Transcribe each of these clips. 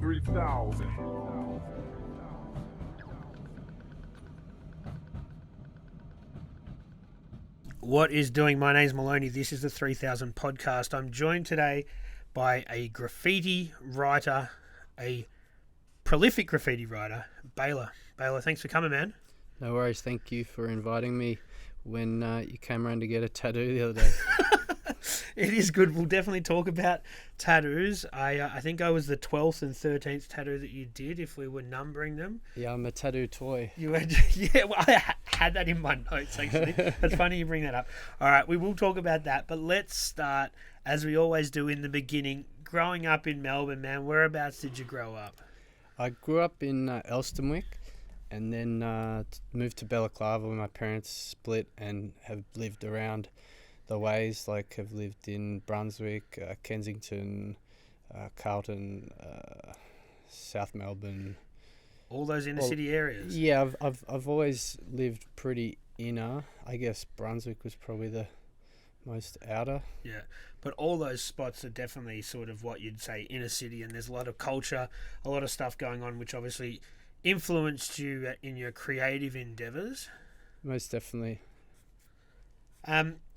3000. What is doing? My name's Maloney. This is the 3000 podcast. I'm joined today by a graffiti writer, a prolific graffiti writer, Baylor. Baylor, thanks for coming, man. No worries. Thank you for inviting me when you came around to get a tattoo the other day. It is good. We'll definitely talk about tattoos. I think I was the 12th and 13th tattoo that you did, if we were numbering them. Yeah, I'm a tattoo toy. You had, yeah, well, I had that in my notes, actually. That's funny you bring that up. All right, we will talk about that, but let's start, as we always do in the beginning, growing up in Melbourne, man. Whereabouts did you grow up? I grew up in Elstonwick and then moved to Balaclava when my parents split and have lived around the ways, like have lived in Brunswick, Kensington, Carlton, South Melbourne. All those inner city areas? Yeah, I've always lived pretty inner. I guess Brunswick was probably the most outer. Yeah, but all those spots are definitely sort of what you'd say inner city, and there's a lot of culture, a lot of stuff going on, which obviously influenced you in your creative endeavours. Most definitely.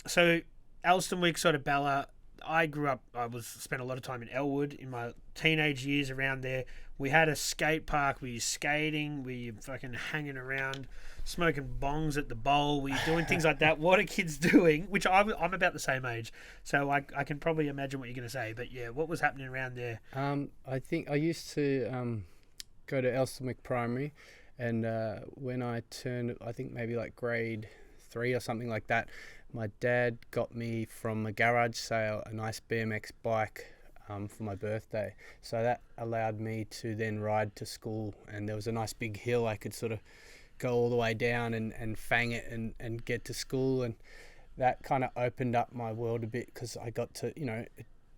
So Elstonwick, sort of Bella. I grew up. Spent a lot of time in Elwood in my teenage years around there. We had a skate park. We were skating. We were fucking hanging around, smoking bongs at the bowl. We were doing things like that. What are kids doing? Which I'm about the same age, so I can probably imagine what you're going to say. But yeah, what was happening around there? I think I used to go to Elstonwick Primary, and when I turned, I think maybe like grade 3 or something like that, my dad got me from a garage sale a nice BMX bike for my birthday. So that allowed me to then ride to school, and there was a nice big hill I could sort of go all the way down and fang it and get to school, and that kind of opened up my world a bit because I got to,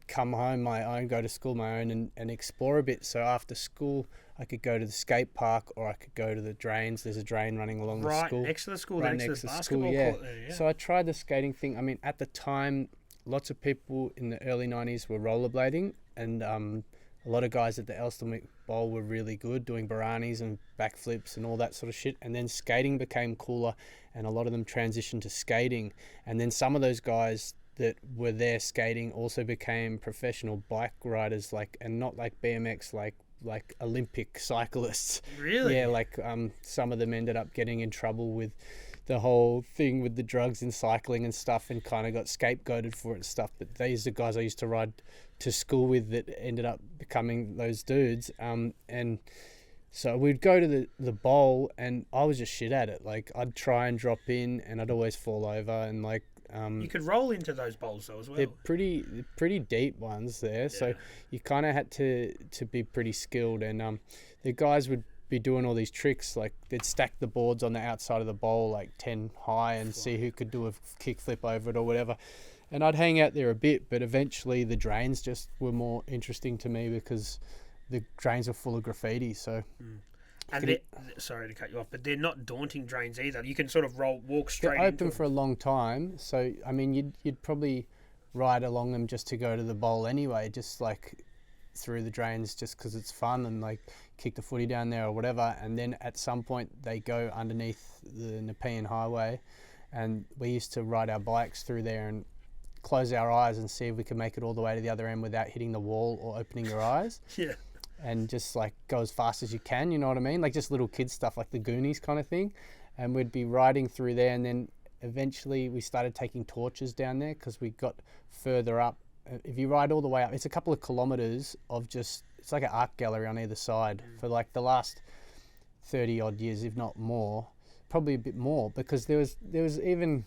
come home my own, go to school my own and explore a bit. So after school I could go to the skate park or I could go to the drains. There's a drain running along the school. Right next to the school, right next to the school, basketball yeah. court there, yeah. So I tried the skating thing. I mean, at the time, lots of people in the early 90s were rollerblading, and a lot of guys at the Elstonwick Bowl were really good doing baranis and backflips and all that sort of shit. And then skating became cooler, and a lot of them transitioned to skating. And then some of those guys that were there skating also became professional bike riders, and not like BMX, like Olympic cyclists. Really? Yeah, some of them ended up getting in trouble with the whole thing with the drugs in cycling and stuff, and kind of got scapegoated for it and stuff. But these are the guys I used to ride to school with that ended up becoming those dudes. And so we'd go to the bowl, and I was just shit at it. Like, I'd try and drop in, and I'd always fall over, and you could roll into those bowls though as well. They're pretty deep ones there, yeah. So you kind of had to be pretty skilled, and the guys would be doing all these tricks, like they'd stack the boards on the outside of the bowl like 10 high and see who could do a kickflip over it or whatever. And I'd hang out there a bit, but eventually the drains just were more interesting to me because the drains were full of graffiti. So And sorry to cut you off, but they're not daunting drains either. You can sort of walk straight. They're open for a long time, so I mean, you'd probably ride along them just to go to the bowl anyway, just like through the drains, just because it's fun, and like kick the footy down there or whatever. And then at some point they go underneath the Nepean Highway, and we used to ride our bikes through there and close our eyes and see if we could make it all the way to the other end without hitting the wall or opening your eyes. Yeah. And just like go as fast as you can, you know what I mean? Like just little kid stuff, like the Goonies kind of thing. And we'd be riding through there, and then eventually we started taking torches down there because we got further up. If you ride all the way up, it's a couple of kilometres of just, it's like an art gallery on either side for like the last 30 odd years, if not more, probably a bit more, because there was even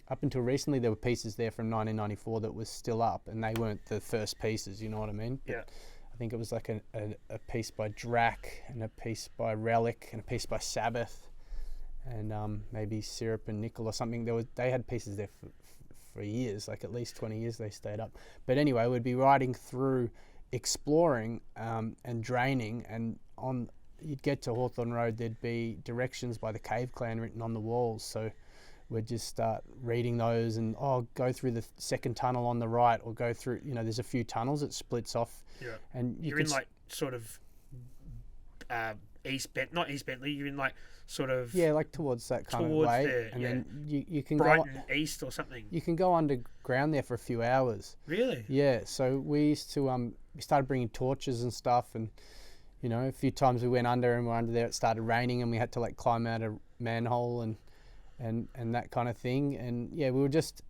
up until recently, there were pieces there from 1994 that was still up, and they weren't the first pieces, you know what I mean? Yeah. I think it was like a piece by Drac, and a piece by Relic, and a piece by Sabbath, and maybe Syrup and Nickel or something. They had pieces there for years, like at least 20 years they stayed up. But anyway, we'd be riding through, exploring and draining, and you'd get to Hawthorne Road, there'd be directions by the Cave Clan written on the walls. So we'd just start reading those and, go through the second tunnel on the right, or go through, there's a few tunnels that splits off. Yeah. And you're in like sort of not East Bentley. You're in like sort of Yeah, like towards that kind of way. there, And yeah. then you can Brighton East or something. you can go underground there for a few hours. Really? Yeah, so we used to we started bringing torches and stuff, and you know, a few times we went under and we're under there. It started raining and we had to like climb out a manhole and that kind of thing. And yeah, we were just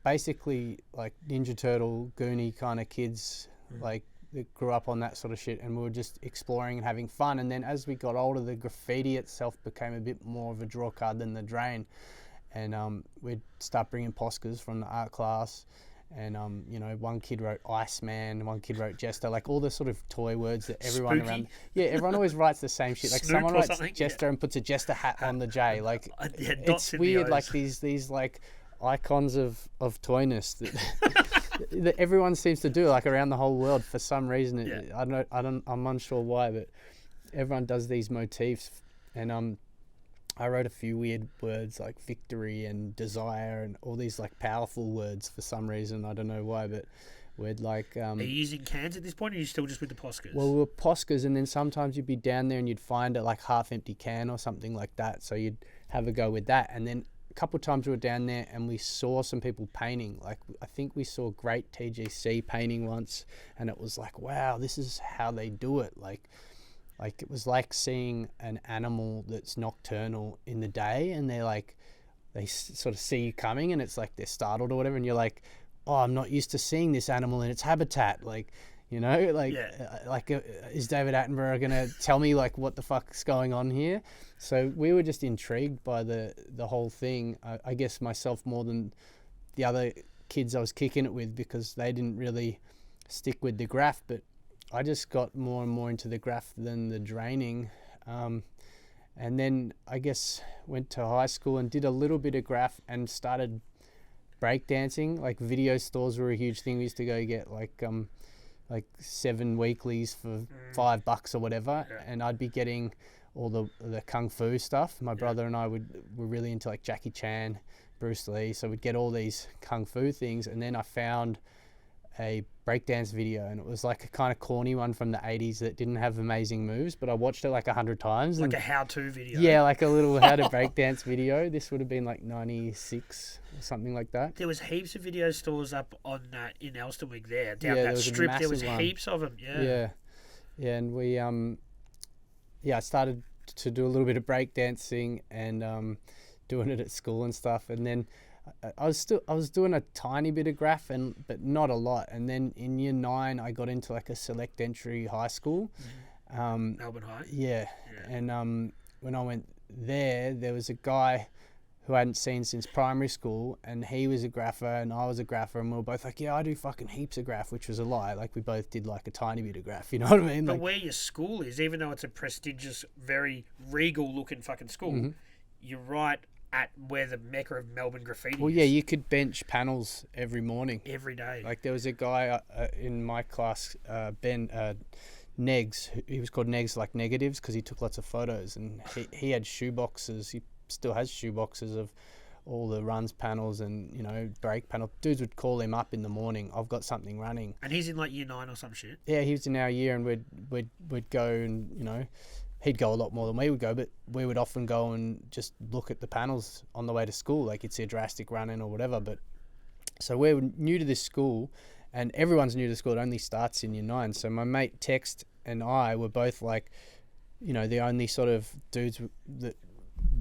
basically like Ninja Turtle, Goonie kind of kids, like that grew up on that sort of shit, and we were just exploring and having fun. And then as we got older, the graffiti itself became a bit more of a draw card than the drain, and we'd start bringing Poscas from the art class. And you know, one kid wrote Iceman, one kid wrote Jester, like all the sort of toy words that everyone Spooky. around. Yeah, everyone always writes the same shit. Like Snoop someone or writes something? Jester and puts a Jester hat on the J. Like Yeah, dots it's in the weird, like O's. these like icons of toyness that, that everyone seems to do, like around the whole world for some reason. Yeah. I'm unsure why, but everyone does these motifs. And I wrote a few weird words like victory and desire and all these like powerful words for some reason. I don't know why, but we'd like... Are you using cans at this point, or are you still just with the Poscas? Well, we were Poscas, and then sometimes you'd be down there and you'd find a like half-empty can or something like that. So you'd have a go with that. And then a couple of times we were down there and we saw some people painting. Like I think we saw Great TGC painting once, and it was like, wow, this is how they do it. Like it was like seeing an animal that's nocturnal in the day, and they're like, they sort of see you coming, and it's like they're startled or whatever, and you're like, oh, I'm not used to seeing this animal in its habitat. Like, you know, like, is David Attenborough gonna tell me like what the fuck's going on here? So we were just intrigued by the whole thing. I guess myself more than the other kids I was kicking it with, because they didn't really stick with the graph, but I just got more and more into the graph than the draining. And then I guess went to high school and did a little bit of graph and started breakdancing. Like video stores were a huge thing. We used to go get like 7 weeklies for $5 or whatever, and I'd be getting all the kung fu stuff. My brother and I were really into like Jackie Chan, Bruce Lee, so we'd get all these kung fu things. And then I found a breakdance video, and it was like a kind of corny one from the 80s that didn't have amazing moves, but I watched it like 100 times. Like a how-to video. Yeah, like a little how to breakdance video. This would have been like 96 or something like that. There was heaps of video stores up on in Elsternwick there, down Yeah, there that was a strip. There was massive one. heaps of them. Yeah. Yeah, and we I started to do a little bit of breakdancing and doing it at school and stuff, and then I was doing a tiny bit of graph, but not a lot. And then in year 9 I got into like a select entry high school. Melbourne High. Yeah. And when I went there was a guy who I hadn't seen since primary school, and he was a grapher and I was a grapher, and we were both like, yeah, I do fucking heaps of graph, which was a lie. Like we both did like a tiny bit of graph, you know what I mean? But Like, where your school is, even though it's a prestigious, very regal looking fucking school, you're right at where the mecca of Melbourne graffiti well, is. yeah, you could bench panels every morning. Every day. Like there was a guy in my class, Ben Negs. He was called Negs, like negatives, because he took lots of photos, and he had shoe boxes. He still has shoe boxes of all the runs panels and, you know, break panel. Dudes would call him up in the morning. I've got something running. And he's in like year 9 or some shit. Yeah, he was in our year, and we'd go, and you know, he'd go a lot more than we would go, but we would often go and just look at the panels on the way to school. Like you'd see a drastic run in or whatever. But so we're new to this school, and everyone's new to school. It only starts in year 9. So my mate Text and I were both like, you know, the only sort of dudes that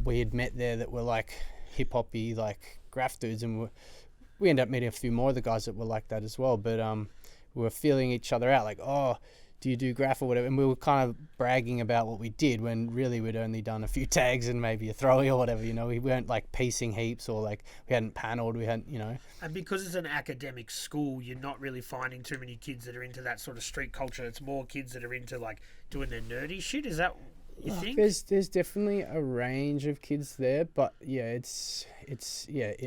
we had met there that were like hip hoppy, like graph dudes, and we ended up meeting a few more of the guys that were like that as well. But we were feeling each other out, like, oh, do you do graph or whatever? And we were kind of bragging about what we did, when really we'd only done a few tags and maybe a throwing or whatever, you know. We weren't like piecing heaps, or like we hadn't panelled, we hadn't, you know. And because it's an academic school, you're not really finding too many kids that are into that sort of street culture. It's more kids that are into like doing their nerdy shit. Is that you think? There's definitely a range of kids there, but yeah, it's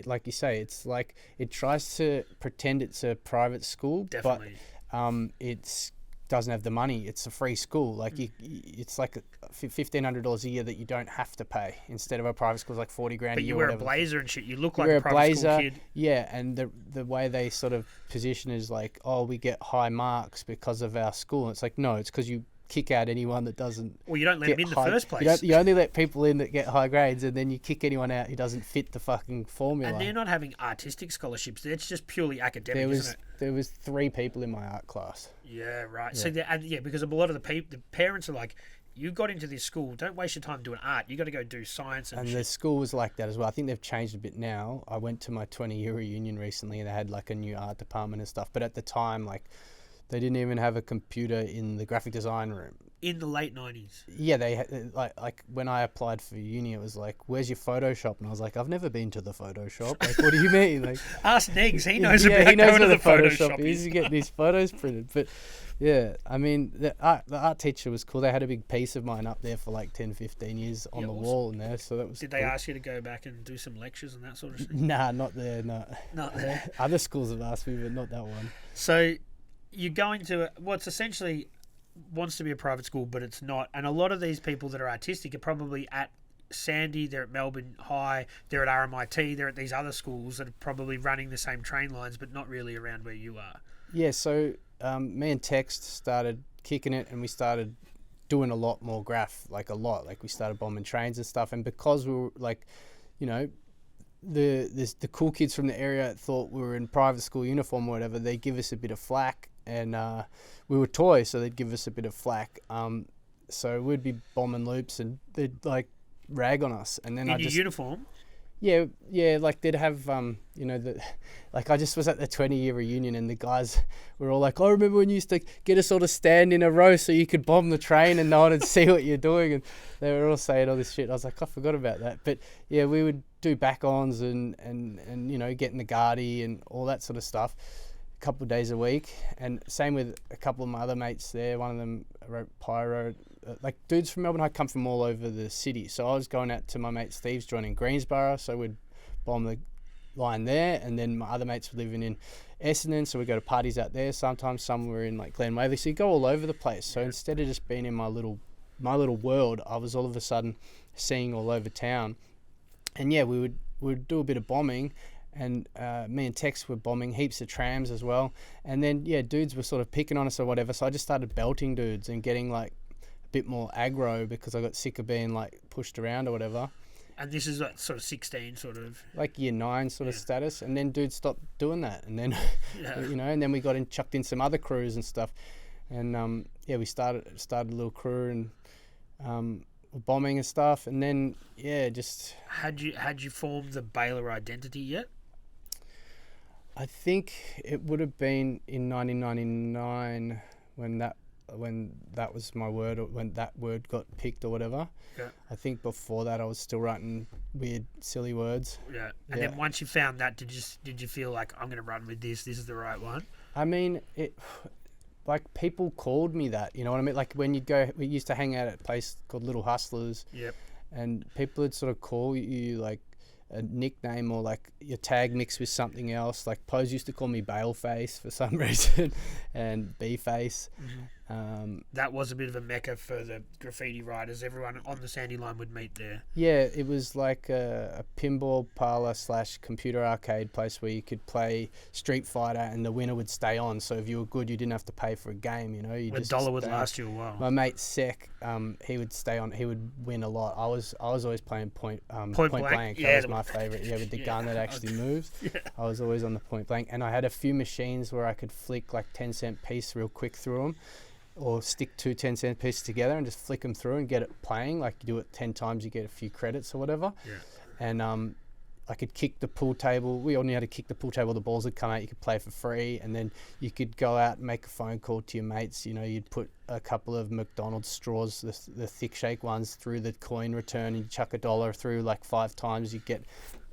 like you say, it's like it tries to pretend it's a private school, Definitely. but it's doesn't have the money. It's a free school. Like it's like $1,500 a year that you don't have to pay, instead of a private school's like 40 grand But a year. you wear a whatever. blazer and shit. You look You like wear a private school kid. Yeah, and the way they sort of position is like, oh, we get high marks because of our school. And it's like, no, it's because you kick out anyone that doesn't. Well, you don't let them in the first place. You only let people in that get high grades, and then you kick anyone out who doesn't fit the fucking formula. And they're not having artistic scholarships. It's just purely academic, isn't it? There was 3 people in my art class. Yeah, right. Yeah. So, because a lot of the parents are like, you got into this school, don't waste your time doing art. You got to go do science and shit. The school was like that as well. I think they've changed a bit now. I went to my 20-year reunion recently, and they had like a new art department and stuff. But at the time, like, they didn't even have a computer in the graphic design room. In the late 90s. Yeah, they had, like when I applied for uni, it was like, "Where's your Photoshop?" And I was like, "I've never been to the Photoshop." Like, what do you mean? Like, ask Negs. He knows he knows going to where the Photoshop. He used to get these photos printed. But yeah, I mean, the art teacher was cool. They had a big piece of mine up there for like 10, 15 years on the wall in there. So that was. Did they ask you to go back and do some lectures and that sort of thing? Nah, not there. No. Not there. Other schools have asked me, but not that one. So you're going to what's essentially wants to be a private school, but it's not. And a lot of these people that are artistic are probably at Sandy, they're at Melbourne High, they're at RMIT, they're at these other schools that are probably running the same train lines, but not really around where you are. Yeah, so me and Text started kicking it, and we started doing a lot more graph, like a lot. Like, we started bombing trains and stuff, and because we were like, you know, the cool kids from the area thought we were in private school uniform or whatever, they give us a bit of flack, and we were toys, so they'd give us a bit of flack. So we'd be bombing loops, and they'd like rag on us, and then in your uniform. Yeah, like they'd have, you know, like I just was at the 20-year reunion, and the guys were all like, "I remember when you used to get us all to stand in a row so you could bomb the train and no one would see what you're doing," and they were all saying all this shit. I was like, I forgot about that. But yeah, we would do back-ons and you know, get in the Guardi and all that sort of stuff a couple of days a week. And same with a couple of my other mates there. One of them wrote Pyro. Like, dudes from Melbourne, I come from all over the city. So I was going out to my mate Steve's joint in Greensborough, so we'd bomb the line there, and then my other mates were living in Essendon, so we'd go to parties out there. Sometimes some were in like Glen Waverley, so you go all over the place. So instead of just being in my little world, I was all of a sudden seeing all over town. And yeah, we would do a bit of bombing, and me and Tex were bombing heaps of trams as well. And then yeah, dudes were sort of picking on us or whatever, so I just started belting dudes and getting like bit more aggro because I got sick of being like pushed around or whatever. And this is like sort of 16 sort of like year 9 sort of status, and then dudes stopped doing that, and then you know, and then we got chucked in some other crews and stuff, and yeah, we started a little crew, and bombing and stuff, and then yeah, just had you formed the Baylor identity yet? I think it would have been in 1999 when that was my word, or when that word got picked or whatever. Yeah. I think before that I was still writing weird, silly words. Yeah. And then once you found that, did you feel like, I'm going to run with this? This is the right one? I mean, like, people called me that, you know what I mean? Like, when we used to hang out at a place called Little Hustlers. Yep. And people would sort of call you like a nickname, or like your tag mixed with something else. Like, Pose used to call me Baleface for some reason, and B-Face. Mm-hmm. That was a bit of a mecca for the graffiti writers. Everyone on the Sandy line would meet there. Yeah, it was like a pinball parlor / computer arcade place where you could play Street Fighter, and the winner would stay on. So if you were good, you didn't have to pay for a game. You know, $1 would last you a while. My mate Sek, he would stay on. He would win a lot. I was always playing point blank. Yeah, that was my favorite. Yeah, with the gun that actually moves. Yeah. I was always on the point blank, and I had a few machines where I could flick like 10-cent piece real quick through them, or stick 2 10-cent pieces together and just flick them through and get it playing. Like, you do it 10 times, you get a few credits or whatever. Yeah. And I could kick the pool table. We all knew how to kick the pool table. The balls would come out. You could play for free, and then you could go out and make a phone call to your mates. You know, you'd put a couple of McDonald's straws, the thick shake ones, through the coin return, and you chuck $1 through like 5 times. You get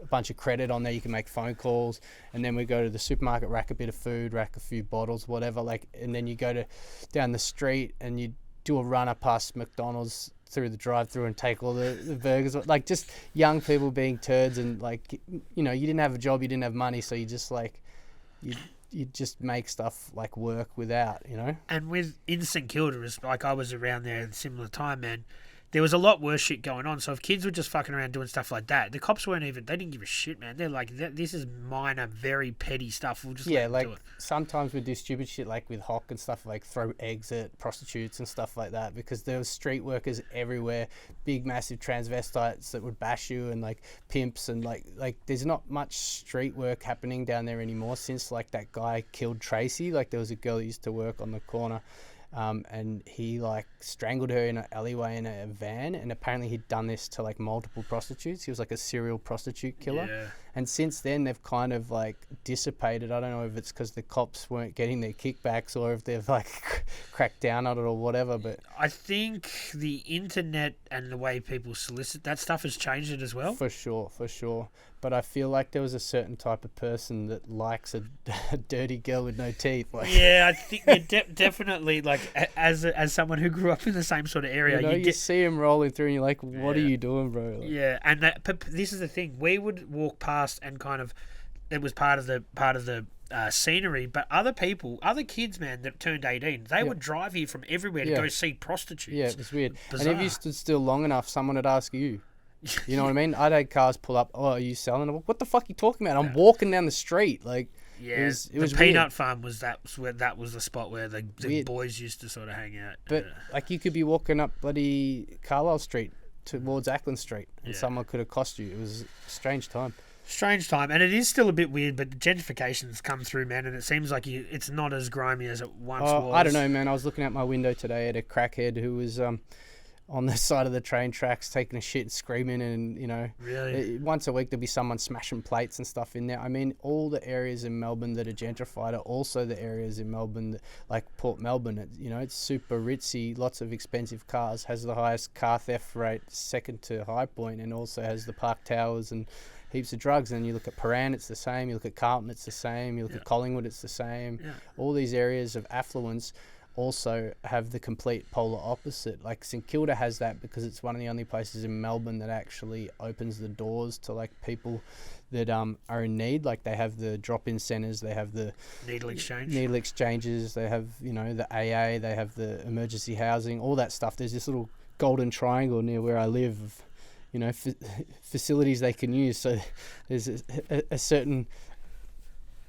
a bunch of credit on there. You can make phone calls, and then we go to the supermarket, rack a bit of food, rack a few bottles, whatever. Like, and then you go down the street and you do a runner past McDonald's through the drive-through and take all the burgers. Like, just young people being turds, and like, you know, you didn't have a job, you didn't have money, so you just like you just make stuff like work without, you know. And in St Kilda, like, I was around there at a similar time, man. there was a lot worse shit going on. So if kids were just fucking around doing stuff like that, the cops they didn't give a shit, man. They're like, this is minor, very petty stuff. We'll just let them do it. Sometimes we do stupid shit like with Hock and stuff, like throw eggs at prostitutes and stuff like that, because there was street workers everywhere, big massive transvestites that would bash you, and like pimps, and like there's not much street work happening down there anymore since like that guy killed Tracy. Like there was a girl that used to work on the corner. And he like strangled her in an alleyway in a van, and apparently he'd done this to like multiple prostitutes. He was like a serial prostitute killer. Yeah. And since then they've kind of like dissipated. I don't know if it's because the cops weren't getting their kickbacks or if they've like cracked down on it or whatever, but I think the internet and the way people solicit that stuff has changed it as well. For sure. But I feel like there was a certain type of person that likes a dirty girl with no teeth. Like, yeah, I think definitely, like, as someone who grew up in the same sort of area, you see him rolling through and you're like, what are you doing, bro? Like, yeah, and but this is the thing. We would walk past and kind of, it was part of the scenery, but other kids, man, that turned 18, they would drive here from everywhere to go see prostitutes. Yeah, it was weird. Bizarre. And if you stood still long enough, someone would ask you. You know what I mean? I'd had cars pull up. Oh, are you selling them? What the fuck are you talking about? I'm walking down the street. Like, yeah, it was the weird. peanut farm was that was the spot where the boys used to sort of hang out. But like, you could be walking up bloody Carlisle Street towards Ackland Street, and someone could accost you. It was a strange time. Strange time, and it is still a bit weird, but the gentrification's come through, man, and it seems like it's not as grimy as it once was. I don't know, man. I was looking out my window today at a crackhead who was on the side of the train tracks taking a shit and screaming, and really once a week there'll be someone smashing plates and stuff in there. I mean, all the areas in Melbourne that are gentrified are also the areas in Melbourne that, like Port Melbourne, it's super ritzy, lots of expensive cars, has the highest car theft rate, second to High Point, and also has the Park Towers and heaps of drugs. And you look at Paran, it's the same. You look at Carlton, it's the same. You look at Collingwood, it's the same. All these areas of affluence also have the complete polar opposite. Like St Kilda has that because it's one of the only places in Melbourne that actually opens the doors to like people that are in need. Like they have the drop-in centres, they have the needle exchanges, they have the AA, they have the emergency housing, all that stuff. There's this little golden triangle near where I live of facilities they can use. So there's a certain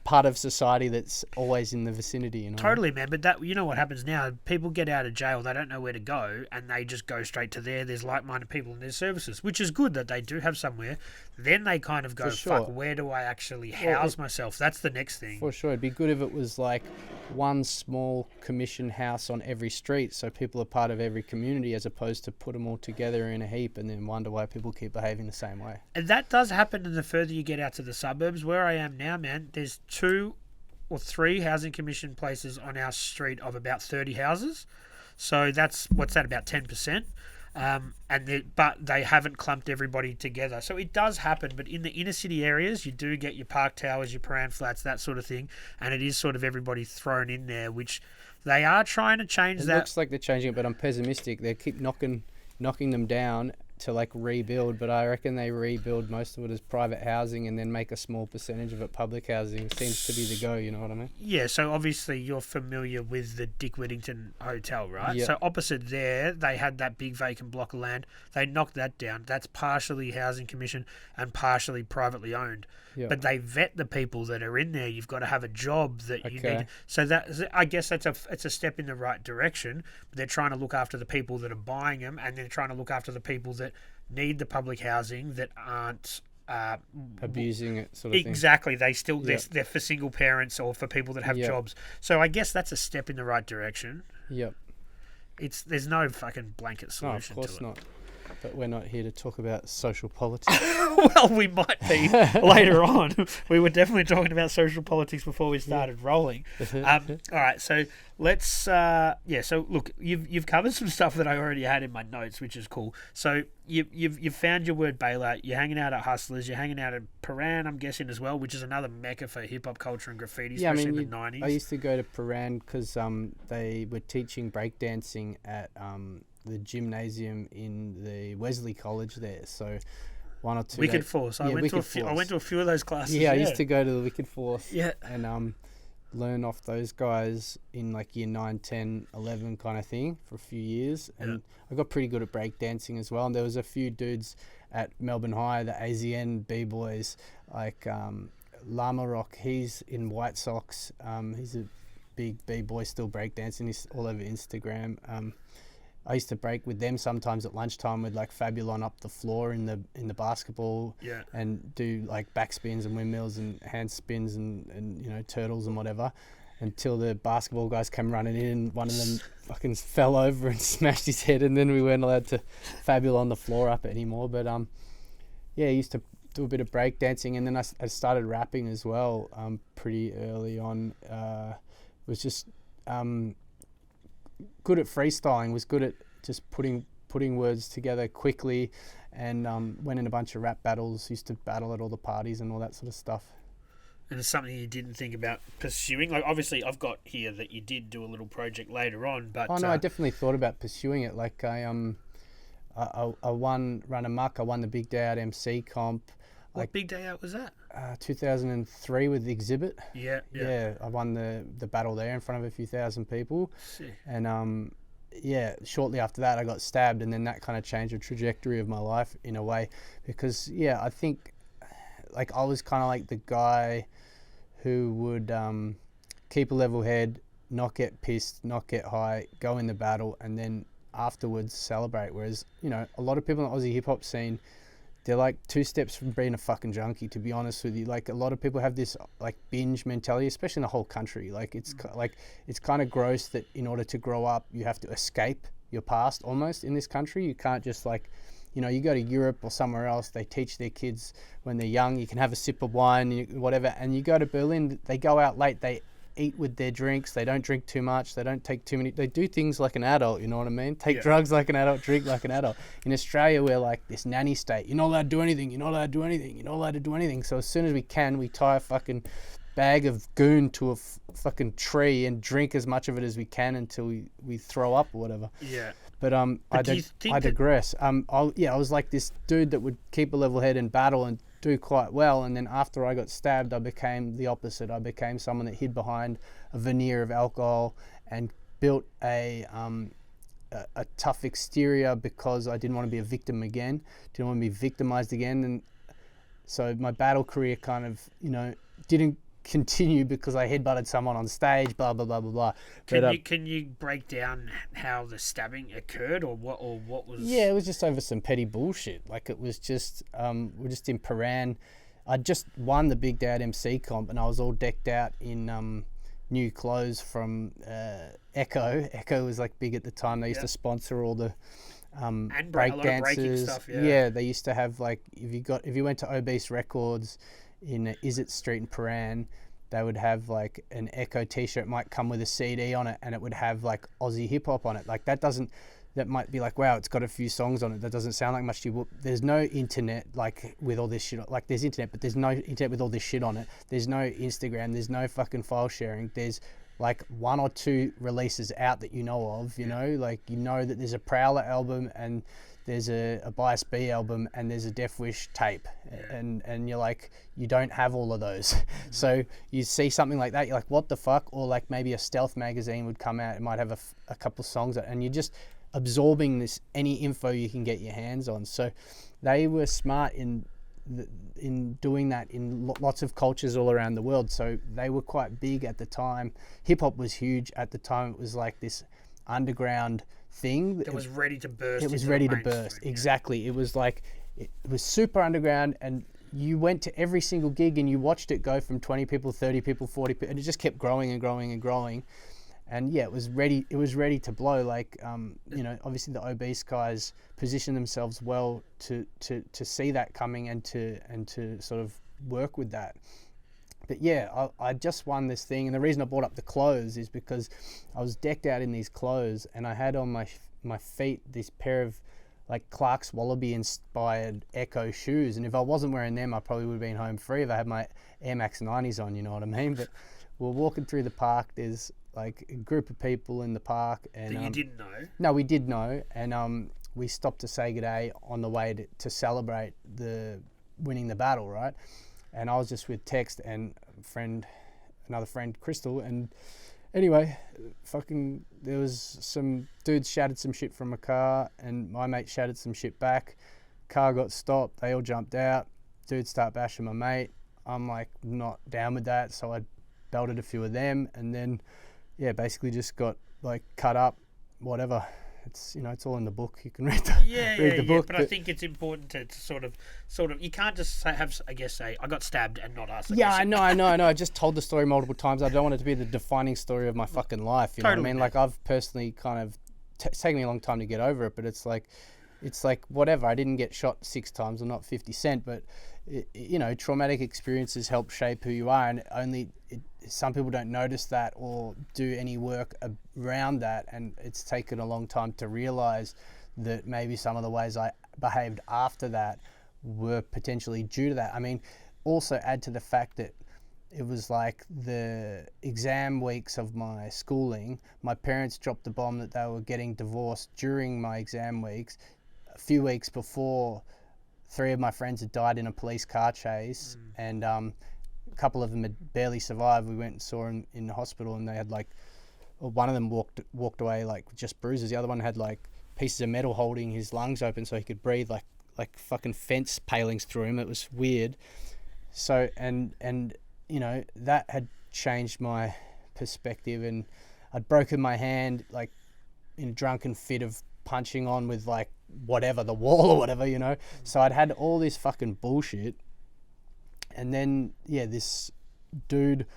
part of society that's always in the vicinity. Totally, man. But that, what happens now, people get out of jail, they don't know where to go, and they just go straight to there. There's like-minded people in their services, which is good that they do have somewhere. Then they kind of go, fuck, where do I actually house myself? That's the next thing. For sure. It'd be good if it was like one small commission house on every street, so people are part of every community, as opposed to put them all together in a heap and then wonder why people keep behaving the same way. And that does happen, and the further you get out to the suburbs. Where I am now, man, there's 2 or 3 housing commission places on our street of about 30 houses. So that's, about 10%. But they haven't clumped everybody together. So it does happen, but in the inner city areas, you do get your Park Towers, your Paran Flats, that sort of thing, and it is sort of everybody thrown in there, which they are trying to change that. It looks like they're changing it, but I'm pessimistic. They keep knocking them down to like rebuild, but I reckon they rebuild most of it as private housing and then make a small percentage of it public housing. Seems to be the go, you know what I mean? Yeah, so obviously you're familiar with the Dick Whittington Hotel, right? Yep. So opposite there, they had that big vacant block of land. They knocked that down. That's partially housing commission and partially privately owned. Yep. But they vet the people that are in there. You've got to have a job that you need. So that, I guess it's a step in the right direction. They're trying to look after the people that are buying them, and they're trying to look after the people that need the public housing that aren't abusing it, sort of thing. Exactly. They're for single parents or for people that have jobs. So I guess that's a step in the right direction. Yep. There's no fucking blanket solution. No, of course to it. not. But we're not here to talk about social politics. Well, we might be later on. We were definitely talking about social politics before we started rolling. All right, so let's. So look, you've covered some stuff that I already had in my notes, which is cool. So you've found your word bailout. You're hanging out at Hustlers. You're hanging out at Paran, I'm guessing as well, which is another mecca for hip hop culture and graffiti, especially in the 90s. I used to go to Paran because they were teaching breakdancing at the gymnasium in the Wesley College there. So 1 or 2 Wicked Force. I went to a few of those classes. Yeah, I used to go to the Wicked Force. Yeah. And learn off those guys in like year 9, 10, 11 kind of thing for a few years. And I got pretty good at breakdancing as well. And there was a few dudes at Melbourne High, the AZN B-boys, like Llama Rock. He's in White Sox. He's a big B-boy, still breakdancing. He's all over Instagram. I used to break with them sometimes at lunchtime with like Fabulon up the floor in the basketball, and do like backspins and windmills and hand spins and you know, turtles and whatever, until the basketball guys came running in and one of them fucking fell over and smashed his head, and then we weren't allowed to Fabulon the floor up anymore. But I used to do a bit of breakdancing, and then I started rapping as well pretty early on. Was just good at freestyling, was good at just putting words together quickly, and went in a bunch of rap battles, used to battle at all the parties and all that sort of stuff. And it's something you didn't think about pursuing? Like, obviously, I've got here that you did do a little project later on, but... Oh, no, I definitely thought about pursuing it. Like, I won Run Amok, I won the Big Day Out MC comp. What Big Day Out was that? 2003 with the Exhibit. Yeah. I won the battle there in front of a few thousand people. Sick. And shortly after that I got stabbed, and then that kind of changed the trajectory of my life in a way, because I think like I was kind of like the guy who would keep a level head, not get pissed, not get high, go in the battle, and then afterwards celebrate. Whereas, you know, a lot of people in the Aussie hip hop scene, they're like 2 steps from being a fucking junkie, to be honest with you. Like, a lot of people have this like binge mentality, especially in the whole country. Like, it's kind of gross that in order to grow up, you have to escape your past almost in this country. You can't just like, you know, you go to Europe or somewhere else, they teach their kids when they're young, you can have a sip of wine, whatever. And you go to Berlin, they go out late, they eat with their drinks, they don't drink too much, they don't take too many, they do things like an adult, you know what I mean? Take drugs like an adult, drink like an adult. In Australia, we're like this nanny state. You're not allowed to do anything, you're not allowed to do anything, you're not allowed to do anything. So as soon as we can, we tie a fucking bag of goon to a fucking tree and drink as much of it as we can until we throw up or whatever. Yeah. But I digress. I was like this dude that would keep a level head and battle and do quite well, and then after I got stabbed, I became the opposite. I became someone that hid behind a veneer of alcohol and built a tough exterior because I didn't want to be a victim again, didn't want to be victimized again. And so my battle career kind of, you know, didn't continue because I headbutted someone on stage, blah blah blah blah blah. Can you break down how the stabbing occurred, or what was? Yeah, it was just over some petty bullshit. Like, it was just we're just in Paran. I just won the Big Dad MC comp, and I was all decked out in new clothes from Echo. Echo was like big at the time. They used to sponsor all the break dancers. Stuff, they used to have, like, if you went to Obese Records in Izzet Street in Paran, they would have like an Echo t-shirt, might come with a CD on it, and it would have like Aussie hip hop on it. Like, that might be like, wow, it's got a few songs on it. That doesn't sound like much to you. There's no internet like with all this shit. Like, there's internet, but there's no internet with all this shit on it. There's no Instagram. There's no fucking file sharing. There's like 1 or 2 releases out that you know of, you know, like, you know that there's a Prowler album and there's a Bias B album and there's a Death Wish tape, and you're like, you don't have all of those. So you see something like that, you're like, what the fuck? Or like maybe a Stealth magazine would come out, it might have a couple of songs, and you're just absorbing any info you can get your hands on. So they were smart in doing that in lots of cultures all around the world. So they were quite big at the time. Hip hop was huge at the time. It was like this underground thing that was ready to burst. It was ready to burst. Exactly. It was like, it was super underground, and you went to every single gig and you watched it go from 20 people, 30 people, 40 people, and it just kept growing and growing and growing. And yeah, it was ready to blow. Like, you know, obviously the Obese guys positioned themselves well to see that coming and to sort of work with that. But yeah, I just won this thing, and the reason I brought up the clothes is because I was decked out in these clothes, and I had on my feet this pair of like Clark's Wallaby inspired Echo shoes, and if I wasn't wearing them, I probably would have been home free if I had my Air Max 90s on, you know what I mean? But we're walking through the park, there's like a group of people in the park, and that you didn't know? No, we did know, and we stopped to say g'day on the way to celebrate the winning the battle, right? And I was just with Text and a friend another friend, Crystal, and anyway, fucking, there was some dudes shouted some shit from a car, and my mate shouted some shit back. Car got stopped. They all jumped out. Dudes start bashing my mate. I'm like not down with that, so I belted a few of them, and then basically just got like cut up, whatever. It's it's all in the book. You can read the book. But I think it's important to sort of you can't just say I got stabbed and not us. I know. I just told the story multiple times. I don't want it to be the defining story of my fucking life. You know what I mean? Like I've personally kind of it's taken me a long time to get over it, but it's like whatever. I didn't get shot 6 times. I'm not 50 Cent, but traumatic experiences help shape who you are, and some people don't notice that or do any work around that, and it's taken a long time to realize that maybe some of the ways I behaved after that were potentially due to that. I mean, also add to the fact that it was like the exam weeks of my schooling. My parents dropped the bomb that they were getting divorced during my exam weeks. A few weeks before, 3 of my friends had died in a police car chase, and a couple of them had barely survived. We went and saw them in the hospital, and they had one of them walked away like just bruises. The other one had like pieces of metal holding his lungs open so he could breathe, like fucking fence palings through him. It was weird. So and that had changed my perspective, and I'd broken my hand like in a drunken fit of punching on with like whatever, the wall or whatever, So I'd had all this fucking bullshit, and then this dude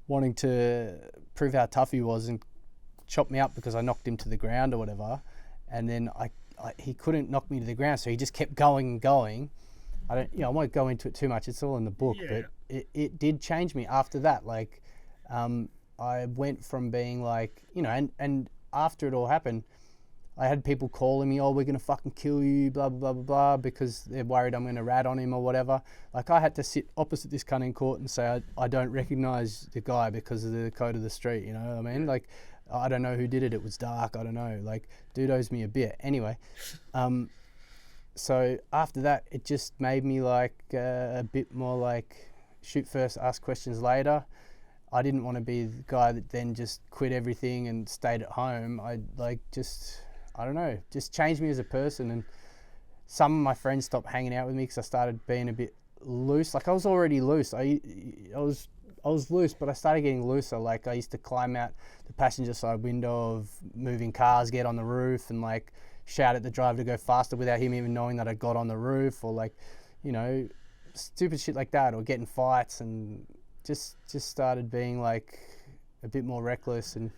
wanting to prove how tough he was and chopped me up because I knocked him to the ground or whatever, and then he couldn't knock me to the ground, so he just kept going and going. I won't go into it too much, it's all in the book, but it did change me after that. Like I went from being like, and after it all happened, I had people calling me, oh, we're going to fucking kill you, blah, blah, blah, blah, blah, because they're worried I'm going to rat on him or whatever. Like, I had to sit opposite this cunt in court and say, I don't recognise the guy because of the code of the street, you know what I mean? Like, I don't know who did it. It was dark. I don't know. Like, dude owes me a beer. Anyway, so after that, it just made me like a bit more like shoot first, ask questions later. I didn't want to be the guy that then just quit everything and stayed at home. I don't know, just changed me as a person. And some of my friends stopped hanging out with me because I started being a bit loose. Like I was already loose. I was loose, but I started getting looser. Like I used to climb out the passenger side window of moving cars, get on the roof, and like shout at the driver to go faster without him even knowing that I got on the roof, or like, stupid shit like that, or get in fights, and just started being like a bit more reckless and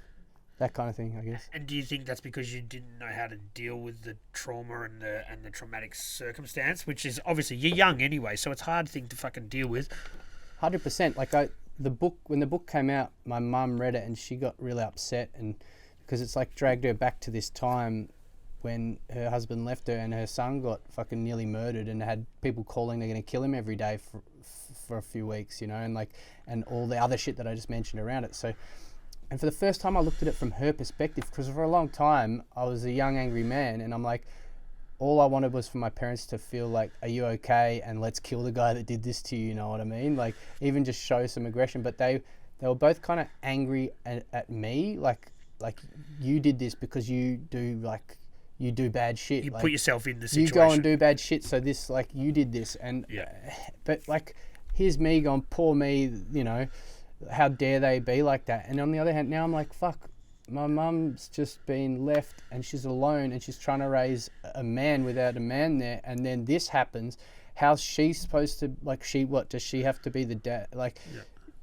that kind of thing, I guess. And do you think that's because you didn't know how to deal with the trauma and the traumatic circumstance, which is obviously you're young anyway, so it's a hard thing to fucking deal with. 100%. Like when the book came out, my mum read it and she got really upset, and because it's like dragged her back to this time when her husband left her and her son got fucking nearly murdered and had people calling they're going to kill him every day for a few weeks, and all the other shit that I just mentioned around it. So. And for the first time, I looked at it from her perspective, because for a long time, I was a young, angry man. And I'm like, all I wanted was for my parents to feel like, are you okay? And let's kill the guy that did this to you, you know what I mean? Like, even just show some aggression. But they were both kind of angry at me. Like you did this because you do bad shit. You like, put yourself in the situation. You go and do bad shit. So this, like, you did this. And, but like, here's me going, poor me, how dare they be like that? And on the other hand, now I'm like, fuck, my mum's just been left and she's alone and she's trying to raise a man without a man there, and then this happens. How's she supposed to, like, does she have to be the dad? Like,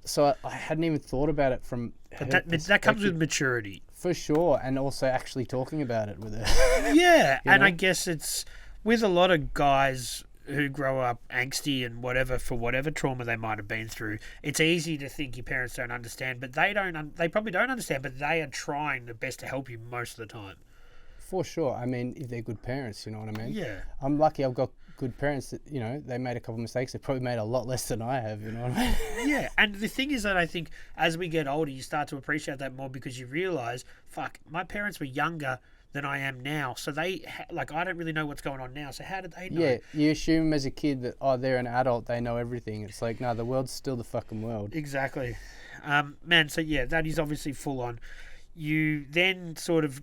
so I hadn't even thought about it from but that comes with maturity. For sure, and also actually talking about it with her. Yeah, and I guess it's with a lot of guys who grow up angsty and whatever, for whatever trauma they might have been through, it's easy to think your parents don't understand, but they probably don't understand, but they are trying their best to help you most of the time. For sure. I mean, if they're good parents, you know what I mean? Yeah. I'm lucky I've got good parents that, they made a couple of mistakes. They probably made a lot less than I have, you know what I mean? Yeah, and the thing is that I think as we get older, you start to appreciate that more, because you realise, fuck, my parents were younger. than I am now. So like, I don't really know what's going on now. So how did they know? Yeah, you assume as a kid that, oh, they're an adult, they know everything. It's like, no, the world's still the fucking world. Exactly. Man, so yeah, that is obviously full on. You then sort of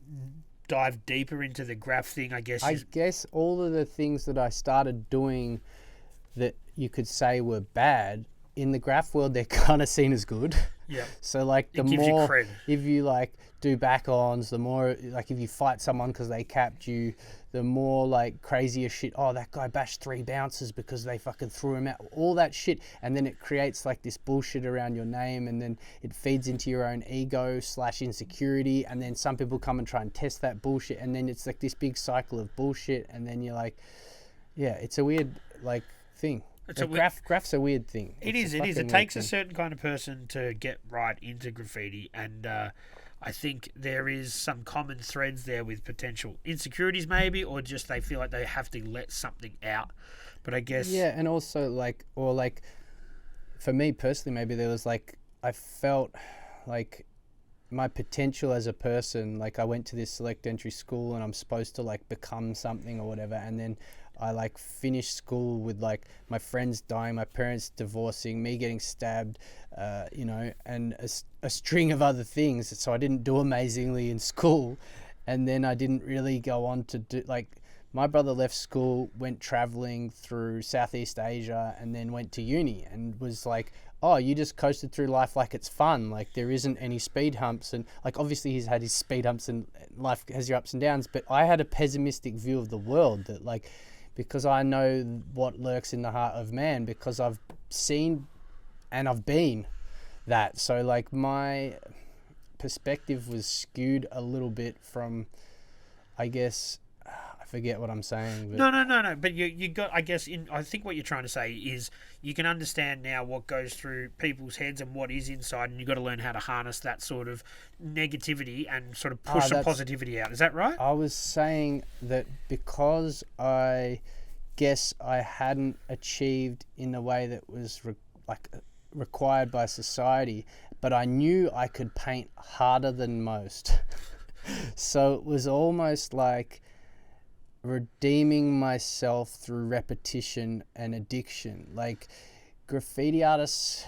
dive deeper into the graph thing, I guess. I guess all of the things that I started doing that you could say were bad, in the graph world, they're kind of seen as good. Yeah. So like the It gives you more, cred. if you like do back-ons, the more like if you fight someone because they capped you, the more like crazier shit. Oh, that guy bashed 3 bouncers because they fucking threw him out. All that shit, and then it creates like this bullshit around your name, and then it feeds into your own ego / insecurity, and then some people come and try and test that bullshit, and then it's like this big cycle of bullshit, and then you're like, yeah, it's a weird like thing. Graph's a weird thing. It is. It takes a certain kind of person to get right into graffiti, and I think there is some common threads there with potential insecurities, maybe, or just they feel like they have to let something out. But I guess and also like, or like, for me personally, maybe there was like, I felt like my potential as a person. Like I went to this select entry school, and I'm supposed to like become something or whatever, and then I like finished school with like my friends dying, my parents divorcing, me getting stabbed, and a string of other things. So I didn't do amazingly in school, and then I didn't really go on to do, like, my brother left school, went traveling through Southeast Asia, and then went to uni and was like, oh, you just coasted through life like it's fun. Like there isn't any speed humps. And like, obviously he's had his speed humps and life has your ups and downs, but I had a pessimistic view of the world that like, because I know what lurks in the heart of man, because I've seen and I've been that. So like my perspective was skewed a little bit from, I guess, I forget what I'm saying. But No. But you got, I guess, I think what you're trying to say is you can understand now what goes through people's heads and what is inside, and you've got to learn how to harness that sort of negativity and sort of push some positivity out. Is that right? I was saying that because I guess I hadn't achieved in a way that was required by society, but I knew I could paint harder than most. So it was almost like redeeming myself through repetition and addiction. Like graffiti artists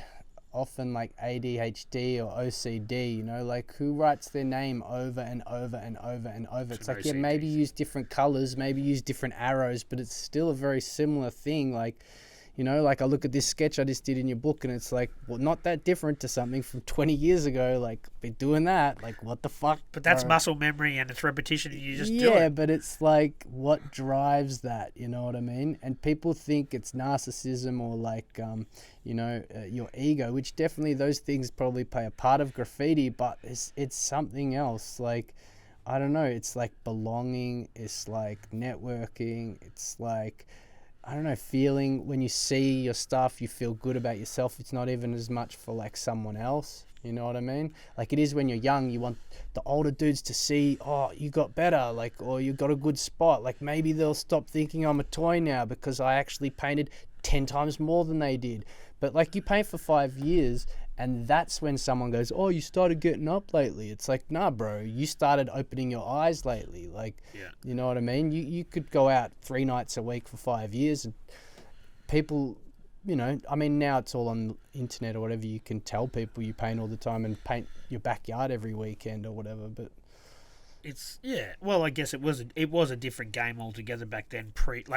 often like ADHD or OCD, like who writes their name over and over and over and over. It's like, yeah, maybe use different colors, maybe use different arrows, but it's still a very similar thing. Like, like I look at this sketch I just did in your book, and it's like, well, not that different to something from 20 years ago. Like, been doing that. Like, what the fuck? But that's muscle memory and it's repetition, and you just do it. Yeah, but it's like, what drives that? You know what I mean? And people think it's narcissism or like, your ego, which definitely those things probably play a part of graffiti, but it's something else. Like, I don't know. It's like belonging. It's like networking. It's like, I don't know, feeling when you see your stuff, you feel good about yourself. It's not even as much for like someone else. You know what I mean? Like it is when you're young, you want the older dudes to see, oh, you got better, like, or you got a good spot. Like maybe they'll stop thinking I'm a toy now because I actually painted 10 times more than they did. But like you paint for 5 years, and that's when someone goes, oh, you started getting up lately. It's like, nah, bro, you started opening your eyes lately. Like, yeah. You know what I mean? You could go out 3 nights a week for 5 years, and people, I mean, now it's all on the internet or whatever. You can tell people you paint all the time and paint your backyard every weekend or whatever, but it's, yeah. Well, I guess it was a different game altogether back then.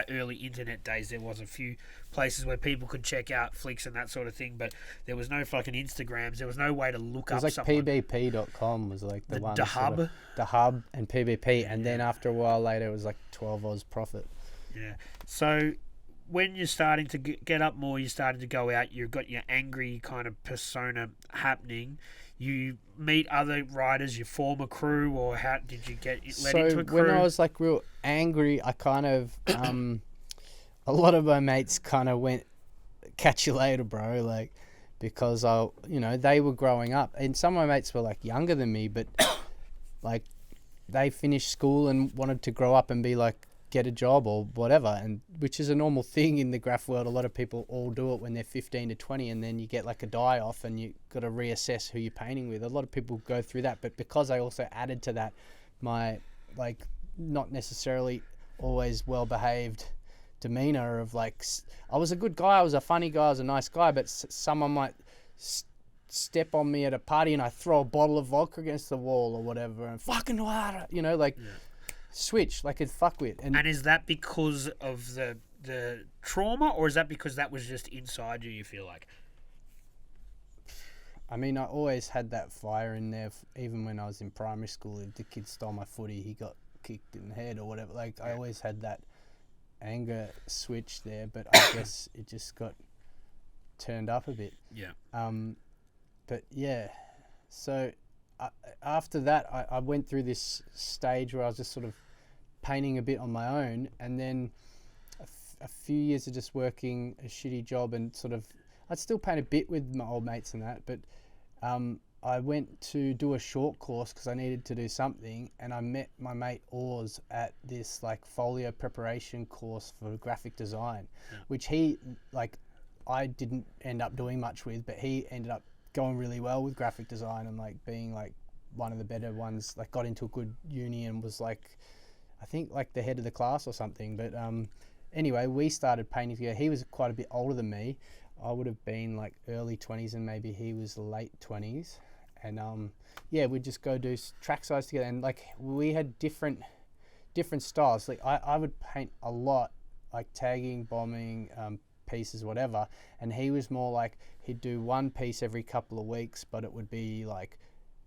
Early internet days, there was a few places where people could check out flicks and that sort of thing, but there was no fucking Instagrams. There was no way to look up someone. It was like pbp.com was like the one. The hub. The hub and PBP, and then after a while later, it was like 12 Oz profit. Yeah. So when you're starting to get up more, you're starting to go out, you've got your angry kind of persona happening. You meet other riders, you form a crew, or how did you get let into a crew? When I was like real angry, I kind of, a lot of my mates kind of went, catch you later, bro, like, because they were growing up, and some of my mates were like younger than me, but like they finished school and wanted to grow up and be like, get a job or whatever, and which is a normal thing in the graph world. A lot of people all do it when they're 15 to 20, and then you get like a die off and you got to reassess who you're painting with. A lot of people go through that, but because I also added to that my like not necessarily always well behaved demeanor of like I was a good guy, I was a funny guy, I was a nice guy, but someone might step on me at a party and I throw a bottle of vodka against the wall or whatever and fucking you know, like switch like it's fuckwit. And is that because of the trauma, or is that because that was just inside you feel like? I mean, I always had that fire in there, even when I was in primary school. If the kid stole my footy, he got kicked in the head or whatever. Like, I always had that anger switch there, but I guess it just got turned up a bit. Yeah. But yeah, so after that, I went through this stage where I was just sort of painting a bit on my own, and then a few years of just working a shitty job and sort of, I'd still paint a bit with my old mates and that, but I went to do a short course because I needed to do something, and I met my mate Oars at this like folio preparation course for graphic design, which he, like, I didn't end up doing much with, but he ended up going really well with graphic design and like being like one of the better ones, like got into a good uni and was like, I think like the head of the class or something. But anyway, we started painting together. He was quite a bit older than me. I would have been like early 20s and maybe he was late 20s. And yeah, we'd just go do track size together, and like we had different styles. Like I would paint a lot, like tagging, bombing, pieces, whatever, and he was more like he'd do one piece every couple of weeks, but it would be like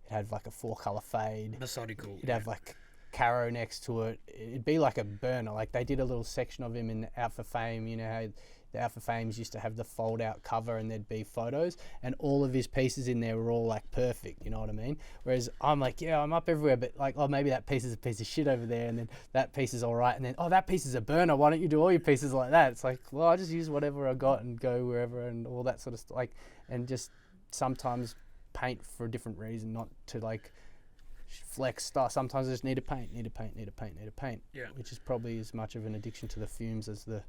it had like a 4-color fade, methodical. It'd have like caro next to it. It'd be like a burner. Like they did a little section of him in Out for Fame. You know how the Out for Fames used to have the fold out cover and there'd be photos, and all of his pieces in there were all like perfect, you know what I mean? Whereas I'm like, yeah, I'm up everywhere, but like, oh, maybe that piece is a piece of shit over there, and then that piece is all right, and then, oh, that piece is a burner, why don't you do all your pieces like that? It's like, well, I just use whatever I got and go wherever and all that sort of stuff. Like, and just sometimes paint for a different reason, not to like flex stuff. Sometimes I just need to paint, yeah, which is probably as much of an addiction to the fumes as the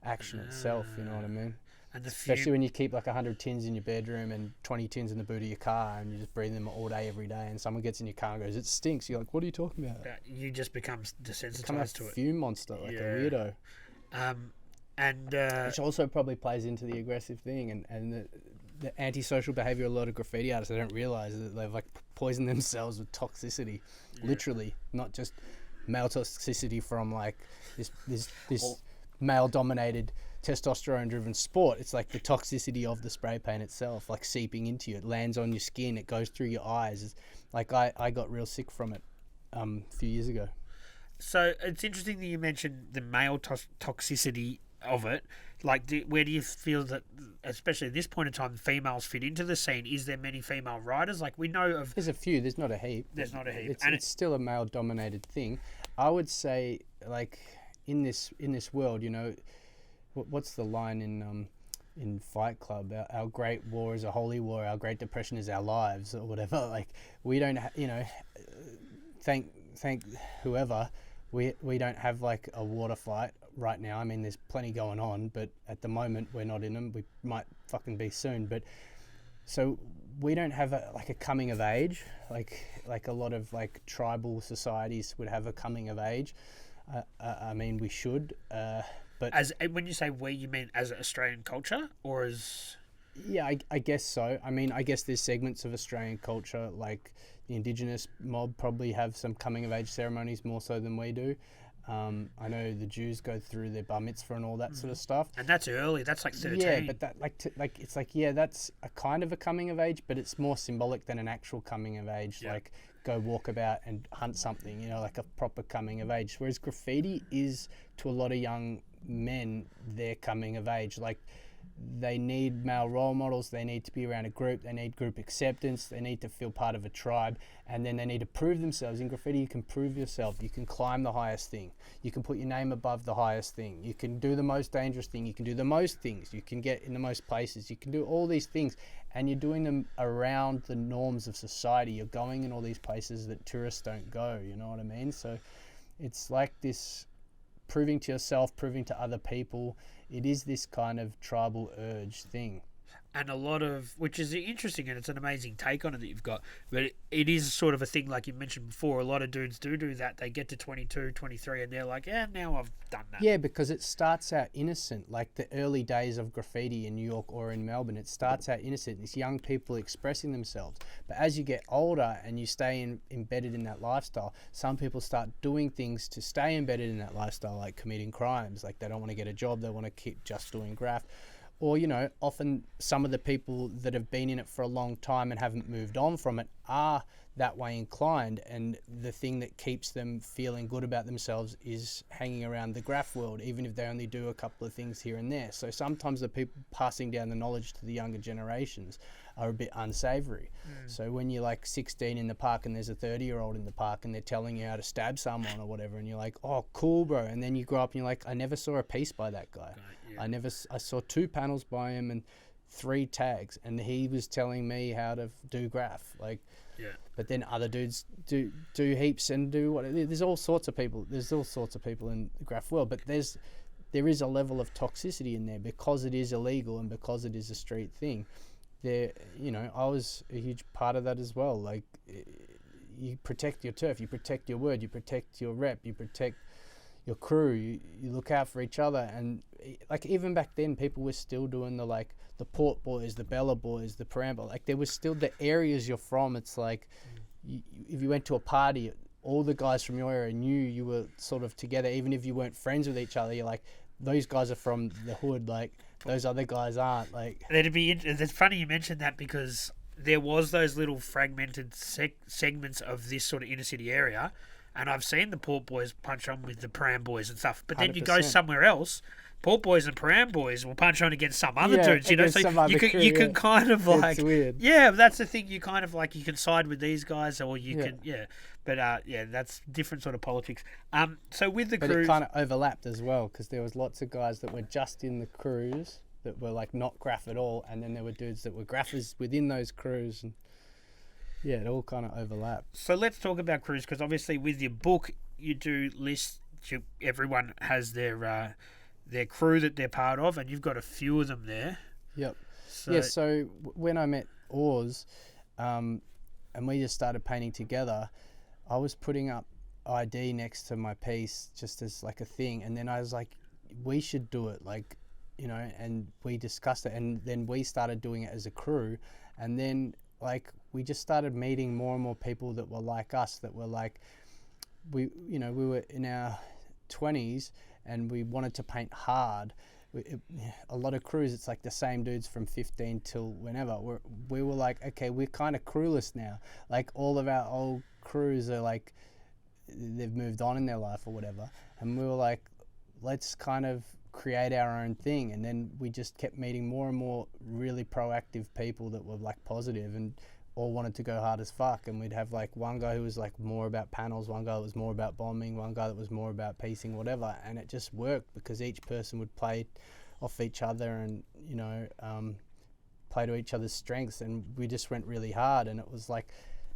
action itself, you know what I mean? And especially when you keep like 100 tins in your bedroom and 20 tins in the boot of your car, and you just breathe them all day, every day, and someone gets in your car and goes, it stinks. You're like, what are you talking about? You just become desensitized become a to it. Fume monster, like a weirdo. Which also probably plays into the aggressive thing and the antisocial behaviour of a lot of graffiti artists. They don't realise that they've like poisoned themselves with toxicity, literally, not just male toxicity from like this male-dominated, testosterone-driven sport. It's like the toxicity of the spray paint itself, like seeping into you. It lands on your skin. It goes through your eyes. It's like I got real sick from it a few years ago. So it's interesting that you mentioned the male toxicity of it. Like, where do you feel that, especially at this point in time, females fit into the scene? Is there many female writers? Like, we know of... There's a few. There's not a heap. It's still a male-dominated thing. I would say, like... In this world, you know, what's the line in Fight Club? Our great war is a holy war. Our great depression is our lives, or whatever. Like we don't, you know, thank whoever. We don't have like a water fight right now. I mean, there's plenty going on, but at the moment we're not in them. We might fucking be soon, but so we don't have a coming of age. Like a lot of like tribal societies would have a coming of age. I mean, we should, but as when you say we, you mean as Australian culture, or as? Yeah, I guess so. I mean, I guess there's segments of Australian culture, like the Indigenous mob, probably have some coming of age ceremonies more so than we do. I know the Jews go through their bar mitzvah and all that sort of stuff, and that's early. That's like 13. Yeah, but that it's like, yeah, that's a kind of a coming of age, but it's more symbolic than an actual coming of age. Yeah. Like go walk about and hunt something, you know, like a proper coming of age. Whereas graffiti is, to a lot of young men, their coming of age. Like they need male role models, they need to be around a group, they need group acceptance, they need to feel part of a tribe, and then they need to prove themselves. In graffiti, you can prove yourself. You can climb the highest thing. You can put your name above the highest thing. You can do the most dangerous thing. You can do the most things. You can get in the most places. You can do all these things, and you're doing them around the norms of society. You're going in all these places that tourists don't go, you know what I mean? So it's like this proving to yourself, proving to other people. It is this kind of tribal urge thing. and a lot of, which is interesting, and it's an amazing take on it that you've got, but it is sort of a thing like you mentioned before. A lot of dudes do that. They get to 22, 23, and they're like, yeah, now I've done that. Yeah, because it starts out innocent, like the early days of graffiti in New York or in Melbourne. It starts out innocent. It's young people expressing themselves. But as you get older and you stay embedded in that lifestyle, some people start doing things to stay embedded in that lifestyle, like committing crimes. Like they don't want to get a job, they want to keep just doing graft. Or, you know, often some of the people that have been in it for a long time and haven't moved on from it are that way inclined, and the thing that keeps them feeling good about themselves is hanging around the graph world, even if they only do a couple of things here and there. So sometimes the people passing down the knowledge to the younger generations are a bit unsavory. So when you're like 16 in the park and there's a 30-year-old in the park and they're telling you how to stab someone or whatever, and you're like, oh, cool, bro. And then you grow up and you're like, I never saw a piece by that guy. I saw 2 panels by him and 3 tags, and he was telling me how to do graph. Like, but then other dudes do heaps and do what. There's all sorts of people. There's all sorts of people in the graph world, but there is a level of toxicity in there because it is illegal and because it is a street thing. There, you know, I was a huge part of that as well. Like, you protect your turf, you protect your word, you protect your rep, you protect your crew, you look out for each other. And like even back then, people were still doing the Port Boys, the Bella Boys, the Paramble. Like there was still the areas you're from. It's like if you went to a party, all the guys from your area knew you were sort of together, even if you weren't friends with each other. You're like, those guys are from the hood, like those other guys aren't. Like it's funny you mentioned that, because there was those little fragmented segments of this sort of inner city area, and I've seen the Port Boys punch on with the Param Boys and stuff. But then 100%. you go somewhere else, Port Boys and Param Boys will punch on against some other dudes, you know. So you can kind of like, it's weird. Yeah, that's the thing. You kind of like, you can side with these guys, or you can, But that's different sort of politics. So with the but crew, it kind of overlapped as well, because there was lots of guys that were just in the crews that were like not graph at all, and then there were dudes that were graphers within those crews, and yeah, it all kind of overlapped. So let's talk about crews, because obviously with your book you do list everyone has their crew that they're part of, and you've got a few of them there. Yep. So when I met Oars, and we just started painting together, I was putting up ID next to my piece just as like a thing, and then I was like, we should do it, like, you know, and we discussed it, and then we started doing it as a crew, and then like we just started meeting more and more people that were like us, that were like, we were in our 20s and we wanted to paint hard. A lot of crews, it's like the same dudes from 15 till whenever. We were like, okay, we're kind of crewless now. Like all of our old crews are like, they've moved on in their life or whatever. And we were like, let's kind of create our own thing. And then we just kept meeting more and more really proactive people that were like positive and all wanted to go hard as fuck. And we'd have like one guy who was like more about panels, one guy that was more about bombing, one guy that was more about piecing, whatever. And it just worked because each person would play off each other and, you know, play to each other's strengths. And we just went really hard. And it was like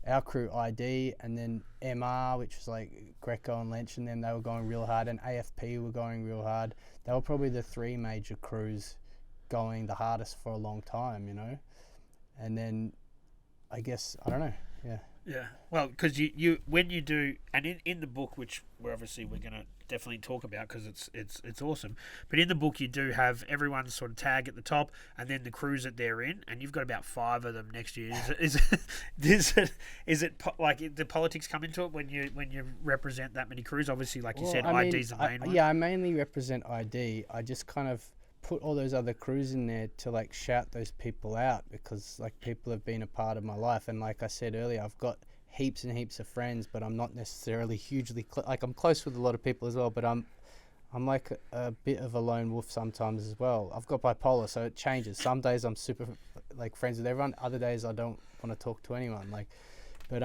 our crew ID, and then MR, which was like Greco and Lynch, and then they were going real hard, and AFP were going real hard. They were probably the 3 major crews going the hardest for a long time, you know. And then I guess, I don't know, yeah. Well, because you when you do, and in the book, which we're going to definitely talk about because it's awesome, but in the book you do have everyone's sort of tag at the top, and then the crews that they're in, and you've got about 5 of them next year. Is it like, the politics come into it when you represent that many crews? Obviously, like you said, ID's the main one. Yeah, I mainly represent ID. I just kind of put all those other crews in there to like shout those people out, because like people have been a part of my life, and like I said earlier, I've got heaps and heaps of friends, but I'm not necessarily hugely like, I'm close with a lot of people as well, but I'm like a bit of a lone wolf sometimes as well. I've got bipolar, so it changes. Some days I'm super like friends with everyone, other days I don't want to talk to anyone, like. But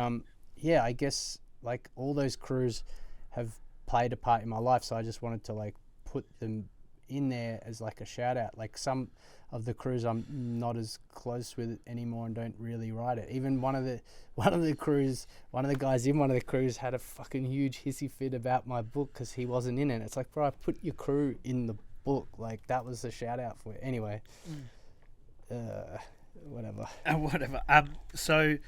yeah, I guess like all those crews have played a part in my life, so I just wanted to like put them in there as like a shout out. Like some of the crews I'm not as close with anymore and don't really write it. Even one of the guys in one of the crews had a fucking huge hissy fit about my book because he wasn't in it. It's like, bro, I put your crew in the book. Like that was a shout out for it. Anyway, whatever. Whatever. So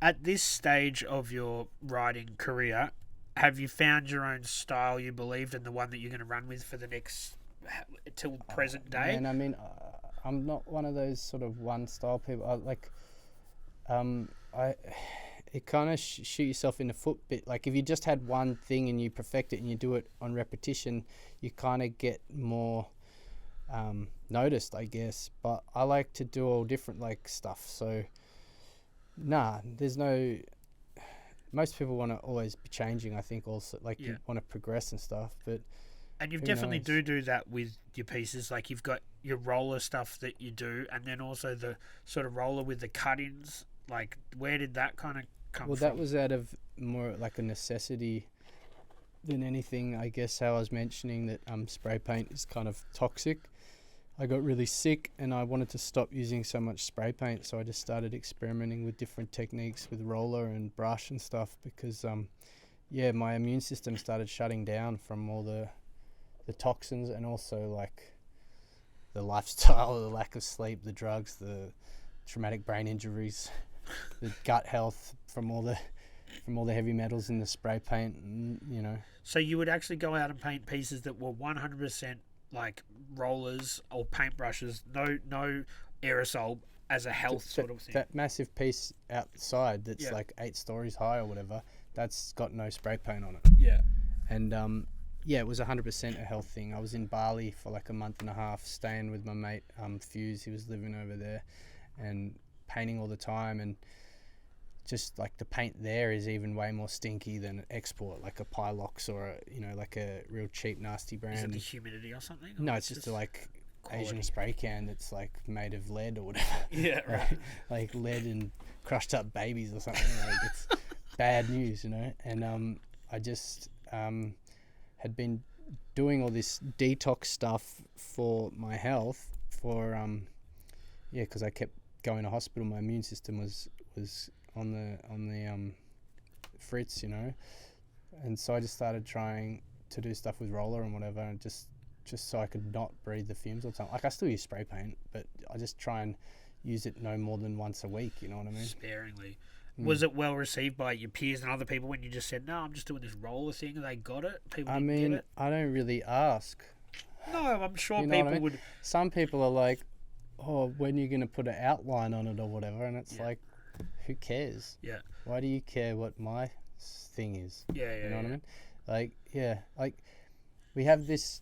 at this stage of your writing career, have you found your own style you believed and the one that you're going to run with for the next till present day? And I mean, I'm not one of those sort of one style people. I it kind of shoot yourself in the foot bit. Like if you just had one thing and you perfect it and you do it on repetition, you kind of get more noticed, I guess. But I like to do all different like stuff. So there's no. Most people want to always be changing. I think also you want to progress and stuff, but. And you definitely do that with your pieces. Like you've got your roller stuff that you do, and then also the sort of roller with the cut-ins. Like, where did that kind of come from? Well, that was out of more like a necessity than anything. I guess how I was mentioning that spray paint is kind of toxic. I got really sick and I wanted to stop using so much spray paint, so I just started experimenting with different techniques with roller and brush and stuff because, my immune system started shutting down from all the toxins and also like the lifestyle, the lack of sleep, the drugs, the traumatic brain injuries, the gut health from all the heavy metals in the spray paint, So you would actually go out and paint pieces that were 100% like rollers or paintbrushes, no aerosol as a health sort of thing. That massive piece outside that's like 8 stories high or whatever, that's got no spray paint on it. Yeah. And it was 100% a health thing. I was in Bali for like a month and a half, staying with my mate Fuse. He was living over there, and painting all the time. And just like the paint there is even way more stinky than export, like a Pilox or like a real cheap nasty brand. Is it the humidity or something? No, it's just like quality. Asian spray can that's like made of lead or whatever. Yeah, right. like lead and crushed up babies or something. Like it's bad news, And I just had been doing all this detox stuff for my health because I kept going to hospital. My immune system was on the fritz, and so I just started trying to do stuff with roller and whatever, and just so I could not breathe the fumes all the time. Like I still use spray paint, but I just try and use it no more than once a week, you know what I mean? Sparingly. Was it well received by your peers and other people when you just said, no, I'm just doing this roller thing? They got it? People didn't get it? I don't really ask. No, I'm sure people would. Some people are like, oh, when are you going to put an outline on it or whatever? And it's like, who cares? Yeah. Why do you care what my thing is? Yeah. You know what I mean? Like we have this,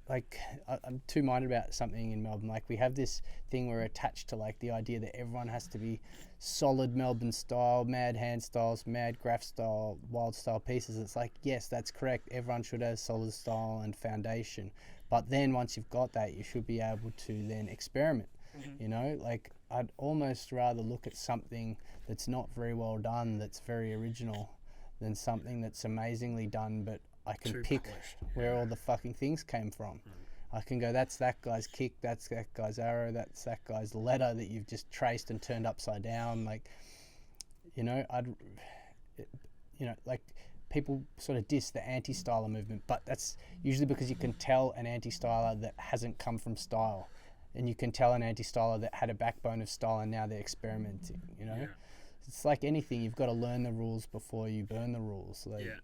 like, I'm too minded about something in Melbourne. Like, we have this thing where we're attached to, like, the idea that everyone has to be solid Melbourne style, mad hand styles, mad graph style, wild style pieces. It's like, yes, that's correct. Everyone should have solid style and foundation. But then once you've got that, you should be able to then experiment. Mm-hmm. Like, I'd almost rather look at something that's not very well done, that's very original, than something that's amazingly done, but I can pick where all the fucking things came from. I can go, that's that guy's kick, that's that guy's arrow, that's that guy's letter that you've just traced and turned upside down. Like, like people sort of diss the anti-styler movement, but that's usually because you can tell an anti-styler that hasn't come from style, and you can tell an anti-styler that had a backbone of style and now they're experimenting, Yeah. It's like anything, you've got to learn the rules before you burn the rules. Like, yeah.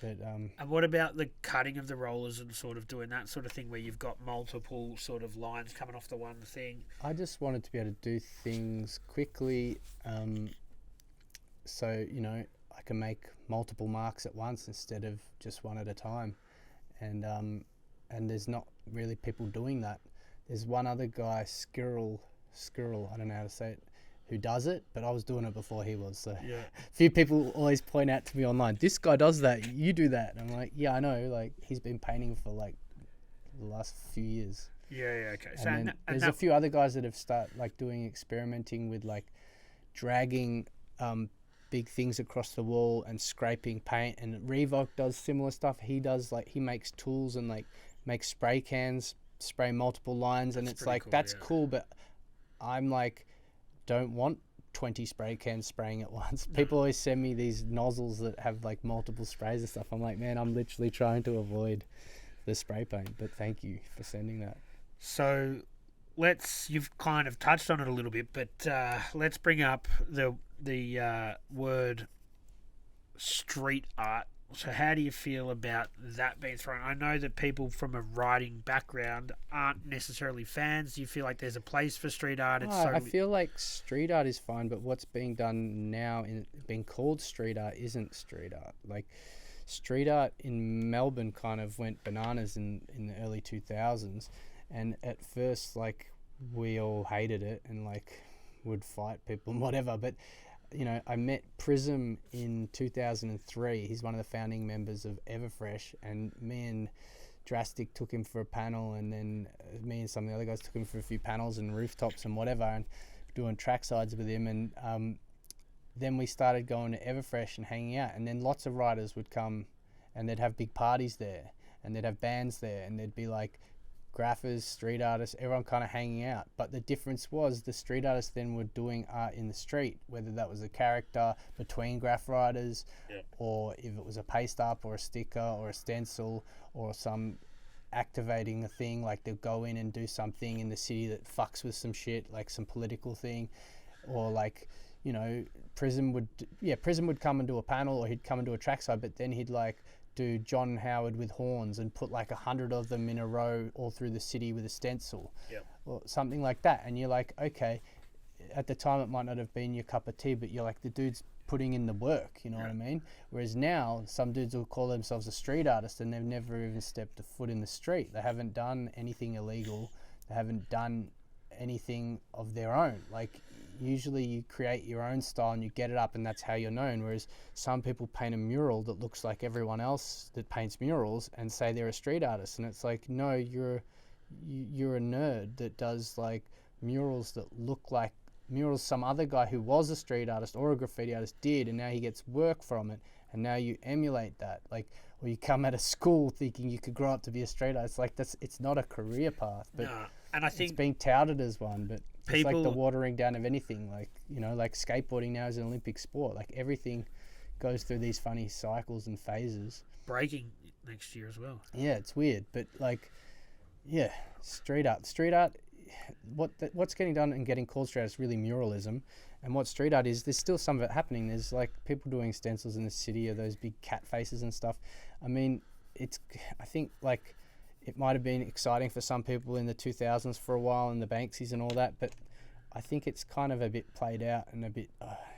But, and what about the cutting of the rollers and sort of doing that sort of thing where you've got multiple sort of lines coming off the one thing? I just wanted to be able to do things quickly, so I can make multiple marks at once instead of just one at a time, and there's not really people doing that. There's one other guy, Skirrel, I don't know how to say it, who does it, but I was doing it before he was. So yeah. A few people always point out to me online, this guy does that, you do that. And I'm like, yeah, I know. Like, he's been painting for like the last few years. Yeah, okay. So there's a few other guys that have started like doing experimenting with like dragging big things across the wall and scraping paint. And Revoc does similar stuff. He does like, he makes tools and like makes spray cans, spray multiple lines, and it's like, that's cool, but I'm like, don't want 20 spray cans spraying at once. People always send me these nozzles that have like multiple sprays and stuff. I'm like, man, I'm literally trying to avoid the spray paint, but thank you for sending that. So you've kind of touched on it a little bit, but let's bring up the word street art. So how do you feel about that being thrown? I know that people from a writing background aren't necessarily fans. Do you feel like there's a place for street art? I feel like street art is fine, but what's being done now in being called street art isn't street art. Like street art in Melbourne kind of went bananas in the early 2000s, and at first like we all hated it and like would fight people and whatever, but I met Prism in 2003. He's one of the founding members of Everfresh, and me and Drastic took him for a panel, and then me and some of the other guys took him for a few panels and rooftops and whatever, and doing track sides with him. And then we started going to Everfresh and hanging out, and then lots of writers would come, and they'd have big parties there, and they'd have bands there, and there'd be like graphers, street artists, everyone kind of hanging out. But the difference was the street artists then were doing art in the street, whether that was a character between graph writers, or if it was a paste up or a sticker or a stencil or some activating a thing, like they'll go in and do something in the city that fucks with some shit, like some political thing, or like Prism would come and do a panel, or he'd come and do a trackside, but then he'd like do John Howard with horns and put like 100 of them in a row all through the city with a stencil, or something like that. And you're like, okay, at the time it might not have been your cup of tea, but you're like, the dude's putting in the work, you know what I mean? Whereas now some dudes will call themselves a street artist and they've never even stepped a foot in the street. They haven't done anything illegal. They haven't done anything of their own. Like usually you create your own style and you get it up, and that's how you're known. Whereas some people paint a mural that looks like everyone else that paints murals and say they're a street artist, and it's like, no, you're a nerd that does like murals that look like murals some other guy who was a street artist or a graffiti artist did, and now he gets work from it, and now you emulate that. Like, or you come out of school thinking you could grow up to be a street artist. Like it's not a career path, but and I think it's being touted as one. But it's like the watering down of anything. Like like skateboarding now is an Olympic sport. Like everything goes through these funny cycles and phases. Breaking next year as well. Yeah, it's weird, but like, yeah, street art. What's getting done and getting called street art is really muralism. And what street art is, there's still some of it happening. There's like people doing stencils in the city of those big cat faces and stuff. I mean, I think like it might have been exciting for some people in the 2000s for a while, and the Banksies and all that, but I think it's kind of a bit played out and a bit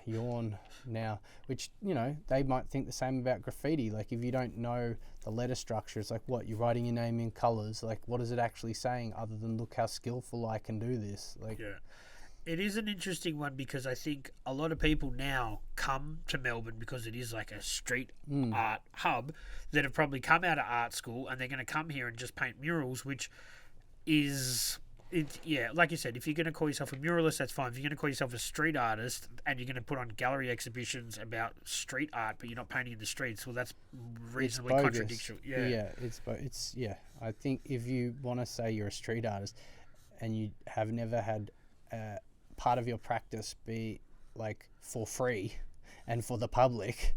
yawn now, which, they might think the same about graffiti. Like if you don't know the letter structure, it's like, what, you're writing your name in colours, like what is it actually saying other than look how skillful I can do this? Like, yeah. It is an interesting one because I think a lot of people now come to Melbourne because it is like a street art hub that have probably come out of art school, and they're going to come here and just paint murals, which is, like you said, if you're going to call yourself a muralist, that's fine. If you're going to call yourself a street artist and you're going to put on gallery exhibitions about street art, but you're not painting in the streets, well, that's reasonably contradictory. Yeah. I think if you want to say you're a street artist and you have never had part of your practice be like for free and for the public,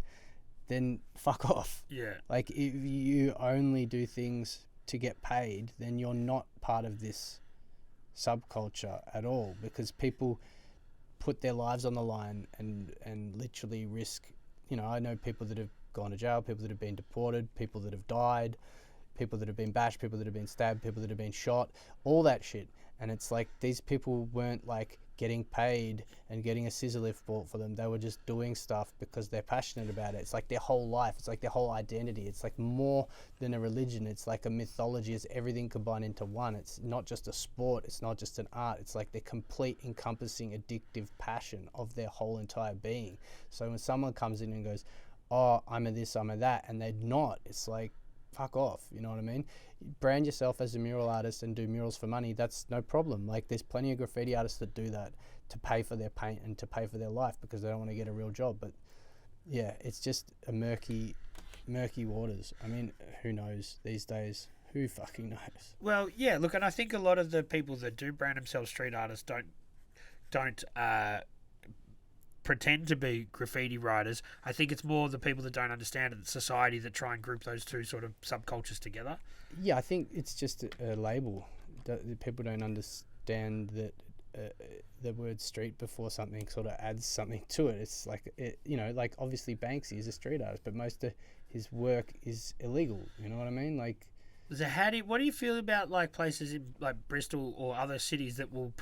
then fuck off. Yeah. Like if you only do things to get paid, then you're not part of this subculture at all, because people put their lives on the line and literally risk, I know people that have gone to jail, people that have been deported, people that have died, people that have been bashed, people that have been stabbed, people that have been shot, all that shit. And it's like these people weren't like getting paid and getting a scissor lift bought for them. They were just doing stuff because they're passionate about it. It's like their whole life. It's like their whole identity. It's like more than a religion. It's like a mythology. It's everything combined into one. It's not just a sport. It's not just an art. It's like the complete encompassing addictive passion of their whole entire being. So when someone comes in and goes, oh, I'm a this, I'm a that, and they're not, it's like, fuck off, you know what I mean? Brand yourself as a mural artist and do murals for money, that's no problem. Like there's plenty of graffiti artists that do that to pay for their paint and to pay for their life because they don't want to get a real job. But yeah, it's just a murky waters. I mean, who knows these days? Who fucking knows? Well, yeah, look, and I think a lot of the people that do brand themselves street artists don't pretend to be graffiti writers. I think it's more the people that don't understand society that try and group those two sort of subcultures together. Yeah, I think it's just a label. People don't understand that the word street before something sort of adds something to it. It's like, like obviously Banksy is a street artist, but most of his work is illegal. You know what I mean? Like, So what do you feel about like places in like Bristol or other cities that will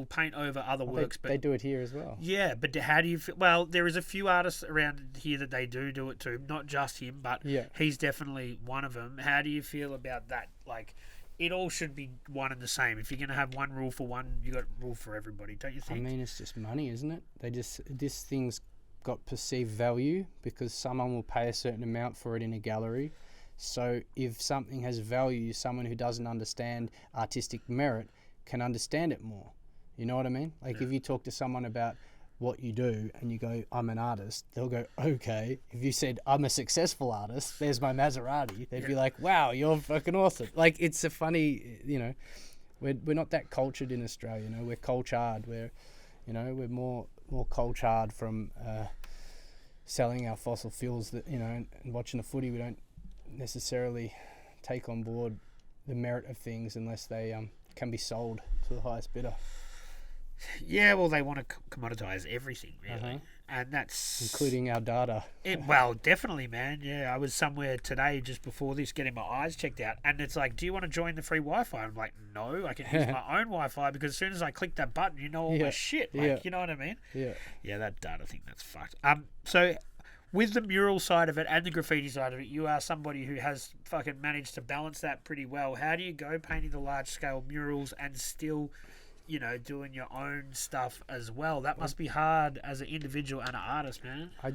paint over other works? They do it here as well. Yeah, but how do you feel? Well, there is a few artists around here that they do it too. Not just him, but he's definitely one of them. How do you feel about that? Like, it all should be one and the same. If you're going to have one rule for one, you got a rule for everybody, don't you think? I mean, it's just money, isn't it? This thing's got perceived value because someone will pay a certain amount for it in a gallery. So if something has value, someone who doesn't understand artistic merit can understand it more. You know what I mean? Like, if you talk to someone about what you do and you go, I'm an artist, they'll go, okay. If you said, I'm a successful artist, there's my Maserati, they'd be like, wow, you're fucking awesome. Like, it's a funny, we're not that cultured in Australia, we're cultured. We're more cultured from selling our fossil fuels that, and watching the footy. We don't necessarily take on board the merit of things unless they can be sold to the highest bidder. Yeah, well, they want to commoditize everything, really. And that's... including our data. Well, definitely, man. Yeah, I was somewhere today just before this getting my eyes checked out, and it's like, do you want to join the free Wi-Fi? I'm like, no, I can use my own Wi-Fi, because as soon as I click that button, all my shit. Like, you know what I mean? Yeah. Yeah, that data thing, that's fucked. So... with the mural side of it and the graffiti side of it, you are somebody who has fucking managed to balance that pretty well. How do you go painting the large-scale murals and still, doing your own stuff as well? That must be hard as an individual and an artist, man. I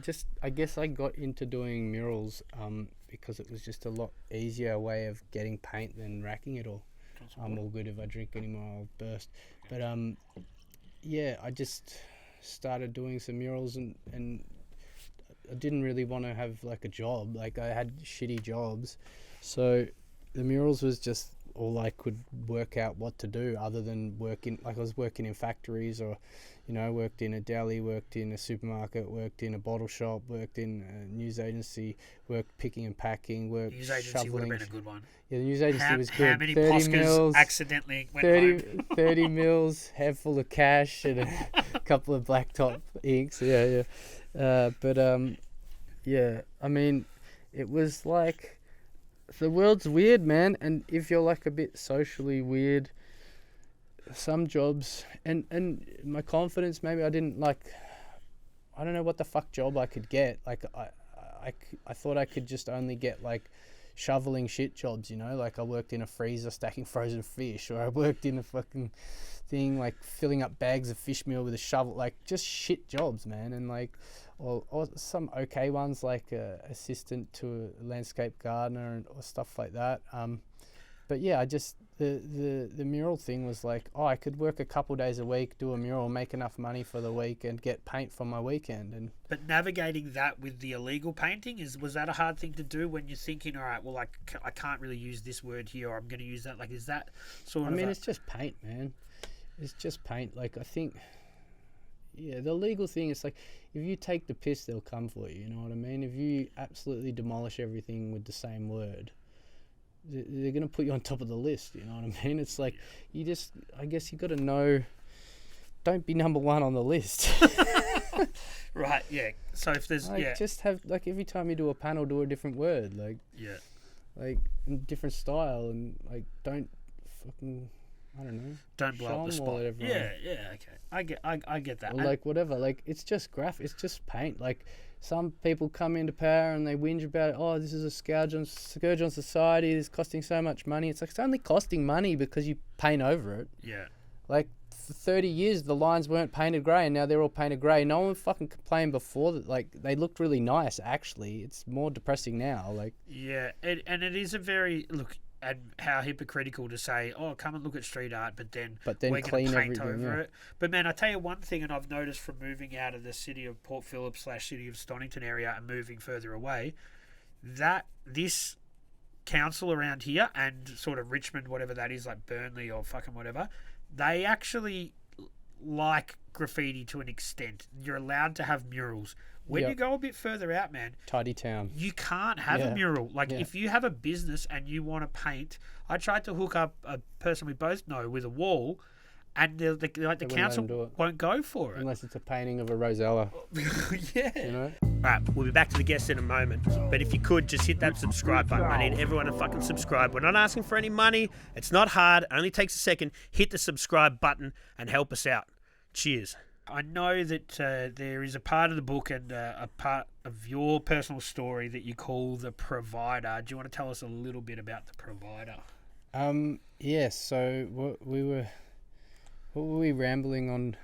guess I got into doing murals because it was just a lot easier way of getting paint than racking it all. I'm all good. If I drink anymore, I'll burst. But I just started doing some murals and I didn't really want to have like a job. Like, I had shitty jobs, so the murals was just all I could work out what to do, other than working. Like, I was working in factories, or worked in a deli, worked in a supermarket, worked in a bottle shop, worked in a news agency, worked picking and packing, worked news agency shoveling. would have been a good one. Yeah, the news agency was good. How many 30 Poscas mils, accidentally went home? 30 mils, head full of cash, and a couple of blacktop inks. Yeah. I mean, it was like, the world's weird, man, and if you're like a bit socially weird, some jobs, and my confidence, maybe I don't know what the fuck job I could get. Like, I thought I could just only get like shoveling shit jobs, like I worked in a freezer stacking frozen fish, or I worked in a fucking thing like filling up bags of fish meal with a shovel, like just shit jobs, man. And like, or some okay ones like assistant to a landscape gardener or stuff like that. But yeah, I just, the mural thing was like, I could work a couple days a week, do a mural, make enough money for the week, and get paint for my weekend. But navigating that with the illegal painting, was that a hard thing to do when you're thinking, all right, well, I can't really use this word here, or I'm going to use that? Like, is that sort of... I mean, it's just paint, man. It's just paint. Like, I think... yeah, the legal thing is like, if you take the piss, they'll come for you, you know what I mean? If you absolutely demolish everything with the same word, they're going to put you on top of the list, you know what I mean? It's like, I guess you got to know, don't be number one on the list. Right, yeah. So if there's, like, just have, like, every time you do a panel, do a different word, like, like, in different style, and like, don't fucking... I don't know. Don't blow up the spot. Yeah, okay. I get that. Or like, whatever. Like, it's just it's just paint. Like, some people come into power and they whinge about, this is a scourge on society. It's costing so much money. It's like, it's only costing money because you paint over it. Yeah. Like, for 30 years, the lines weren't painted grey, and now they're all painted grey. No one fucking complained before that. Like, they looked really nice, actually. It's more depressing now. Like, yeah, and it is a very... Look... and how hypocritical to say, come and look at street art, but then we're going to paint over it. But man, I tell you one thing, and I've noticed from moving out of the city of Port Phillip / city of Stonington area and moving further away, that this council around here and sort of Richmond, whatever that is, like Burnley or fucking whatever, they actually like graffiti to an extent. You're allowed to have murals. When you go a bit further out, man, tidy town, you can't have a mural. Like, if you have a business and you want to paint, I tried to hook up a person we both know with a wall, and the They wouldn't let council them do it. won't go for it. Unless it's a painting of a rosella, Yeah. you know? Alright, we'll be back to the guests in a moment. But if you could, just hit that subscribe button. I need everyone to fucking subscribe. We're not asking for any money. It's not hard. It only takes a second. Hit the subscribe button and help us out. Cheers. I know that there is a part of the book and a part of your personal story that you call the provider. Do you want to tell us a little bit about the provider? Yeah, so what were we rambling on?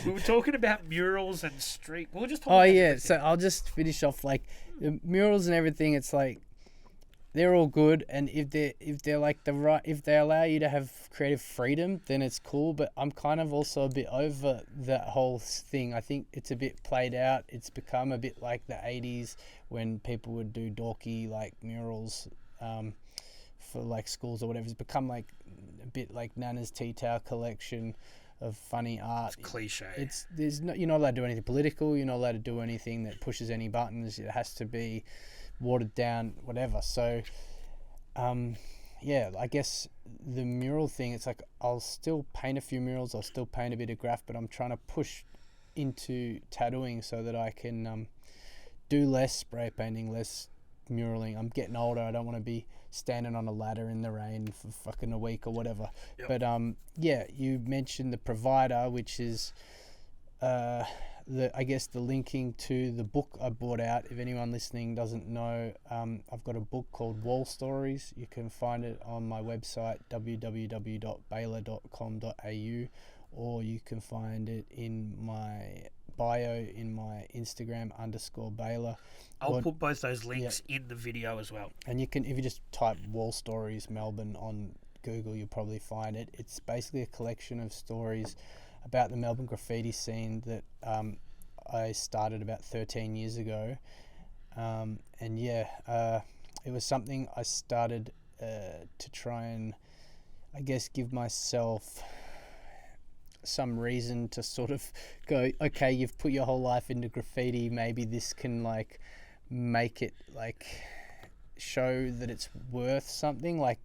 We were talking about murals and street. We were just talking Oh about yeah, everything. so I'll just finish off like the murals and everything. It's like they're all good, and if they're like if they allow you to have creative freedom, then it's cool. But I'm kind of also a bit over that whole thing. I think it's a bit played out. It's become a bit like the 80s when people would do dorky like murals for like schools or whatever. It's become like a bit like Nana's tea towel collection of funny art. It's cliche. You're not allowed to do anything political. You're not allowed to do anything that pushes any buttons. It has to be watered down, whatever. So, yeah, I guess the mural thing, it's like I'll still paint a few murals. I'll still paint a bit of graph, but I'm trying to push into tattooing so that I can do less spray painting, less muraling. I'm getting older. I don't want to be standing on a ladder in the rain for fucking a week or whatever. Yep. But yeah, you mentioned the provider, which is I guess the linking to the book I bought out. If anyone listening doesn't know, I've got a book called Wall Stories. You can find it on my website www.baylor.com.au, or you can find it in my bio in my Instagram _Baylor. I'll put both those links in the video as well. And you can, if you just type Wall Stories Melbourne on Google, you'll probably find it. It's basically a collection of stories about the Melbourne graffiti scene that I started about 13 years ago. And yeah, it was something I started to try and, I guess, give myself some reason to sort of go, okay, you've put your whole life into graffiti, maybe this can like make it like show that it's worth something, like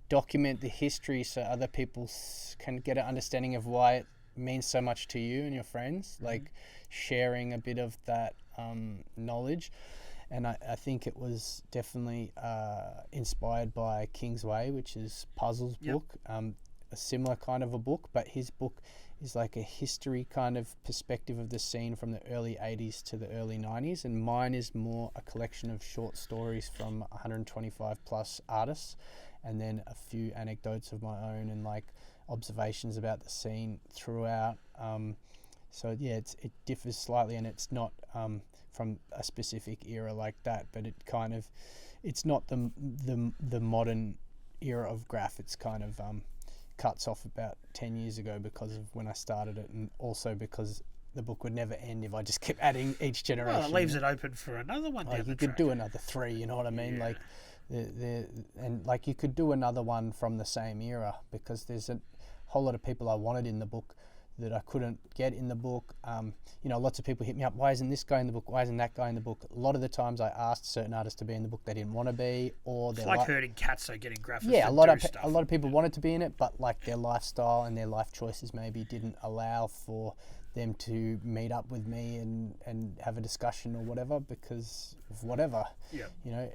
document the history so other people can get an understanding of why it means so much to you and your friends, like sharing a bit of that knowledge. And I think it was definitely inspired by Kingsway, which is Puzzle's book, a similar kind of a book, but his book is like a history kind of perspective of the scene from the early 80s to the early 90s, and mine is more a collection of short stories from 125 plus artists, and then a few anecdotes of my own and like observations about the scene throughout. So yeah, it differs slightly, and it's not from a specific era like that, but it's not the modern era of graph. It's kind of cuts off about 10 years ago because of when I started it, and also because the book would never end if I just kept adding each generation. Well, it leaves it open for another one. Like you could do another 3, you know what I mean? Yeah. Like and like you could do another one from the same era, because there's a whole lot of people I wanted in the book that I couldn't get in the book. Lots of people hit me up, why isn't this guy in the book, why isn't that guy in the book? A lot of the times I asked certain artists to be in the book, they didn't want to be, or it's like herding cats, so getting graphics. Yeah, a lot of people wanted to be in it, but like their lifestyle and their life choices maybe didn't allow for them to meet up with me and have a discussion or whatever, because of whatever. Yeah.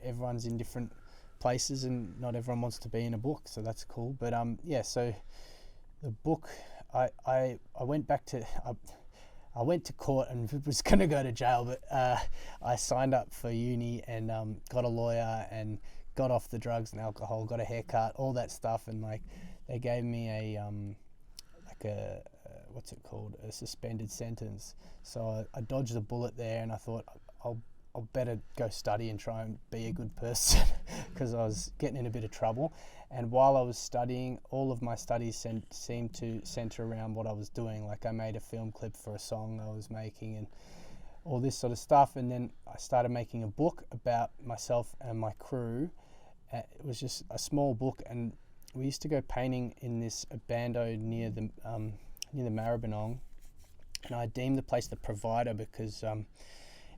Everyone's in different places and not everyone wants to be in a book, so that's cool. But so the book, I went back to I went to court and was going to go to jail, but I signed up for uni and got a lawyer and got off the drugs and alcohol, got a haircut, all that stuff, and like they gave me a what's it called, a suspended sentence. So I dodged the bullet there, and I thought I'll better go study and try and be a good person because I was getting in a bit of trouble. And while I was studying, all of my studies seemed to center around what I was doing. Like I made a film clip for a song I was making and all this sort of stuff. And then I started making a book about myself and my crew. It was just a small book, and we used to go painting in this bando near the Maribyrnong, and I deemed the place the provider because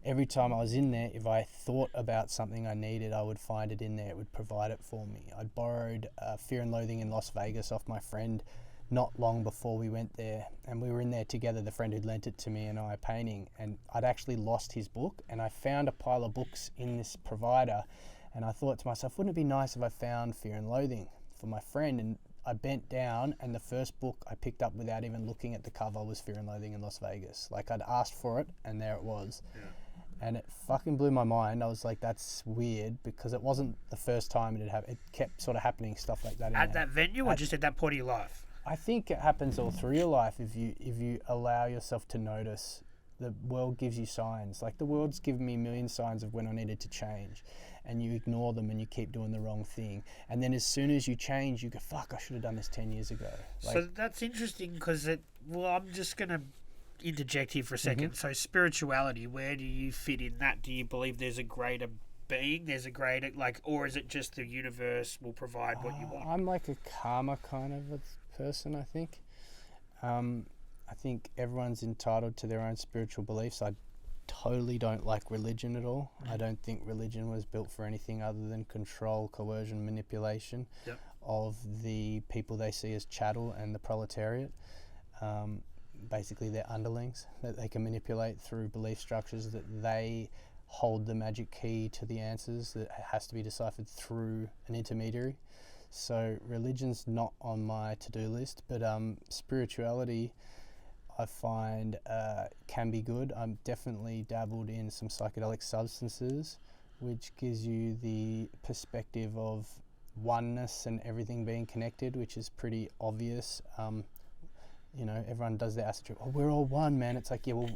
every time I was in there, if I thought about something I needed, I would find it in there. It would provide it for me. I borrowed Fear and Loathing in Las Vegas off my friend not long before we went there, and we were in there together, the friend who'd lent it to me and I, painting, and I'd actually lost his book, and I found a pile of books in this provider, and I thought to myself, wouldn't it be nice if I found Fear and Loathing for my friend? And I bent down, and the first book I picked up without even looking at the cover was Fear and Loathing in Las Vegas. Like, I'd asked for it, and there it was. Yeah. And it fucking blew my mind. I was like, that's weird, because it wasn't the first time it had happened. It kept sort of happening, stuff like that. At that venue, or just at that point of your life? I think it happens all through your life if you allow yourself to notice. The world gives you signs. Like, the world's given me a million signs of when I needed to change, and you ignore them and you keep doing the wrong thing. And then as soon as you change, you go, fuck, I should have done this 10 years ago. Like, so that's interesting, because I'm just going to interject here for a second. So spirituality, where do you fit in that? Do you believe there's a greater being, there's a greater, like, or is it just the universe will provide what you want? I'm like a karma kind of a person, I think. I think everyone's entitled to their own spiritual beliefs. I totally don't like religion at all. I don't think religion was built for anything other than control, coercion, manipulation of the people they see as chattel and the proletariat. Basically, they're underlings that they can manipulate through belief structures, that they hold the magic key to the answers that has to be deciphered through an intermediary. So religion's not on my to-do list, but spirituality I find can be good. I'm definitely dabbled in some psychedelic substances, which gives you the perspective of oneness and everything being connected, which is pretty obvious. You know, everyone does the acid trip. Oh, we're all one, man. It's like, yeah, well,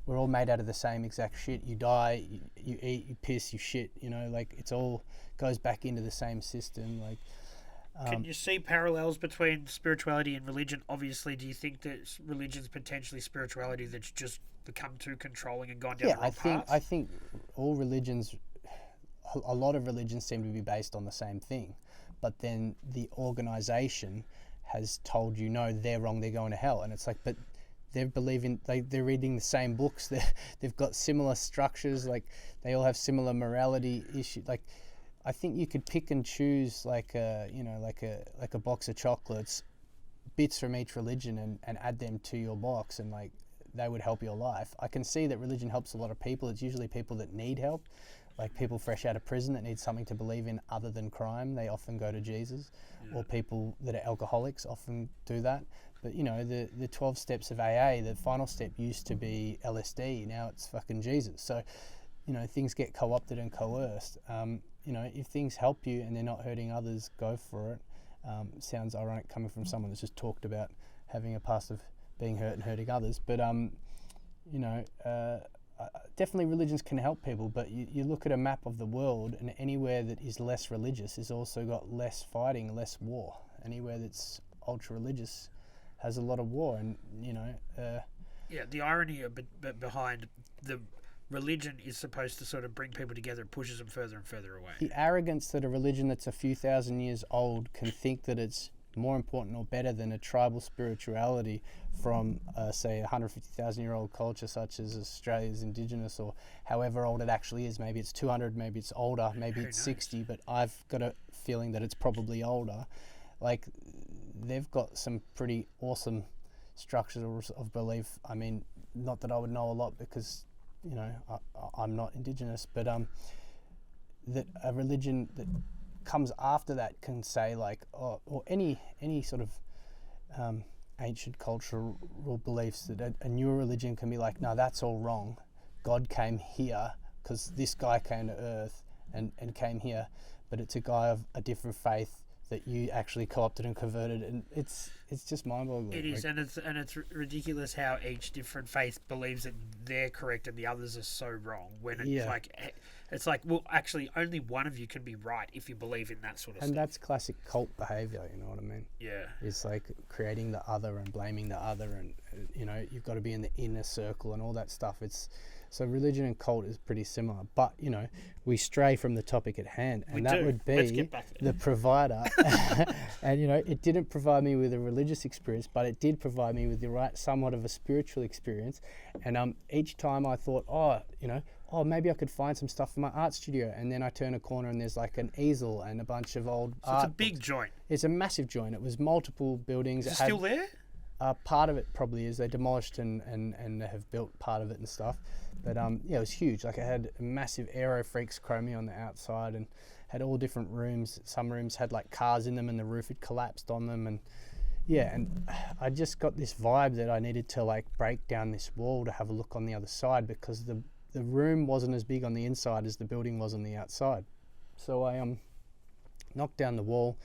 we're all made out of the same exact shit. You die, you eat, you piss, you shit. You know, like, it's all goes back into the same system. Like, can you see parallels between spirituality and religion? Obviously, do you think that religion's potentially spirituality that's just become too controlling and gone down the wrong path? I think all religions, a lot of religions seem to be based on the same thing, but then the organisation has told you, no, they're wrong, they're going to hell. And it's like, but they're they're reading the same books, they've got similar structures, like, they all have similar morality issues. Like, I think you could pick and choose like a box of chocolates, bits from each religion, and add them to your box, and like, they would help your life. I can see that religion helps a lot of people. It's usually people that need help, like people fresh out of prison that need something to believe in other than crime. They often go to Jesus, or people that are alcoholics often do that. But you know, the 12 steps of AA, the final step used to be LSD. Now it's fucking Jesus. So, you know, things get co-opted and coerced. You know, if things help you and they're not hurting others, go for it. Sounds ironic coming from someone that's just talked about having a past of being hurt and hurting others. But, you know, definitely religions can help people, but you look at a map of the world, and anywhere that is less religious has also got less fighting, less war. Anywhere that's ultra-religious has a lot of war, and, you know... yeah, the irony behind the... religion is supposed to sort of bring people together. It pushes them further and further away. The arrogance that a religion that's a few thousand years old can think that it's more important or better than a tribal spirituality from, say, a 150,000-year-old culture such as Australia's Indigenous, or however old it actually is. Maybe it's 200, maybe it's older, maybe it's 60, but I've got a feeling that it's probably older. Like, they've got some pretty awesome structures of belief. I mean, not that I would know a lot, because... you know, I'm not Indigenous, but that a religion that comes after that can say, like, or any sort of ancient cultural beliefs, that a newer religion can be like, no, that's all wrong. God came here because this guy came to Earth and came here, but it's a guy of a different faith that you actually co-opted and converted, and it's just mind-boggling. It is, and it's ridiculous how each different faith believes that they're correct and the others are so wrong. When it's like, well, actually, only one of you can be right if you believe in that sort of stuff. And that's classic cult behaviour. You know what I mean? Yeah. It's like creating the other and blaming the other, and you know, you've got to be in the inner circle and all that stuff. So religion and cult is pretty similar, but you know, we stray from the topic at hand, and that would be the provider. And you know, it didn't provide me with a religious experience, but it did provide me with the right somewhat of a spiritual experience. And each time I thought, oh, maybe I could find some stuff for my art studio. And then I turn a corner and there's like an easel and a bunch of old So art it's a big books. joint. It's a massive joint. It was multiple buildings. Is it still there? Part of it probably is. They demolished and have built part of it and stuff. But yeah, it was huge. Like, it had a massive Aero Freaks chromie on the outside and had all different rooms. Some rooms had like cars in them and the roof had collapsed on them. And yeah, and I just got this vibe that I needed to like break down this wall to have a look on the other side, because the room wasn't as big on the inside as the building was on the outside. So I knocked down the wall,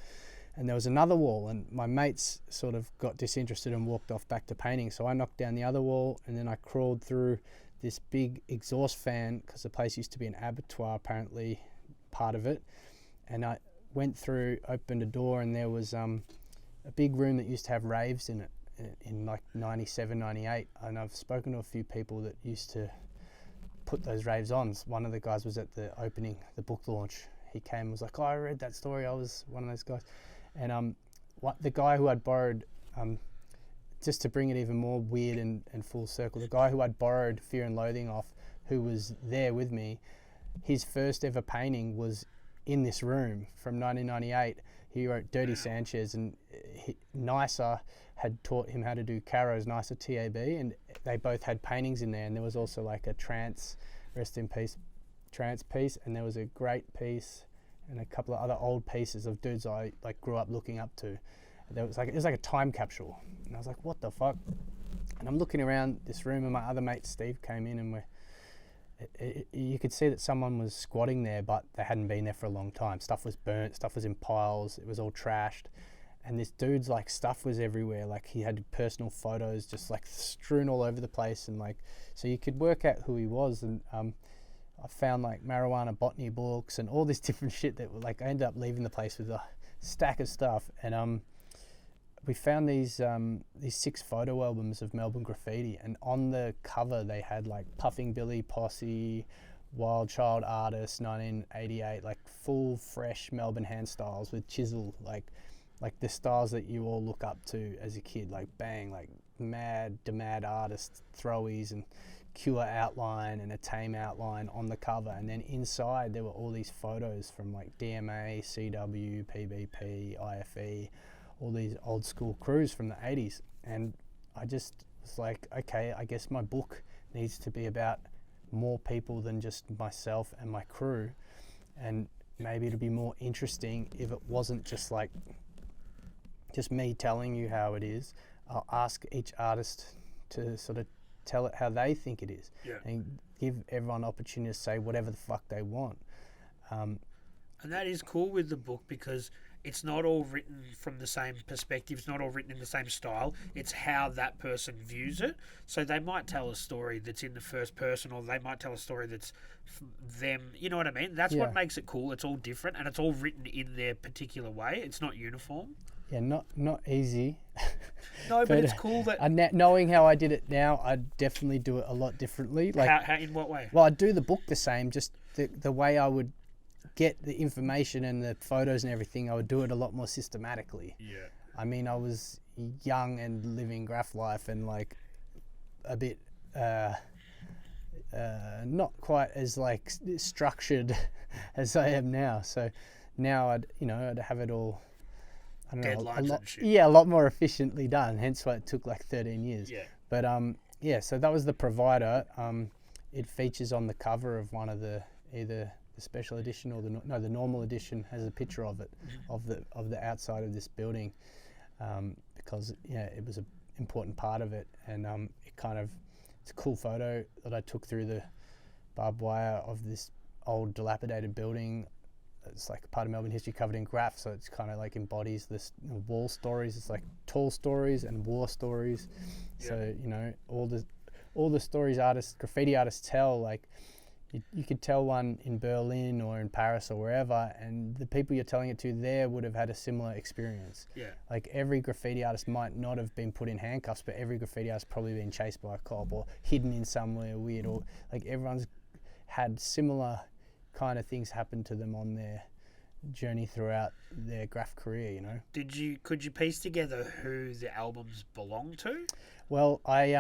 and there was another wall, and my mates sort of got disinterested and walked off back to painting. So I knocked down the other wall, and then I crawled through this big exhaust fan, because the place used to be an abattoir, apparently, part of it. And I went through, opened a door, and there was a big room that used to have raves in it in like 97, 98. And I've spoken to a few people that used to put those raves on. One of the guys was at the opening, the book launch. He came and was like, oh, I read that story. I was one of those guys. And the guy who I'd borrowed, just to bring it even more weird and full circle, the guy who I'd borrowed Fear and Loathing off, who was there with me, his first ever painting was in this room from 1998. He wrote Dirty Sanchez, and Nicer had taught him how to do Caro's Nicer TAB, and they both had paintings in there. And there was also like a trance, rest in peace, trance piece, and there was a great piece and a couple of other old pieces of dudes I like grew up looking up to. It was like a time capsule, and I was like, what the fuck? And I'm looking around this room, and my other mate Steve came in, and you could see that someone was squatting there, but they hadn't been there for a long time. Stuff was burnt, stuff was in piles, it was all trashed, and this dude's like stuff was everywhere. Like, he had personal photos just like strewn all over the place, and like, so you could work out who he was. And I found like marijuana botany books and all this different shit that like, I ended up leaving the place with a stack of stuff. And we found these 6 photo albums of Melbourne graffiti, and on the cover they had like Puffing Billy Posse, Wild Child Artist, 1988, like full fresh Melbourne hand styles with chisel, like the styles that you all look up to as a kid, like bang, like mad artist throwies and Cure outline and a Tame outline on the cover. And then inside there were all these photos from like DMA, CW, PBP, IFE, all these old school crews from the 80s. And I just was like, okay, I guess my book needs to be about more people than just myself and my crew, and maybe it'd be more interesting if it wasn't just like just me telling you how it is. I'll ask each artist to sort of tell it how they think it is, and give everyone opportunity to say whatever the fuck they want. And that is cool with the book, because it's not all written from the same perspective. It's not all written in the same style. It's how that person views it. So they might tell a story that's in the first person, or they might tell a story that's them. You know what I mean? That's what makes it cool. It's all different, and it's all written in their particular way. It's not uniform. Yeah, not easy. No, but it's cool that... knowing how I did it now, I'd definitely do it a lot differently. Like, how in what way? Well, I'd do the book the same, just the way I would get the information and the photos and everything, I would do it a lot more systematically. Yeah. I mean, I was young and living graph life and like a bit not quite as like structured as I am now. So now I'd have it all, I don't know, Deadlines and shit. Yeah, a lot more efficiently done. Hence why it took like 13 years. Yeah. But yeah, so that was the provider. It features on the cover of one of either the special edition or the normal edition has a picture of it, of the outside of this building, because it was an important part of it. And it's a cool photo that I took through the barbed wire of this old dilapidated building. It's like a part of Melbourne history covered in graph, so it's kind of like embodies this wall stories. It's like tall stories and war stories. Yeah. So all the stories graffiti artists tell, like you could tell one in Berlin or in Paris or wherever, and the people you're telling it to there would have had a similar experience. Yeah. Like every graffiti artist might not have been put in handcuffs, but every graffiti artist probably been chased by a cop or hidden in somewhere weird, or like everyone's had similar kind of things happen to them on their journey throughout their graph career, Could you piece together who the albums belong to? Well, I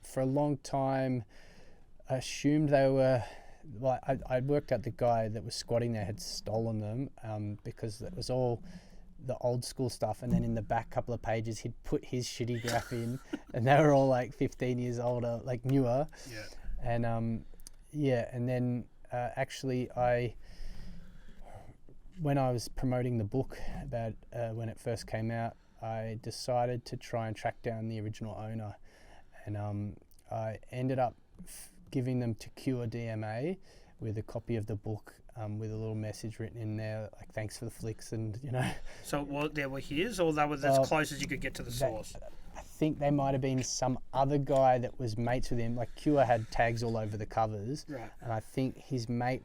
for a long time assumed they were well, I worked out the guy that was squatting there had stolen them, because it was all the old school stuff, and then in the back couple of pages he'd put his shitty graph in, and they were all like 15 years older, like newer. Yeah. And and then actually when I was promoting the book about when it first came out, I decided to try and track down the original owner, and I ended up giving them to Cure DMA with a copy of the book, with a little message written in there, like thanks for the flicks, and So they were his, or that was as close as you could get to the source? I think they might have been some other guy that was mates with him. Like Cure had tags all over the covers, Right. and I think his mate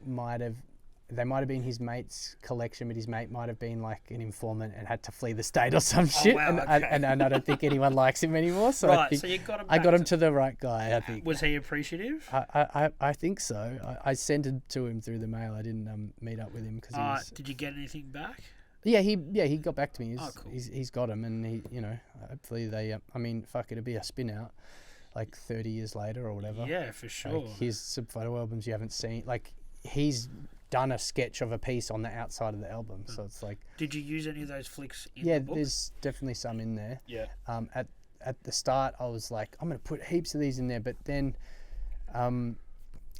they might have been his mate's collection, but his mate might have been like an informant and had to flee the state or some shit. Wow, and, okay. and I don't think anyone likes him anymore. So Right, I think so you got him I got back him to the right guy, I think. Was he appreciative? I think so. I sent it to him through the mail. I didn't meet up with him because Did you get anything back? he got back to me. Cool. He's got him, and he hopefully they I mean, fuck, it'll be a spin out like 30 years later or whatever. Yeah, for sure. Like, here's some photo albums you haven't seen. Like, he's done a sketch of a piece on the outside of the album, so it's like. Did you use any of those flicks in the book? There's definitely some in there. Yeah. At the start, I was like, I'm gonna put heaps of these in there, but then,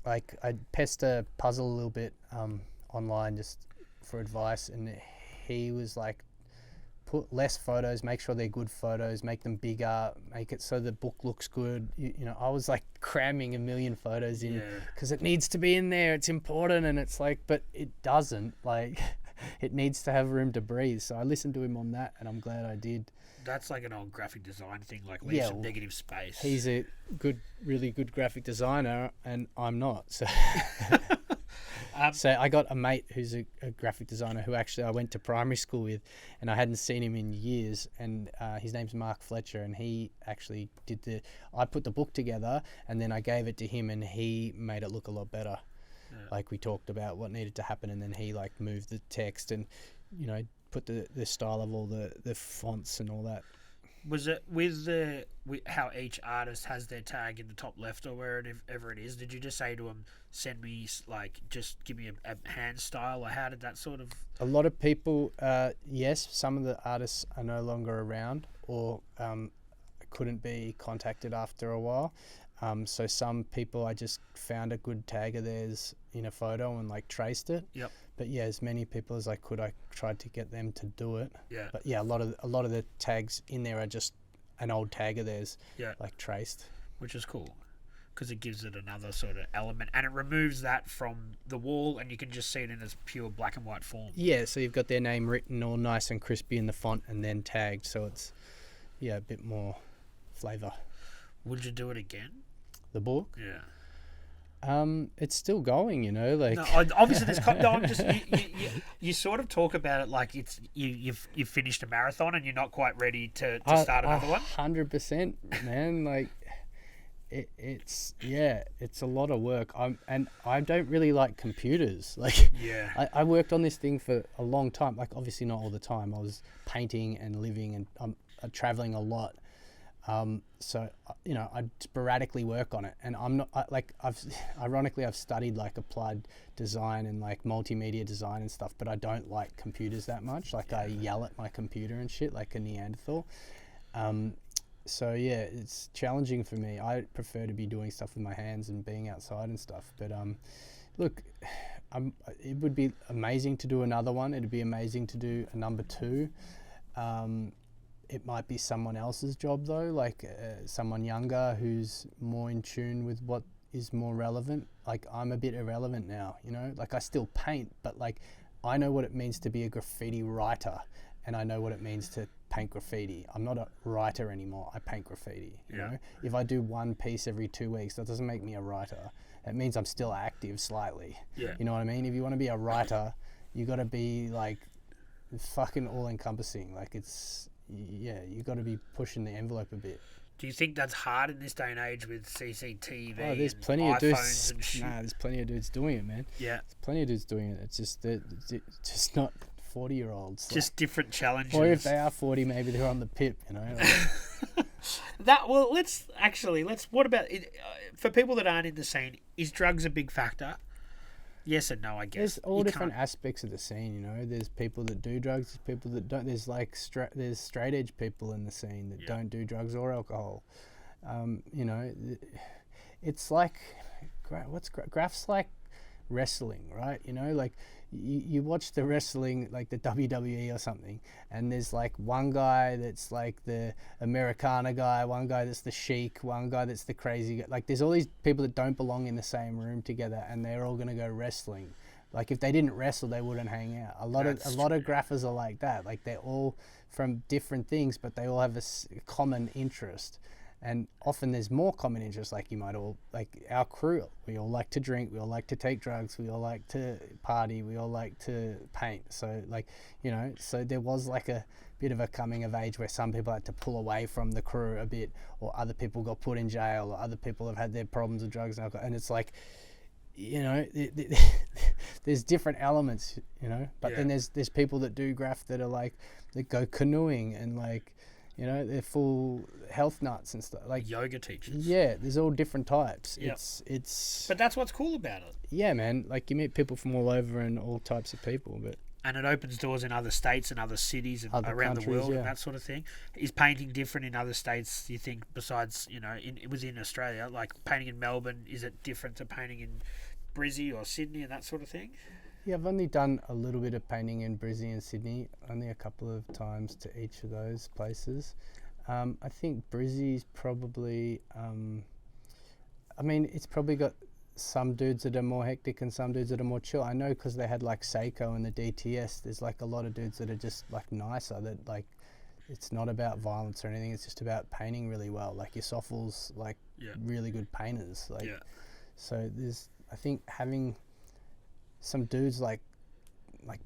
like, I pester Puzzle a little bit online just for advice, and he was like, put less photos, make sure they're good photos, make them bigger, make it so the book looks good. I was like cramming a million photos in because it needs to be in there. It's important, and it's like, but it doesn't. Like, it needs to have room to breathe. So I listened to him on that, and I'm glad I did. That's like an old graphic design thing, like leave some negative space. He's a really good graphic designer, and I'm not. So. So I got a mate who's a graphic designer who actually I went to primary school with, and I hadn't seen him in years, and his name's Mark Fletcher, and he actually I put the book together, and then I gave it to him, and he made it look a lot better. Yeah. Like, we talked about what needed to happen, and then he like moved the text and put the style of all the fonts and all that. Was it with how each artist has their tag in the top left or wherever it is? Did you just say to them, send me, like, just give me a hand style, or how did that sort of? A lot of people, yes, some of the artists are no longer around, or couldn't be contacted after a while. So some people, I just found a good tag of theirs in a photo and like traced it. Yep. But yeah, as many people as I could, I tried to get them to do it. Yeah. But yeah, a lot of the tags in there are just an old tag of theirs. Yeah. Like traced. Which is cool, because it gives it another sort of element, and it removes that from the wall, and you can just see it in its pure black and white form. Yeah. So you've got their name written all nice and crispy in the font, and then tagged, so it's a bit more flavour. Would you do it again? The book? Yeah. It's still going, like. No, obviously there's. No, I'm just. You sort of talk about it like it's you've finished a marathon and you're not quite ready to start another one. 100%, man. Like, it's a lot of work. I don't really like computers. Like, yeah. I worked on this thing for a long time. Like, obviously not all the time. I was painting and living, and I'm traveling a lot. So I sporadically work on it, and I'm not I've studied like applied design and like multimedia design and stuff, but I don't like computers that much. Like, I yell at my computer and shit like a Neanderthal. So yeah, it's challenging for me. I prefer to be doing stuff with my hands and being outside and stuff. But look, it would be amazing to do another one. It'd be amazing to do a number 2. It might be someone else's job though, like someone younger who's more in tune with what is more relevant. Like, I'm a bit irrelevant now, like I still paint, but like I know what it means to be a graffiti writer, and I know what it means to paint graffiti. I'm not a writer anymore. I paint graffiti. You know, if I do one piece every 2 weeks, that doesn't make me a writer. It means I'm still active slightly. Yeah. You know what I mean? If you want to be a writer, you got to be like fucking all encompassing. Like, you got to be pushing the envelope a bit. Do you think that's hard in this day and age with CCTV? Oh, there's plenty of dudes. There's plenty of dudes doing it, man. Yeah. There's plenty of dudes doing it. It's just not 40-year-olds. Just different challenges. Or if they are 40, maybe they're on the pip, What about it? For people that aren't in the scene, is drugs a big factor? yes and no, I guess. There's all You different can't- aspects of the scene, you know. There's people that do drugs, there's people that don't. There's like there's straight edge people in the scene that Yeah. don't do drugs or alcohol. You know, it's like graph's like wrestling, right? You know, like you watch the wrestling, like the WWE or something, and there's like one guy that's like the Americana guy, one guy that's the Sheik, one guy that's the crazy guy. Like there's all these people that don't belong in the same room together, and they're all gonna go wrestling. Like if they didn't wrestle, they wouldn't hang out. A lot of graphers are like that. Like they're all from different things, but they all have a common interest. And often there's more common interests, like you might all, like our crew, we all like to drink, we all like to take drugs, we all like to party, we all like to paint. So like, you know, so there was like a bit of a coming of age where some people had to pull away from the crew a bit, or other people got put in jail, or other people have had their problems with drugs and alcohol. And it's like, you know, there's different elements, you know, but then there's people that do graph that are like, that go canoeing and like, you know, they're full health nuts and stuff. Like yoga teachers. Yeah, there's all different types. Yep. It's. But that's what's cool about it. Yeah, man. Like you meet people from all over and all types of people, but. And it opens doors in other states and other cities and Other around countries, the world yeah. and that sort of thing. Is painting different in other states? You think besides, you know, within Australia, like painting in Melbourne, is it different to painting in Brisbane or Sydney and that sort of thing? Yeah, I've only done a little bit of painting in Brisbane and Sydney, only a couple of times to each of those places. I think Brizzy's probably, I mean, it's probably got some dudes that are more hectic and some dudes that are more chill. I know because they had like Seiko and the DTS, there's like a lot of dudes that are just like nicer, that like, it's not about violence or anything, it's just about painting really well. Like your Soffels, like really good painters. Like, so there's, I think having some dudes like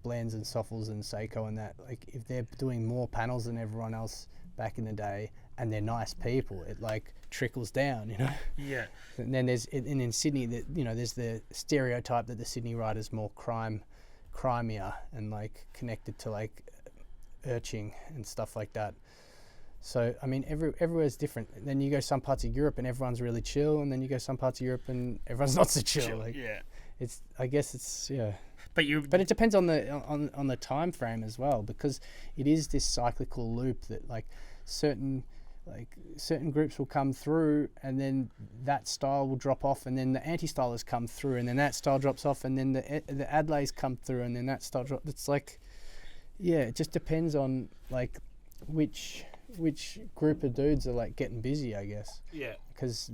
Blends and Soffels and Seiko and that, like if they're doing more panels than everyone else back in the day and they're nice people, it like trickles down, you know. Yeah. And then there's in Sydney, that, you know, there's the stereotype that the Sydney writer's more crimier and like connected to like urching and stuff like that. So I mean, everywhere's different. Then you go some parts of Europe and everyone's really chill, and then you go some parts of Europe and everyone's not so chill. Like, it's, I guess it's, yeah. But it depends on the time frame as well, because it is this cyclical loop that like certain groups will come through and then that style will drop off, and then the anti-stylers come through and then that style drops off, and then the Adlays come through and then that style drops. It's like, yeah, it just depends on like which group of dudes are like getting busy, I guess. Yeah. Because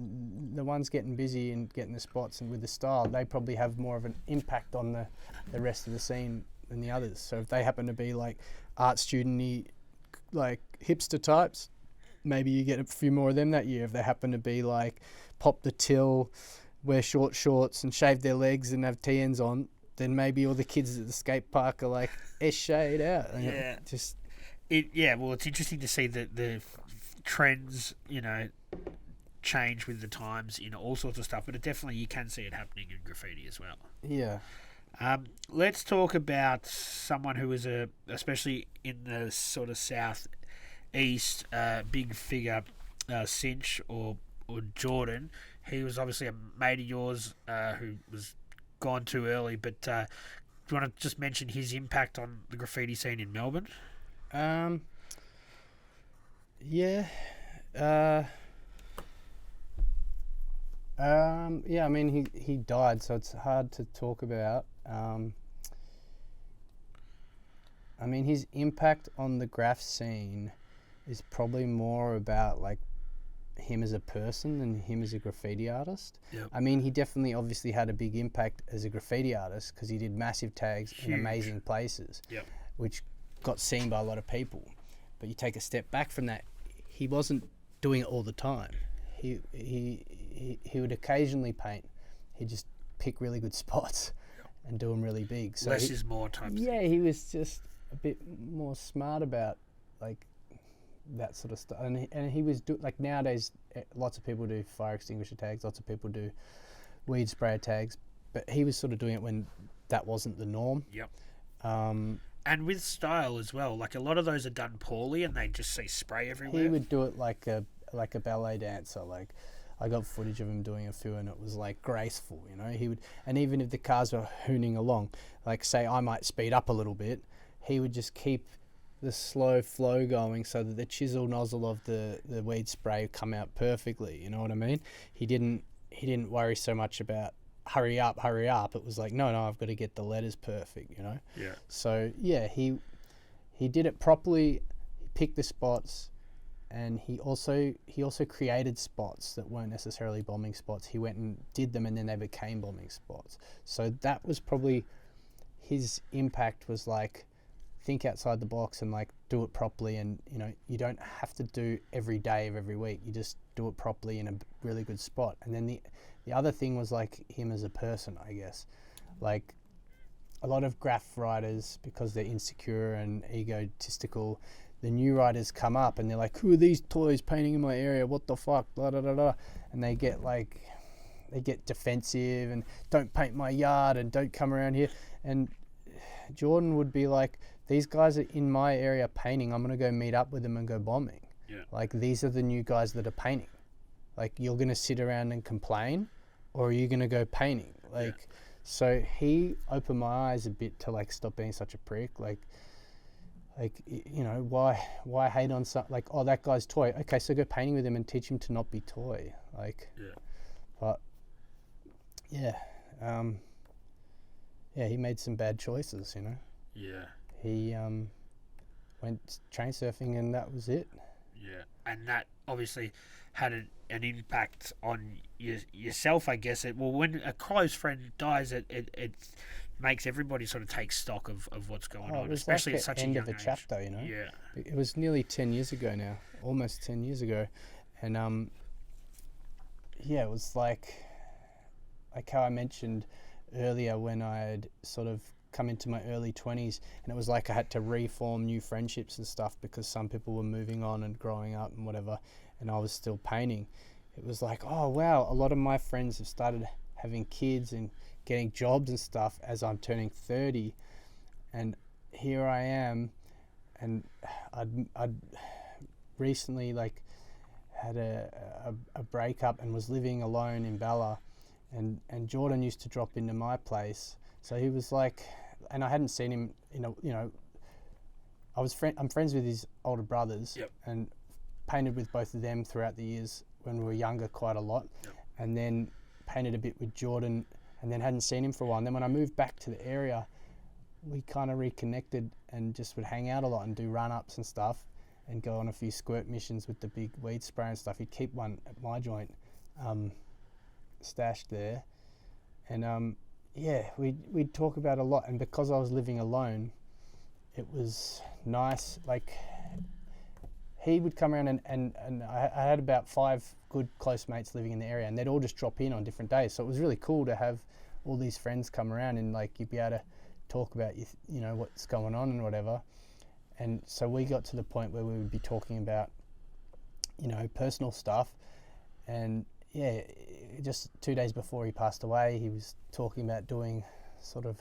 the ones getting busy and getting the spots and with the style, they probably have more of an impact on the rest of the scene than the others. So if they happen to be like art student-y, like hipster types, maybe you get a few more of them that year. If they happen to be like pop the till, wear short shorts and shave their legs and have TNs on, then maybe all the kids at the skate park are like shade out. Yeah. Just. Well, it's interesting to see the trends, you know, change with the times in all sorts of stuff, but it definitely, you can see it happening in graffiti as well. Yeah. Let's talk about someone who is especially in the sort of southeast, big figure, Cinch or Jordan. He was obviously a mate of yours who was gone too early, but do you want to just mention his impact on the graffiti scene in Melbourne? Yeah. I mean, he died, so it's hard to talk about. I mean, his impact on the graph scene is probably more about like him as a person than him as a graffiti artist. Yep. I mean, he definitely obviously had a big impact as a graffiti artist because he did massive tags in amazing places, which got seen by a lot of people. But you take a step back from that, he wasn't doing it all the time. He would occasionally paint. He'd just pick really good spots and do them really big. So less is more type. Yeah, he was just a bit more smart about like that sort of stuff. And he was like nowadays, lots of people do fire extinguisher tags. Lots of people do weed sprayer tags. But he was sort of doing it when that wasn't the norm. Yep. And with style as well, like a lot of those are done poorly and they just see spray everywhere. He would do it like a ballet dancer. Like, I got footage of him doing a few, and it was like graceful, you know. He would, and even if the cars were hooning along, like say I might speed up a little bit, he would just keep the slow flow going so that the chisel nozzle of the weed spray would come out perfectly. You know what I mean? He didn't worry so much about hurry up. It was like, no, I've got to get the letters perfect, you know? Yeah. So yeah, he did it properly. He picked the spots, and he also created spots that weren't necessarily bombing spots. He went and did them, and then they became bombing spots. So that was probably his impact, was like, think outside the box and like do it properly. And you know, you don't have to do every day of every week. You just do it properly in a really good spot. And then the other thing was like him as a person, I guess. Like a lot of graph writers, because they're insecure and egotistical, the new writers come up and they're like, who are these toys painting in my area? What the fuck? Blah, blah, blah, blah. And they get defensive and don't paint my yard and don't come around here. And Jordan would be like, these guys are in my area painting. I'm going to go meet up with them and go bombing. Yeah. Like, these are the new guys that are painting. Like, you're going to sit around and complain, or are you going to go painting? Like, yeah. So he opened my eyes a bit to like stop being such a prick. Like, you know, why hate on something like, oh, that guy's toy. Okay, so go painting with him and teach him to not be toy. Like, yeah. But yeah, yeah, he made some bad choices, you know. Yeah. He went train surfing, and that was it. Yeah, and that obviously had an impact on yourself, I guess. When a close friend dies, it makes everybody sort of take stock of what's going on, especially at such a young age. It was like the end of a chapter, you know. Yeah. It was nearly 10 years ago now, almost 10 years ago, and yeah, it was like how I mentioned earlier when I had sort of come into my early 20s, and it was like I had to reform new friendships and stuff because some people were moving on and growing up and whatever, and I was still painting. It was like, oh wow, a lot of my friends have started having kids and getting jobs and stuff as I'm turning 30, and here I am, and I'd recently like had a breakup and was living alone in Bella, and Jordan used to drop into my place. So he was like, and I hadn't seen him, you know, I'm friends with his older brothers. Yep. And painted with both of them throughout the years when we were younger quite a lot. Yep. And then painted a bit with Jordan, and then hadn't seen him for a while. And then when I moved back to the area, we kind of reconnected and just would hang out a lot and do run-ups and stuff and go on a few squirt missions with the big weed spray and stuff. He'd keep one at my joint stashed there. And yeah, we'd talk about a lot, and because I was living alone, it was nice. Like, he would come around, and I had about 5 good close mates living in the area, and they'd all just drop in on different days. So it was really cool to have all these friends come around, and like you'd be able to talk about you know what's going on and whatever. And so we got to the point where we would be talking about, you know, personal stuff. And yeah, just 2 days before he passed away, he was talking about doing sort of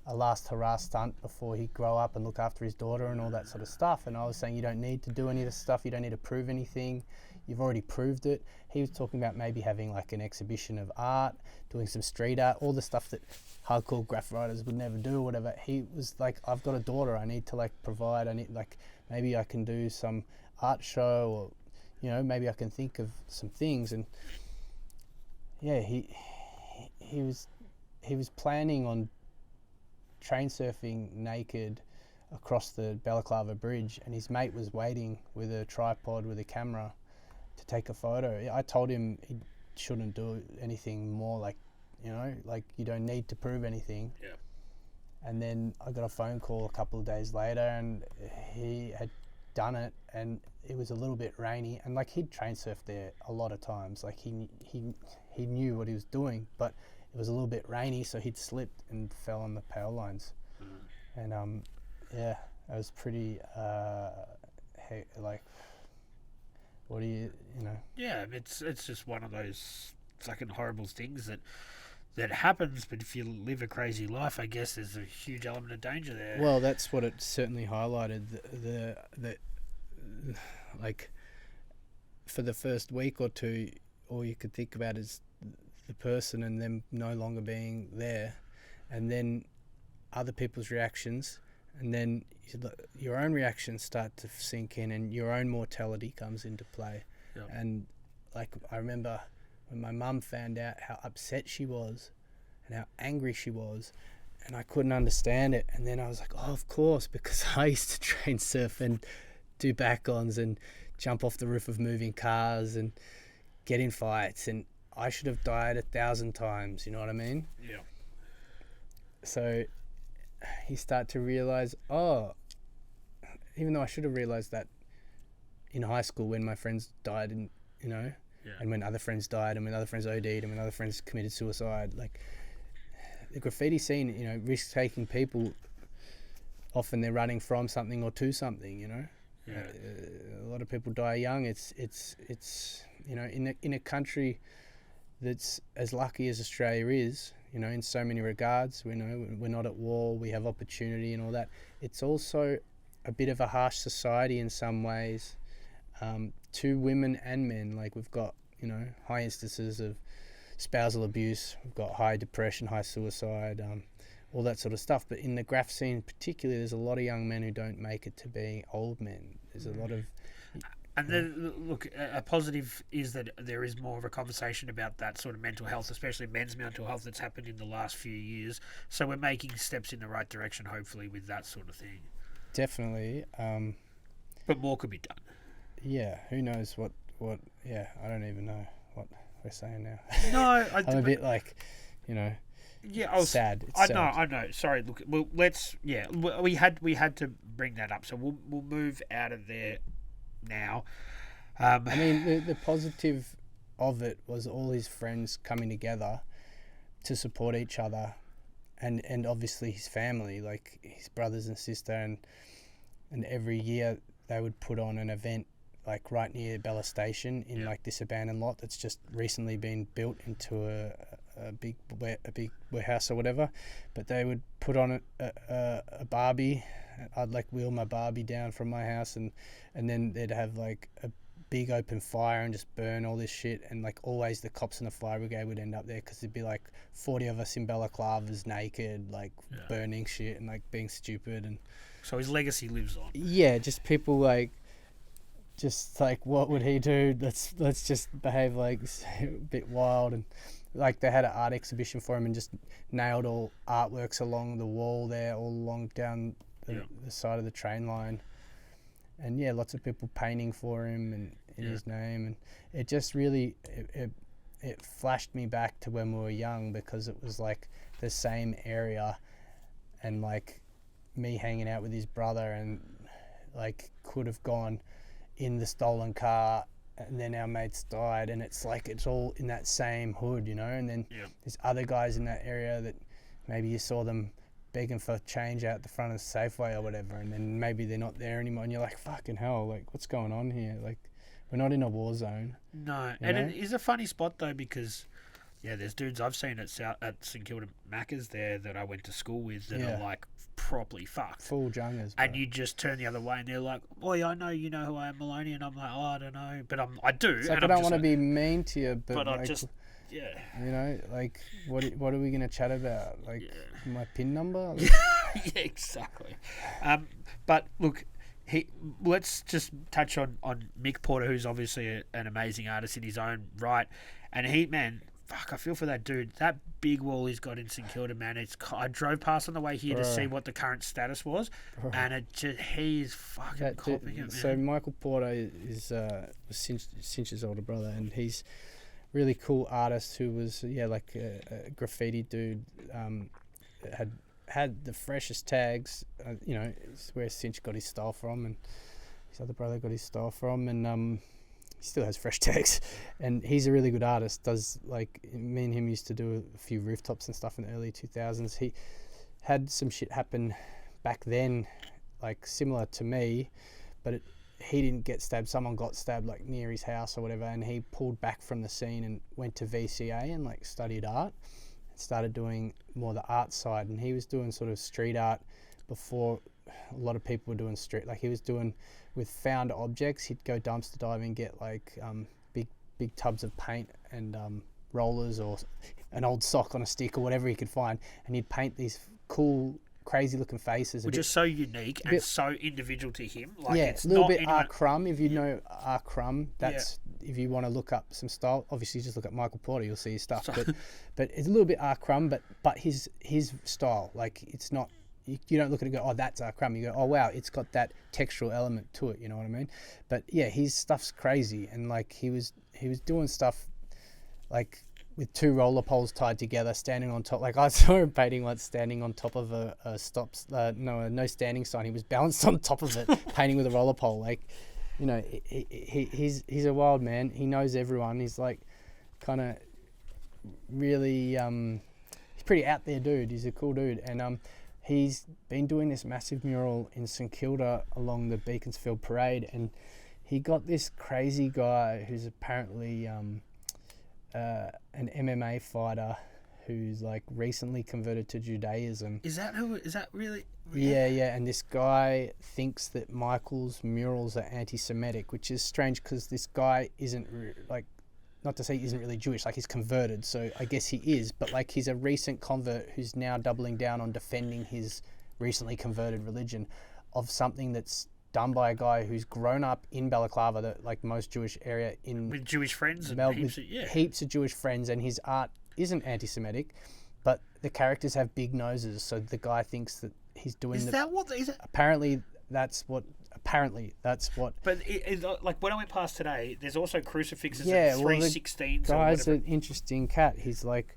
a last hurrah stunt before he'd grow up and look after his daughter and all that sort of stuff. And I was saying, you don't need to do any of this stuff. You don't need to prove anything. You've already proved it. He was talking about maybe having like an exhibition of art, doing some street art, all the stuff that hardcore graph writers would never do or whatever. He was like, I've got a daughter. I need to like provide. I need like, maybe I can do some art show, or, you know, maybe I can think of some things. And yeah, he was planning on train surfing naked across the Balaclava Bridge, and his mate was waiting with a tripod with a camera to take a photo. I told him he shouldn't do anything more, like, you know, like you don't need to prove anything. Yeah. And then I got a phone call a couple of days later, and he had done it, and it was a little bit rainy, and like he'd train surfed there a lot of times. Like he knew what he was doing, but it was a little bit rainy, so he'd slipped and fell on the power lines. And yeah, it was pretty like, what do you know? Yeah, it's just one of those fucking horrible things that happens. But if you live a crazy life, I guess there's a huge element of danger there. Well, that's what it certainly highlighted. The like, for the first week or two, all you could think about is the person and them no longer being there, and then other people's reactions, and then your own reactions start to sink in, and your own mortality comes into play. Yep. And like, I remember when my mum found out how upset she was and how angry she was, and I couldn't understand it. And then I was like, oh, of course, because I used to train surf and do back-ons and jump off the roof of moving cars and get in fights, and I should have died 1,000 times, you know what I mean? Yeah. So you start to realize, oh, even though I should have realized that in high school when my friends died, and you know, and when other friends died, and when other friends OD'd, and when other friends committed suicide, like the graffiti scene, you know, risk-taking people, often they're running from something or to something, you know. A lot of people die young. It's you know, in a country that's as lucky as Australia is, you know, in so many regards. We know we're not at war, we have opportunity and all that. It's also a bit of a harsh society in some ways, to women and men. Like, we've got, you know, high instances of spousal abuse, we've got high depression, high suicide, all that sort of stuff. But in the graph scene particularly, there's a lot of young men who don't make it to being old men. There's a lot of... And then, look, a positive is that there is more of a conversation about that sort of mental health, especially men's mental health, that's happened in the last few years. So we're making steps in the right direction, hopefully, with that sort of thing. Definitely. But more could be done. Yeah, who knows what yeah, I don't even know what we're saying now. No, I'm a bit like, you know, sad. I know. Sorry, look, well, let's, we had to bring that up, so we'll move out of there now. I mean, the positive of it was all his friends coming together to support each other, and obviously his family, like his brothers and sister, and every year they would put on an event like right near Bella Station in like this abandoned lot that's just recently been built into a big warehouse or whatever. But they would put on a Barbie. I'd like wheel my Barbie down from my house, and then they'd have like a big open fire and just burn all this shit. And like always the cops and the fire brigade would end up there because there'd be like 40 of us in balaclavas naked, like burning shit and like being stupid. And so his legacy lives on. Yeah, just people like, just like, what would he do? Let's just behave like a bit wild. And like they had an art exhibition for him and just nailed all artworks along the wall there, all along down the side of the train line. And yeah, lots of people painting for him and in his name. And it just really, it flashed me back to when we were young, because it was like the same area, and like me hanging out with his brother, and like could have gone in the stolen car, and then our mates died, and it's like it's all in that same hood, you know. And then there's other guys in that area that maybe you saw them begging for change out the front of the Safeway or whatever, and then maybe they're not there anymore, and you're like, fucking hell, like what's going on here? Like, we're not in a war zone. No, and it is a funny spot though, because there's dudes I've seen at St Kilda Macca's there that I went to school with that are like properly fucked. Full jungers, bro. And you just turn the other way and they're like, boy, I know you know who I am, Maloney, and I'm like, oh, I don't know, but I do. It's like, I don't want to be mean to you, but I like, just, you know, like what are we gonna chat about? Like my PIN number? Yeah, exactly. But look, let's just touch on Mick Porter, who's obviously an amazing artist in his own right, and fuck, I feel for that dude. That big wall he's got in St Kilda, man. I drove past on the way here to see what the current status was, and he's fucking copying it, man. So Michael Porter is Cinch's older brother, and he's a really cool artist who was like a graffiti dude. Had the freshest tags. You know, it's where Cinch got his style from, and his other brother got his style from, and he still has fresh tags, and he's a really good artist. Does, like, me and him used to do a few rooftops and stuff in the early 2000s. He had some shit happen back then, like similar to me, but he didn't get stabbed. Someone got stabbed like near his house or whatever, and he pulled back from the scene and went to VCA and like studied art and started doing more the art side. And he was doing sort of street art before a lot of people were doing street. Like, he was doing with found objects. He'd go dumpster diving, get like big big tubs of paint and rollers or an old sock on a stick or whatever he could find, and he'd paint these cool, crazy looking faces. Which is so unique and so individual to him. Like, yeah, it's a little not bit anyone... R. Crumb. If you know R. Crumb, that's if you want to look up some style. Obviously, just look at Michael Porter, you'll see his stuff. But it's a little bit R. Crumb, but his style, like it's not. You don't look at it and go, oh, that's R. Crumb. You go, oh wow, it's got that textural element to it. You know what I mean? But yeah, his stuff's crazy, and like he was doing stuff like with two roller poles tied together, standing on top. Like I saw him painting once, standing on top of a no standing sign. He was balanced on top of it, painting with a roller pole. Like, you know, he's a wild man. He knows everyone. He's like kind of really he's pretty out there dude. He's a cool dude, and he's been doing this massive mural in St Kilda along the Beaconsfield Parade, and he got this crazy guy who's apparently an MMA fighter who's like recently converted to Judaism. Is that really? Yeah. And this guy thinks that Michael's murals are anti-Semitic, which is strange because this guy isn't not to say he isn't really Jewish, like he's converted, so I guess he is, but like he's a recent convert who's now doubling down on defending his recently converted religion of something that's done by a guy who's grown up in Balaclava, that like most Jewish area in with Jewish friends and Melbourne, heaps of Jewish friends, and his art isn't anti-Semitic, but the characters have big noses, so the guy thinks that he's doing. Is that what? Is it? Apparently, that's what. But like when I went past today, there's also crucifixes at 316. Guy's an interesting cat. He's like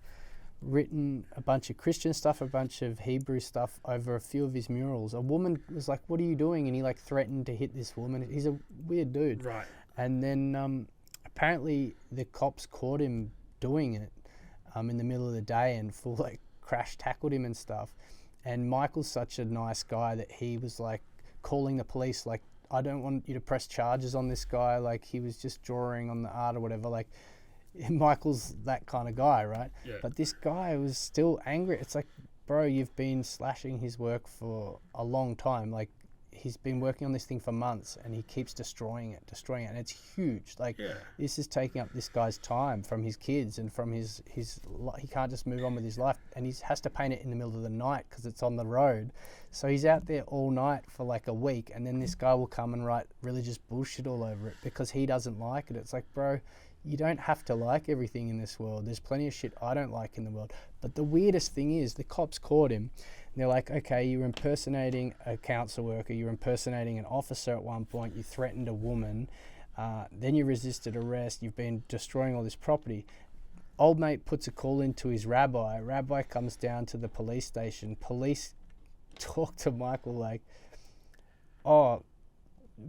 written a bunch of Christian stuff, a bunch of Hebrew stuff over a few of his murals. A woman was like, "What are you doing?" And he like threatened to hit this woman. He's a weird dude. Right. And then apparently the cops caught him doing it in the middle of the day and full like crash tackled him and stuff. And Michael's such a nice guy that he was like calling the police like, I don't want you to press charges on this guy. Like he was just drawing on the art or whatever. Like Michael's that kind of guy, right? Yeah. But this guy was still angry. It's like, bro, you've been slashing his work for a long time. Like he's been working on this thing for months and he keeps destroying it. And it's huge. Like this is taking up this guy's time from his kids and from his he can't just move on with his life, and he has to paint it in the middle of the night because it's on the road. So he's out there all night for like a week, and then this guy will come and write religious bullshit all over it because he doesn't like it. It's like, bro, you don't have to like everything in this world. There's plenty of shit I don't like in the world. But the weirdest thing is the cops caught him. And they're like, okay, you're impersonating a council worker. You're impersonating an officer at one point. You threatened a woman. Then you resisted arrest. You've been destroying all this property. Old mate puts a call into his rabbi. Rabbi comes down to the police station. Police talk to Michael like, oh,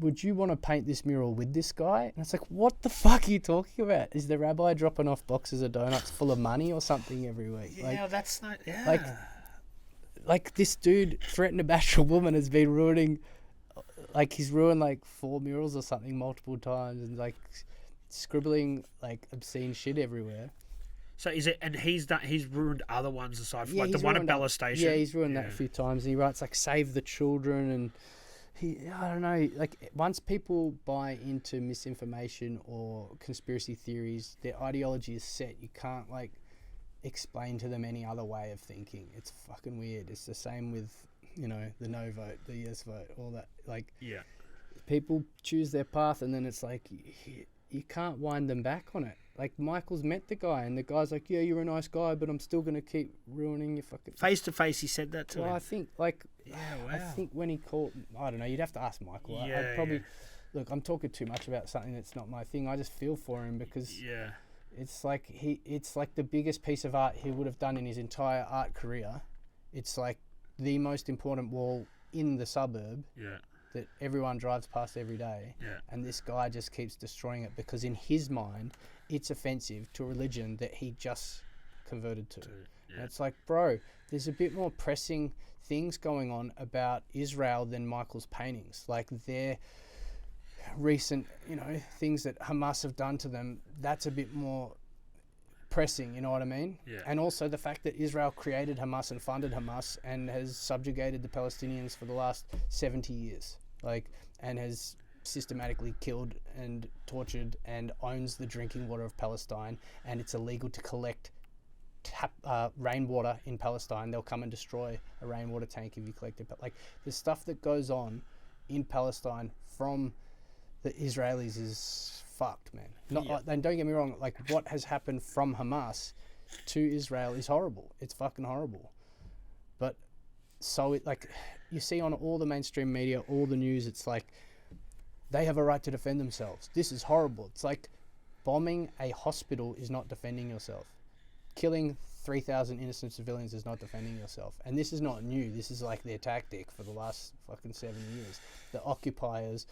would you want to paint this mural with this guy? And it's like, what the fuck are you talking about? Is the rabbi dropping off boxes of donuts full of money or something every week? Yeah, like, that's not... Yeah. Like this dude threatened to bash a woman has been ruining... Like, he's ruined, like, 4 murals or something multiple times and, like, scribbling, like, obscene shit everywhere. So is it... And he's ruined other ones aside from, like, the one at Bella Station? Yeah, he's ruined that a few times. And he writes, like, Save the Children and... I don't know, like once people buy into misinformation or conspiracy theories, their ideology is set. You can't like explain to them any other way of thinking. It's fucking weird. It's the same with, you know, the no vote, the yes vote, all that. Like, people choose their path and then it's like, you can't wind them back on it. Like, Michael's met the guy and the guy's like, yeah, you're a nice guy, but I'm still going to keep ruining your fucking... Face to face, he said that to him. Well, I think, like... I think when he called... I don't know, you'd have to ask Michael. I'd probably... Look, I'm talking too much about something that's not my thing. I just feel for him because... Yeah. It's like it's like the biggest piece of art he would have done in his entire art career. It's like the most important wall in the suburb. Yeah. That everyone drives past every day. Yeah. And this guy just keeps destroying it because in his mind... it's offensive to a religion that he just converted to. And it's like, bro, there's a bit more pressing things going on about Israel than Michael's paintings. Like their recent, you know, things that Hamas have done to them, that's a bit more pressing, you know what I mean? Yeah. And also the fact that Israel created Hamas and funded Hamas and has subjugated the Palestinians for the last 70 years. Like, and has systematically killed and tortured and owns the drinking water of Palestine, and it's illegal to collect rainwater in Palestine. They'll come and destroy a rainwater tank if you collect it. But like the stuff that goes on in Palestine from the Israelis is fucked, man. And don't get me wrong, like what has happened from Hamas to Israel is horrible. It's fucking horrible. But so it, like, you see on all the mainstream media, all the news, it's like they have a right to defend themselves. This is horrible. It's like bombing a hospital is not defending yourself. Killing 3,000 innocent civilians is not defending yourself. And this is not new. This is like their tactic for the last fucking 7 years. The occupiers,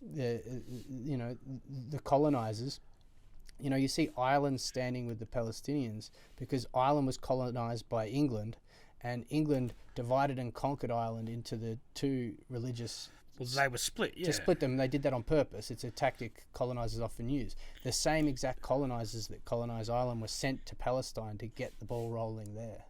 the colonizers. You know, you see Ireland standing with the Palestinians because Ireland was colonized by England, and England divided and conquered Ireland into the two religious. Well, they were split, yeah. To split them, they did that on purpose. It's a tactic colonizers often use. The same exact colonizers that colonized Ireland were sent to Palestine to get the ball rolling there.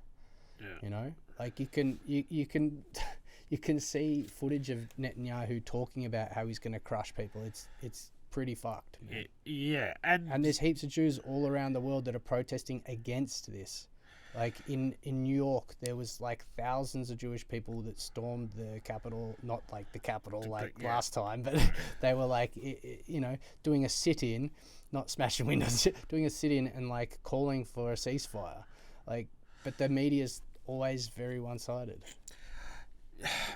Yeah. You know, like you can you can see footage of Netanyahu talking about how he's going to crush people. It's pretty fucked, man. Yeah, and there's heaps of Jews all around the world that are protesting against this. Like in New York, there was like thousands of Jewish people that stormed the Capitol, not like the Capitol last time, but they were like, doing a sit-in, not smashing windows, doing a sit-in and like calling for a ceasefire. Like, but the media's always very one-sided.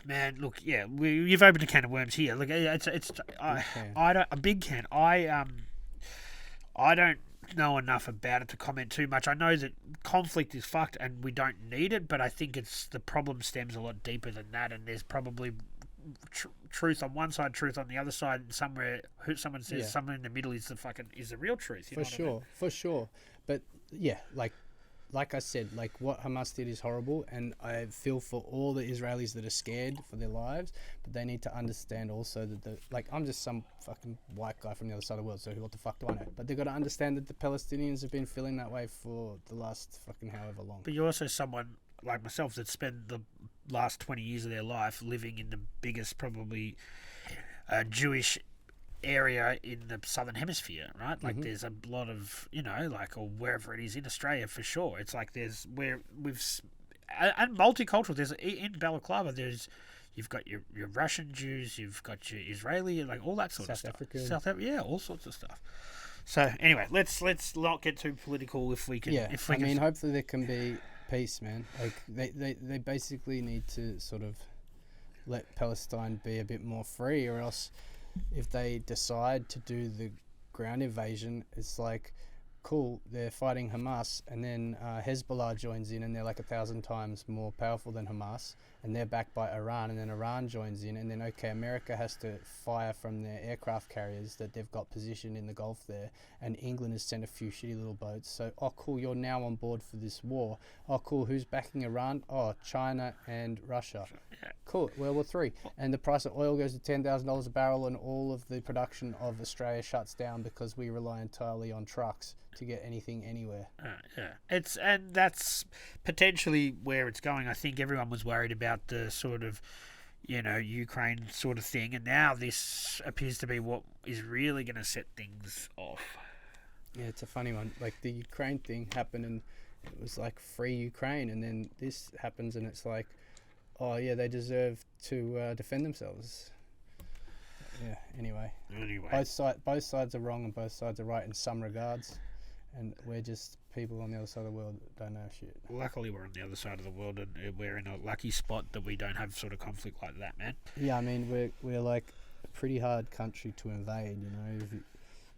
Man, look, yeah, you've opened a can of worms here. Look, it's a big can. I don't know enough about it to comment too much. I know that conflict is fucked and we don't need it, but I think the problem stems a lot deeper than that, and there's probably truth on one side, truth on the other side, and somewhere someone says somewhere in the middle is the real truth. For sure. But yeah, like I said, like what Hamas did is horrible, and I feel for all the Israelis that are scared for their lives, but they need to understand also that I'm just some fucking white guy from the other side of the world, so what the fuck do I know? But they've got to understand that the Palestinians have been feeling that way for the last fucking however long. But you're also someone like myself that spent the last 20 years of their life living in the biggest probably Jewish area in the southern hemisphere, right? Like there's a lot of, or wherever it is in Australia for sure. It's like and multicultural. There's in Balaclava. You've got your Russian Jews, you've got your Israeli, like all that sort of stuff. South Africa, yeah, all sorts of stuff. So anyway, let's not get too political if we can. Yeah, hopefully there can be peace, man. Like they basically need to sort of let Palestine be a bit more free, or else if they decide to do the ground invasion, it's like, cool, they're fighting Hamas, and then Hezbollah joins in, and they're like 1,000 times more powerful than Hamas, and they're backed by Iran, and then Iran joins in, and then America has to fire from their aircraft carriers that they've got positioned in the Gulf there, and England has sent a few shitty little boats. So, oh cool, you're now on board for this war. Oh cool, who's backing Iran? Oh, China and Russia. Cool, World War III. And the price of oil goes to $10,000 a barrel, and all of the production of Australia shuts down because we rely entirely on trucks to get anything anywhere. And that's potentially where it's going. I think everyone was worried about the sort of, Ukraine sort of thing, and now this appears to be what is really going to set things off. Yeah, it's a funny one. Like the Ukraine thing happened, and it was like free Ukraine, and then this happens, and it's like, oh yeah, they deserve to defend themselves. Yeah. Anyway, both sides are wrong and both sides are right in some regards. And we're just people on the other side of the world that don't know shit. Luckily, we're on the other side of the world, and we're in a lucky spot that we don't have sort of conflict like that, man. Yeah, I mean, we're like a pretty hard country to invade, If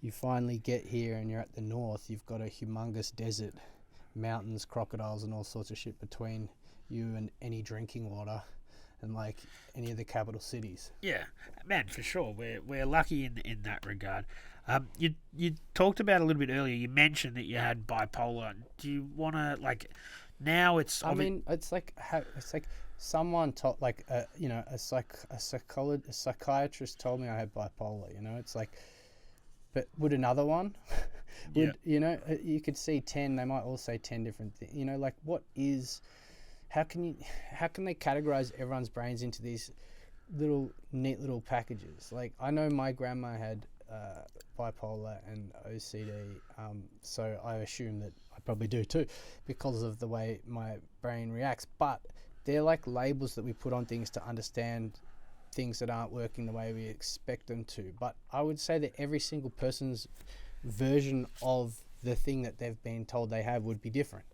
you finally get here and you're at the north, you've got a humongous desert, mountains, crocodiles, and all sorts of shit between you and any drinking water, and like any of the capital cities. Yeah, man, for sure. We're lucky in that regard. You talked about a little bit earlier. You mentioned that you had bipolar. Do you want to now it's? I mean, it's like someone told, a psychiatrist told me I had bipolar. It's like, but would another one? You could see 10. They might all say 10 different things. What is? How can they categorize everyone's brains into these little neat little packages. Like I know my grandma had bipolar and OCD, so I assume that I probably do too, because of the way my brain reacts. But they're like labels that we put on things to understand things that aren't working the way we expect them to. But I would say that every single person's version of the thing that they've been told they have would be different.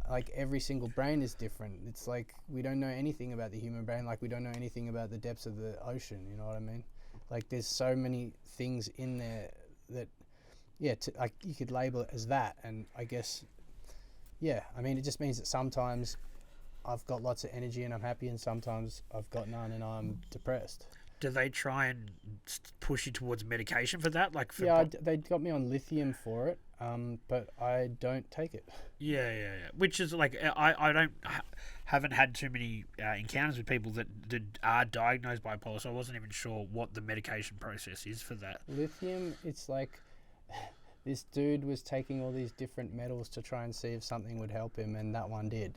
Like every single brain is different. It's like we don't know anything about the human brain, like we don't know anything about the depths of the ocean, you know what I mean? Like there's so many things in there that like you could label it as that. And I guess I mean it just means that sometimes I've got lots of energy and I'm happy, and sometimes I've got none and I'm depressed. Do they try and push you towards medication for that? Like for they got me on lithium for it, but I don't take it. Yeah. Which is like I haven't had too many encounters with people that are diagnosed bipolar, so I wasn't even sure what the medication process is for that. Lithium, it's like this dude was taking all these different metals to try and see if something would help him, and that one did.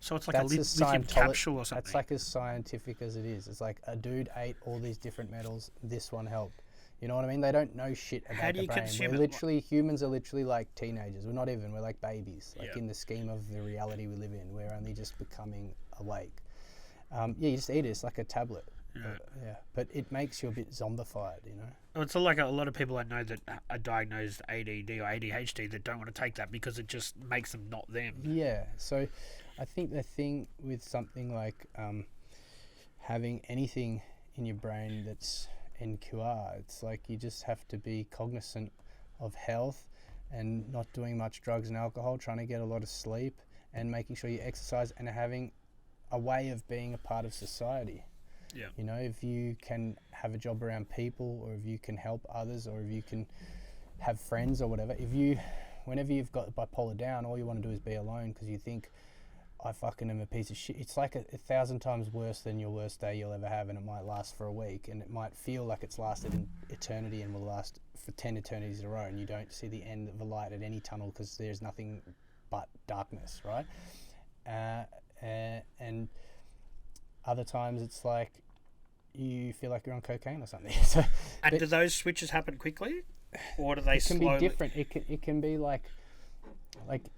So it's like a lithium capsule or something. That's like as scientific as it is. It's like a dude ate all these different metals, this one helped. You know what I mean? They don't know shit about the brain. Humans are literally like teenagers. We're not even, we're like babies. Like in the scheme of the reality we live in, we're only just becoming awake. You just eat it, it's like a tablet. But it makes you a bit zombified, you know? It's like a lot of people I know that are diagnosed ADD or ADHD that don't want to take that because it just makes them not them. Yeah, so I think the thing with something like having anything in your brain that's NQR, it's like you just have to be cognizant of health and not doing much drugs and alcohol, trying to get a lot of sleep and making sure you exercise and having a way of being a part of society. Yeah. You know, if you can have a job around people, or if you can help others, or if you can have friends or whatever, whenever you've got bipolar down, all you want to do is be alone because you think, I fucking am a piece of shit. It's like a 1,000 times worse than your worst day you'll ever have, and it might last for a week, and it might feel like it's lasted in eternity and will last for 10 eternities in a row, and you don't see the end of the light at any tunnel because there's nothing but darkness, right? And other times it's like you feel like you're on cocaine or something. Do those switches happen quickly, or do they slowly? It can be different. It can be like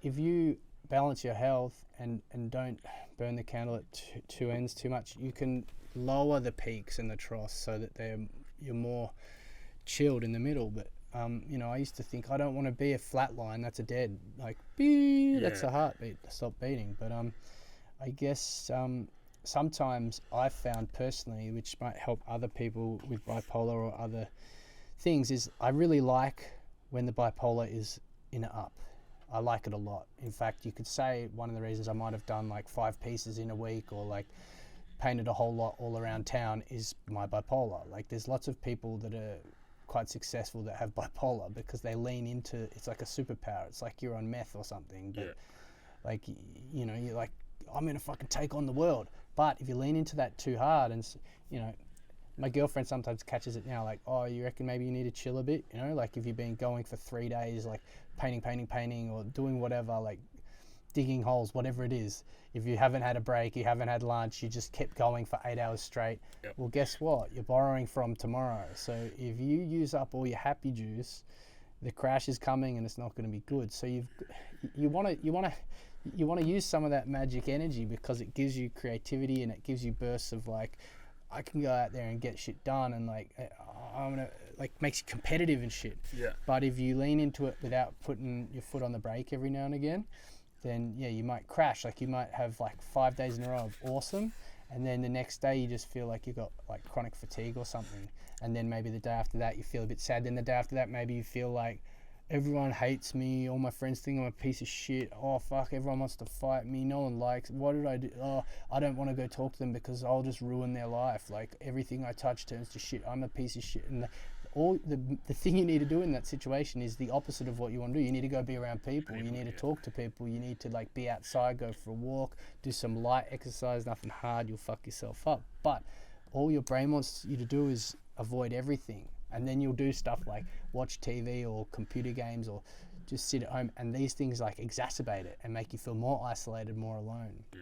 if you balance your health and don't burn the candle at two ends too much, you can lower the peaks and the troughs so that you're more chilled in the middle. But you know, I used to think I don't want to be a flat line. That's a dead, like, that's a heartbeat, stop beating. But I guess sometimes I've found personally, which might help other people with bipolar or other things, is I really like when the bipolar is in a up. I like it a lot. In fact, you could say one of the reasons I might have done like 5 pieces in a week or like painted a whole lot all around town is my bipolar. Like there's lots of people that are quite successful that have bipolar because they lean into, it's like a superpower. It's like you're on meth or something, but like, you know, you're like, I'm going to fucking take on the world. But if you lean into that too hard, and you know, my girlfriend sometimes catches it now, like, oh, you reckon maybe you need to chill a bit, you know, like if you've been going for 3 days, like painting or doing whatever, like digging holes, whatever it is, if you haven't had a break, you haven't had lunch, you just kept going for 8 hours straight, well, guess what, you're borrowing from tomorrow. So if you use up all your happy juice, the crash is coming and it's not going to be good. So you want to use some of that magic energy because it gives you creativity and it gives you bursts of like, I can go out there and get shit done, and like I'm gonna, like, makes you competitive and shit. Yeah. But if you lean into it without putting your foot on the brake every now and again, then you might crash. Like you might have like 5 days in a row of awesome, and then the next day you just feel like you've got like chronic fatigue or something, and then maybe the day after that you feel a bit sad. Then the day after that maybe you feel like everyone hates me, all my friends think I'm a piece of shit, oh fuck, everyone wants to fight me, no one likes, what did I do, oh, I don't want to go talk to them because I'll just ruin their life, like everything I touch turns to shit, I'm a piece of shit. And the thing you need to do in that situation is the opposite of what you want to do. You need to go be around people, you need to talk to people, you need to like be outside, go for a walk, do some light exercise, nothing hard, you'll fuck yourself up. But all your brain wants you to do is avoid everything. And then you'll do stuff like watch TV or computer games or just sit at home, and these things like exacerbate it and make you feel more isolated, more alone. Yeah.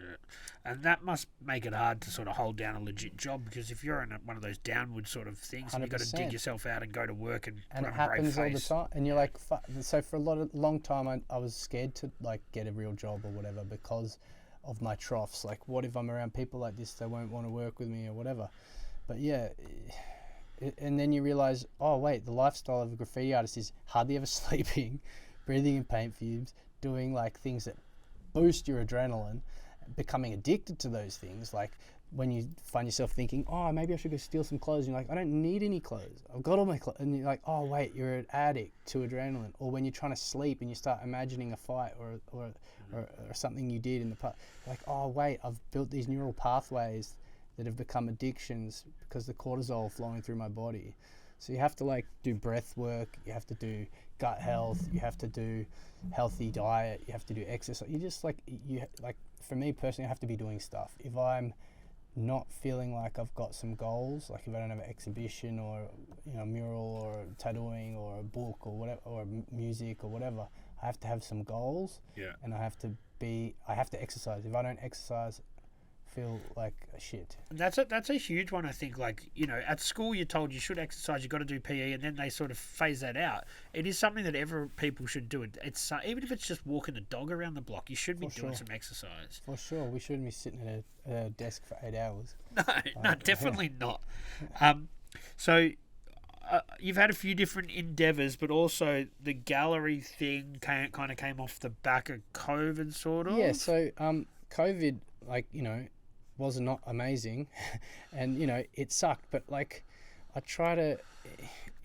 And that must make it hard to sort of hold down a legit job, because if you're in one of those downward sort of things, and you've got to dig yourself out and go to work and it put on happens a all brave the face. time, and you're like, so for long time, I was scared to like get a real job or whatever because of my troughs. Like, what if I'm around people like this? They won't want to work with me or whatever. But yeah. And then you realize, oh wait, the lifestyle of a graffiti artist is hardly ever sleeping, breathing in paint fumes, doing like things that boost your adrenaline, becoming addicted to those things. Like when you find yourself thinking, oh, maybe I should go steal some clothes. And you're like, I don't need any clothes. I've got all my clothes. And you're like, oh wait, you're an addict to adrenaline. Or when you're trying to sleep and you start imagining a fight or something you did in the past, like, oh wait, I've built these neural pathways that have become addictions because the cortisol flowing through my body. So you have to like do breath work, you have to do gut health, you have to do healthy diet, you have to do exercise. You just like for me personally, I have to be doing stuff. If I'm not feeling like I've got some goals, like if I don't have an exhibition or a mural or tattooing or a book or whatever or music or whatever, I have to have some goals. Yeah. And I have to exercise. If I don't exercise, feel like shit. That's a huge one, I think. Like, at school you're told you should exercise, you've got to do PE, and then they sort of phase that out. It is something that people should do. It's even if it's just walking the dog around the block, you should be doing some exercise. For sure, we shouldn't be sitting at a desk for 8 hours. No, definitely not. So you've had a few different endeavours, but also the gallery thing kind of came off the back of COVID, sort of. Yeah. So COVID, was not amazing, and it sucked. But like, I try to,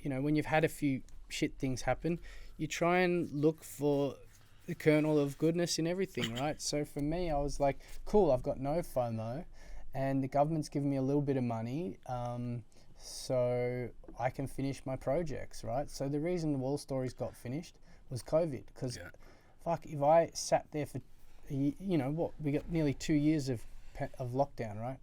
when you've had a few shit things happen, you try and look for the kernel of goodness in everything, right? So for me, I was like, cool, I've got no FOMO, and the government's given me a little bit of money, so I can finish my projects, right? So the reason the wall stories got finished was COVID, because fuck, if I sat there for, we got nearly 2 years of lockdown, right?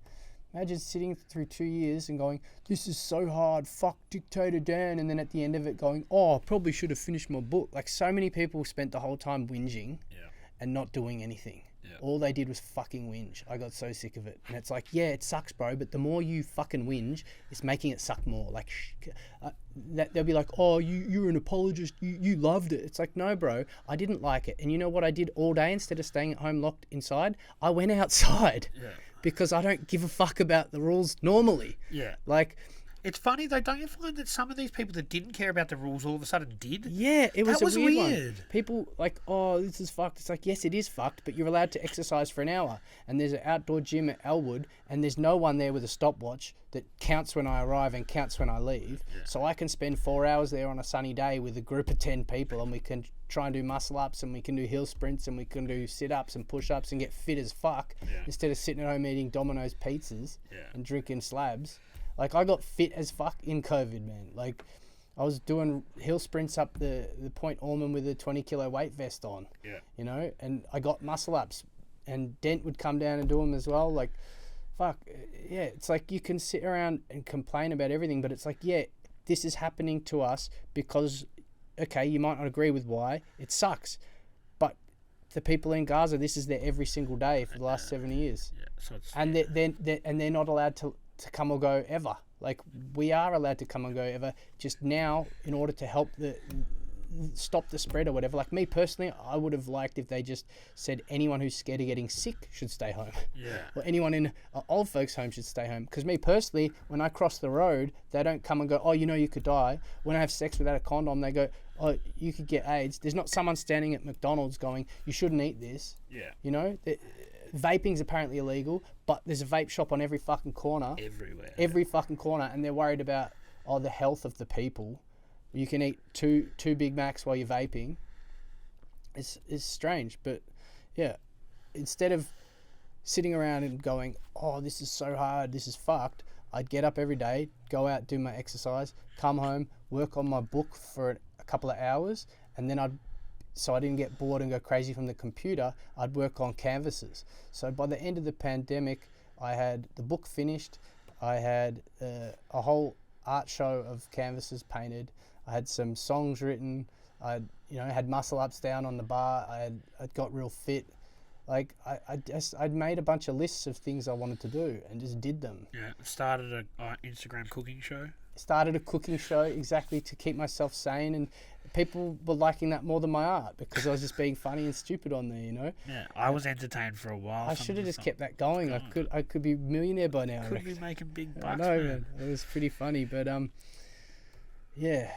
Imagine sitting through 2 years and going, this is so hard, fuck Dictator Dan, and then at the end of it going, oh, I probably should have finished my book. Like, so many people spent the whole time whinging and not doing anything. All they did was fucking whinge. I got so sick of it. And it's like, yeah, it sucks, bro, but the more you fucking whinge, it's making it suck more. Like, they'll be like, oh, you're an apologist, you loved it. It's like, no, bro, I didn't like it. And you know what I did all day instead of staying at home locked inside? I went outside. Yeah. Because I don't give a fuck about the rules normally. Yeah. Like, it's funny though, don't you find that some of these people that didn't care about the rules all of a sudden did? Yeah, it was a weird one. People like, oh, this is fucked. It's like, yes, it is fucked, but you're allowed to exercise for an hour. And there's an outdoor gym at Elwood, and there's no one there with a stopwatch that counts when I arrive and counts when I leave. Yeah. So I can spend 4 hours there on a sunny day with a group of 10 people, and we can try and do muscle ups, and we can do hill sprints, and we can do sit ups and push ups and get fit as fuck instead of sitting at home eating Domino's pizzas and drinking slabs. Like, I got fit as fuck in COVID, man. Like, I was doing hill sprints up the Point Ormond with a 20-kilo weight vest on. Yeah. And I got muscle ups, and Dent would come down and do them as well. Like, fuck, yeah. It's like you can sit around and complain about everything, but it's like, yeah, this is happening to us because, okay, you might not agree with why. It sucks. But the people in Gaza, this is their every single day for the last 7 years. Yeah. So it's, and they're not allowed to come or go ever. Like, we are allowed to come and go ever, just now in order to help stop the spread or whatever. Like, me personally, I would have liked if they just said anyone who's scared of getting sick should stay home. Yeah. Or anyone in old folks' home should stay home. Because me personally, when I cross the road, they don't come and go, oh, you could die. When I have sex without a condom, they go, oh, you could get AIDS. There's not someone standing at McDonald's going, you shouldn't eat this. Yeah. Vaping's apparently illegal, but there's a vape shop on every fucking corner. Everywhere. Every fucking corner, and they're worried about the health of the people. You can eat two Big Macs while you're vaping. It's strange, but yeah. Instead of sitting around and going, oh, this is so hard, this is fucked, I'd get up every day, go out, do my exercise, come home, work on my book for a couple of hours, and then so I didn't get bored and go crazy from the computer, I'd work on canvases. So by the end of the pandemic, I had the book finished, I had a whole art show of canvases painted, I had some songs written, I had muscle ups down on the bar. I'd got real fit. Like I'd made a bunch of lists of things I wanted to do and just did them. Yeah, started a Instagram cooking show. Started a cooking show exactly to keep myself sane, and people were liking that more than my art because I was just being funny and stupid on there. Yeah, I was entertained for a while. I should have just kept that going. I could be a millionaire by now. Could be making big bucks. I know, man. It was pretty funny, but yeah,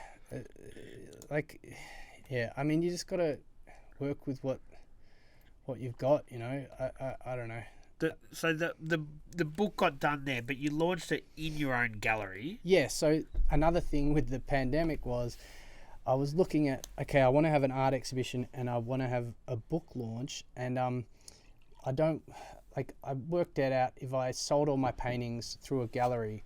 I mean, you just gotta work with what you've got. I don't know. So the book got done there, but you launched it in your own gallery. Yeah. So another thing with the pandemic was, I was looking at, okay, I want to have an art exhibition and I want to have a book launch, and I worked it out, if I sold all my paintings through a gallery,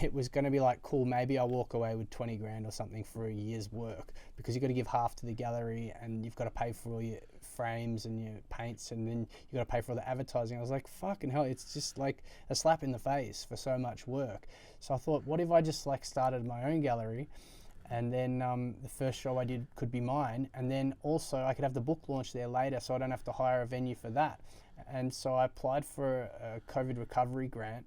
it was going to be like, cool, maybe I'll walk away with 20 grand or something for a year's work, because you've got to give half to the gallery and you've got to pay for all your frames and your paints, and then you've got to pay for all the advertising. I was like, fucking hell, it's just like a slap in the face for so much work. So I thought, what if I just like started my own gallery, and then the first show I did could be mine, and then also I could have the book launch there later, so I don't have to hire a venue for that. And so I applied for a COVID recovery grant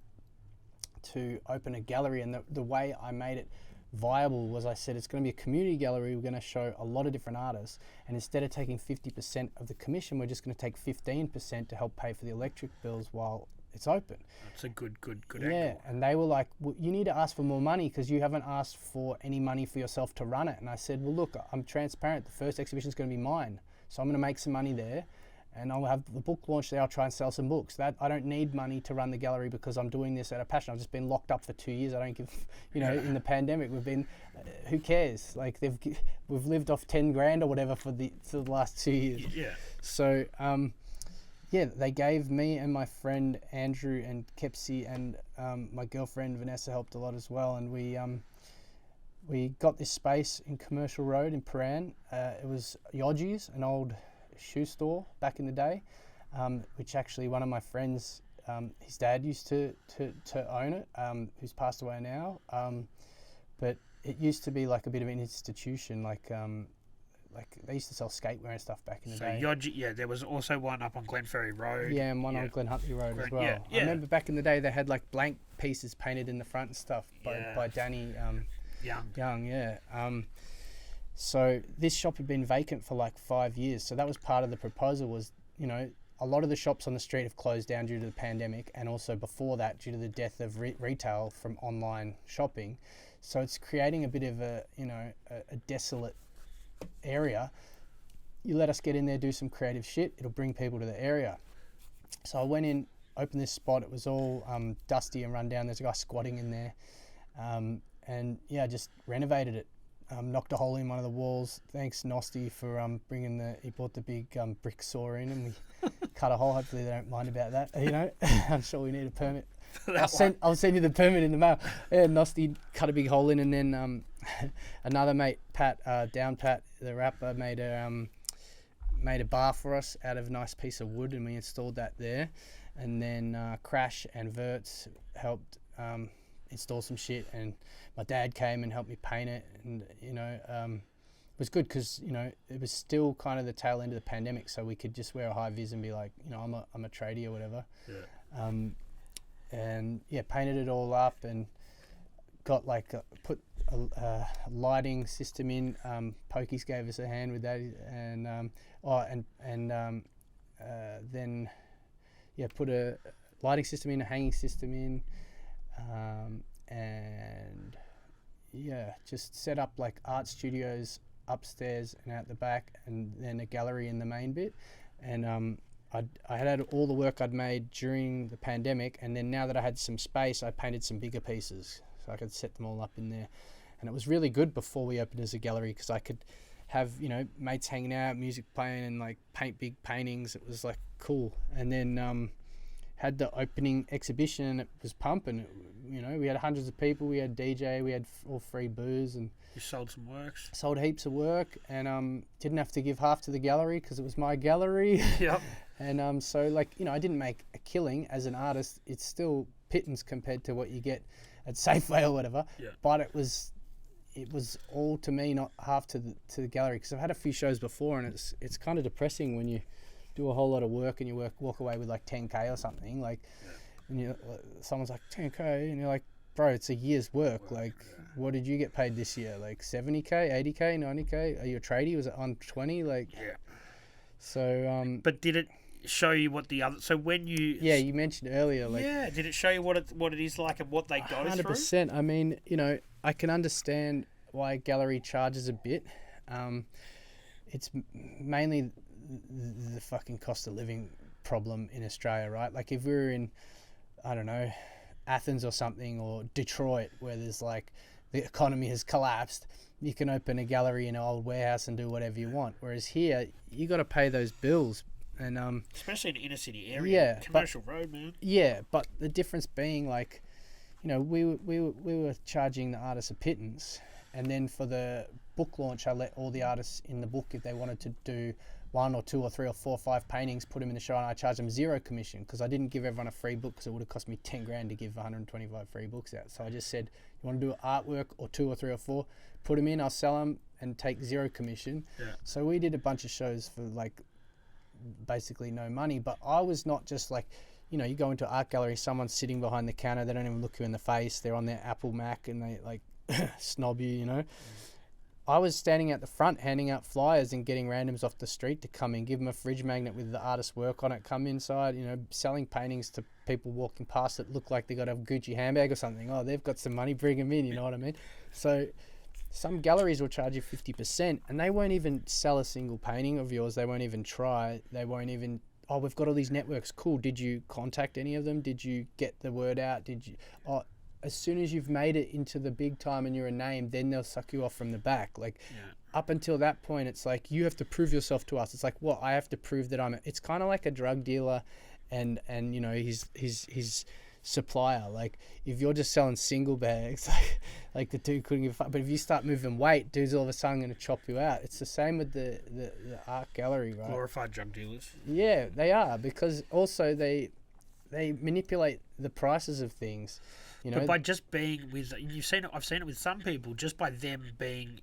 to open a gallery, and the way I made it viable was, I said, it's going to be a community gallery. We're going to show a lot of different artists, and instead of taking 50% of the commission, we're just going to take 15% to help pay for the electric bills while it's open. That's a good Yeah, angle. and they were like, well, you need to ask for more money because you haven't asked for any money for yourself to run it. And I said, well, look, I'm transparent. The first exhibition is going to be mine, so I'm going to make some money there, and I'll have the book launch there. I'll try and sell some books. That I don't need money to run the gallery because I'm doing this out of passion. I've just been locked up for 2 years. I don't give, in the pandemic, we've been, who cares? Like we've lived off 10 grand or whatever for the last 2 years. Yeah. So, yeah, they gave me and my friend Andrew and Kepsi and my girlfriend Vanessa helped a lot as well, and we got this space in Commercial Road in Paran. It was Yogi's, an old shoe store back in the day, which actually one of my friends, his dad used to own it, who's passed away now. But it used to be like a bit of an institution, like they used to sell skatewear and stuff back in the day. So there was also one up on Glenferrie Road. Yeah, and one on Glen Huntley Road as well. Yeah. I remember back in the day they had like blank pieces painted in the front and stuff by Danny Young. Yeah. So this shop had been vacant for like 5 years. So that was part of the proposal was, a lot of the shops on the street have closed down due to the pandemic, and also before that due to the death of retail from online shopping. So it's creating a bit of a desolate area. You let us get in there, do some creative shit, it'll bring people to the area. So I went in, opened this spot. It was all dusty and run down. There's a guy squatting in there, and yeah, just renovated it. Knocked a hole in one of the walls. Thanks Nosti for he brought the big brick saw in, and we cut a hole. Hopefully they don't mind about that. I'm sure we need a permit. I'll send you the permit in the mail. Yeah, Nosti cut a big hole in, and then another mate, Pat, the rapper, made a bar for us out of a nice piece of wood, and we installed that there. And then Crash and Verts helped install some shit, and my dad came and helped me paint it, and it was good because it was still kind of the tail end of the pandemic, so we could just wear a high vis and be like, I'm a tradie or whatever. Yeah. And yeah, painted it all up and got put a lighting system in. Pokies gave us a hand with that, and then put a lighting system in, a hanging system in, and yeah, just set up like art studios upstairs and out the back, and then a gallery in the main bit. And I had all the work I'd made during the pandemic, and then now that I had some space, I painted some bigger pieces so I could set them all up in there. And it was really good before we opened as a gallery because I could have mates hanging out, music playing, and like paint big paintings. It was like cool. And then had the opening exhibition, and it was pumping. We had hundreds of people. We had DJ. We had all free booze, and you sold some works. Sold heaps of work, and didn't have to give half to the gallery because it was my gallery. Yep. And so I didn't make a killing as an artist. It's still pittance compared to what you get at Safeway or whatever. Yeah. But it was, it was all to me, not half to the gallery, because I've had a few shows before, and it's kind of depressing when you do a whole lot of work and you walk away with like 10K or something, like, and you, someone's like 10K, and you're like, bro, it's a year's work. Like, what did you get paid this year? Like 70K, 80K, 90K? Are you a tradie? Was it on 20? Like, so but did it show you what the other? So when you you mentioned earlier, like, did it show you what it is like and what they go through? 100%. I mean, you know, I can understand why a gallery charges a bit. It's mainly the fucking cost of living problem in Australia, right? Like if we were in, I don't know, Athens or something, or Detroit, where there's like the economy has collapsed, you can open a gallery in an old warehouse and do whatever you want. Whereas here, you got to pay those bills, and especially in an inner city area, commercial road, man. Yeah, but the difference being, like, you know, we were charging the artists a pittance, and then for the book launch, I let all the artists in the book, if they wanted to do 1 or 2 or 3 or 4 or 5 paintings, put them in the show, and I charged them 0 commission, because I didn't give everyone a free book, because it would have cost me 10 grand to give 125 free books out. So I just said, you want to do artwork or 2 or 3 or 4, put them in, I'll sell them and take 0 commission. So we did a bunch of shows for like basically no money. But I was not just like, you know, you go into an art gallery, someone's sitting behind the counter, they don't even look you in the face, they're on their Apple Mac and they like snob you, you know. I was standing at the front handing out flyers and getting randoms off the street to come in, give them a fridge magnet with the artist's work on it, come inside, you know, selling paintings to people walking past that look like they got a Gucci handbag or something. Oh, they've got some money, bring them in, you know what I mean? So some galleries will charge you 50%, and they won't even sell a single painting of yours. They won't even try. They won't even, oh, we've got all these networks. Cool. Did you contact any of them? Did you get the word out? Did you, oh, as soon as you've made it into the big time and you're a name, then they'll suck you off from the back. Like, up until that point, it's like, you have to prove yourself to us. It's like, well, I have to prove that it's kind of like a drug dealer and you know, his supplier. Like, if you're just selling single bags, like the dude couldn't give a fuck. But if you start moving weight, dude's all of a sudden going to chop you out. It's the same with the art gallery, right? Glorified drug dealers. Yeah, they are, because also they manipulate the prices of things. You know, but by just being with, I've seen it with some people, just by them being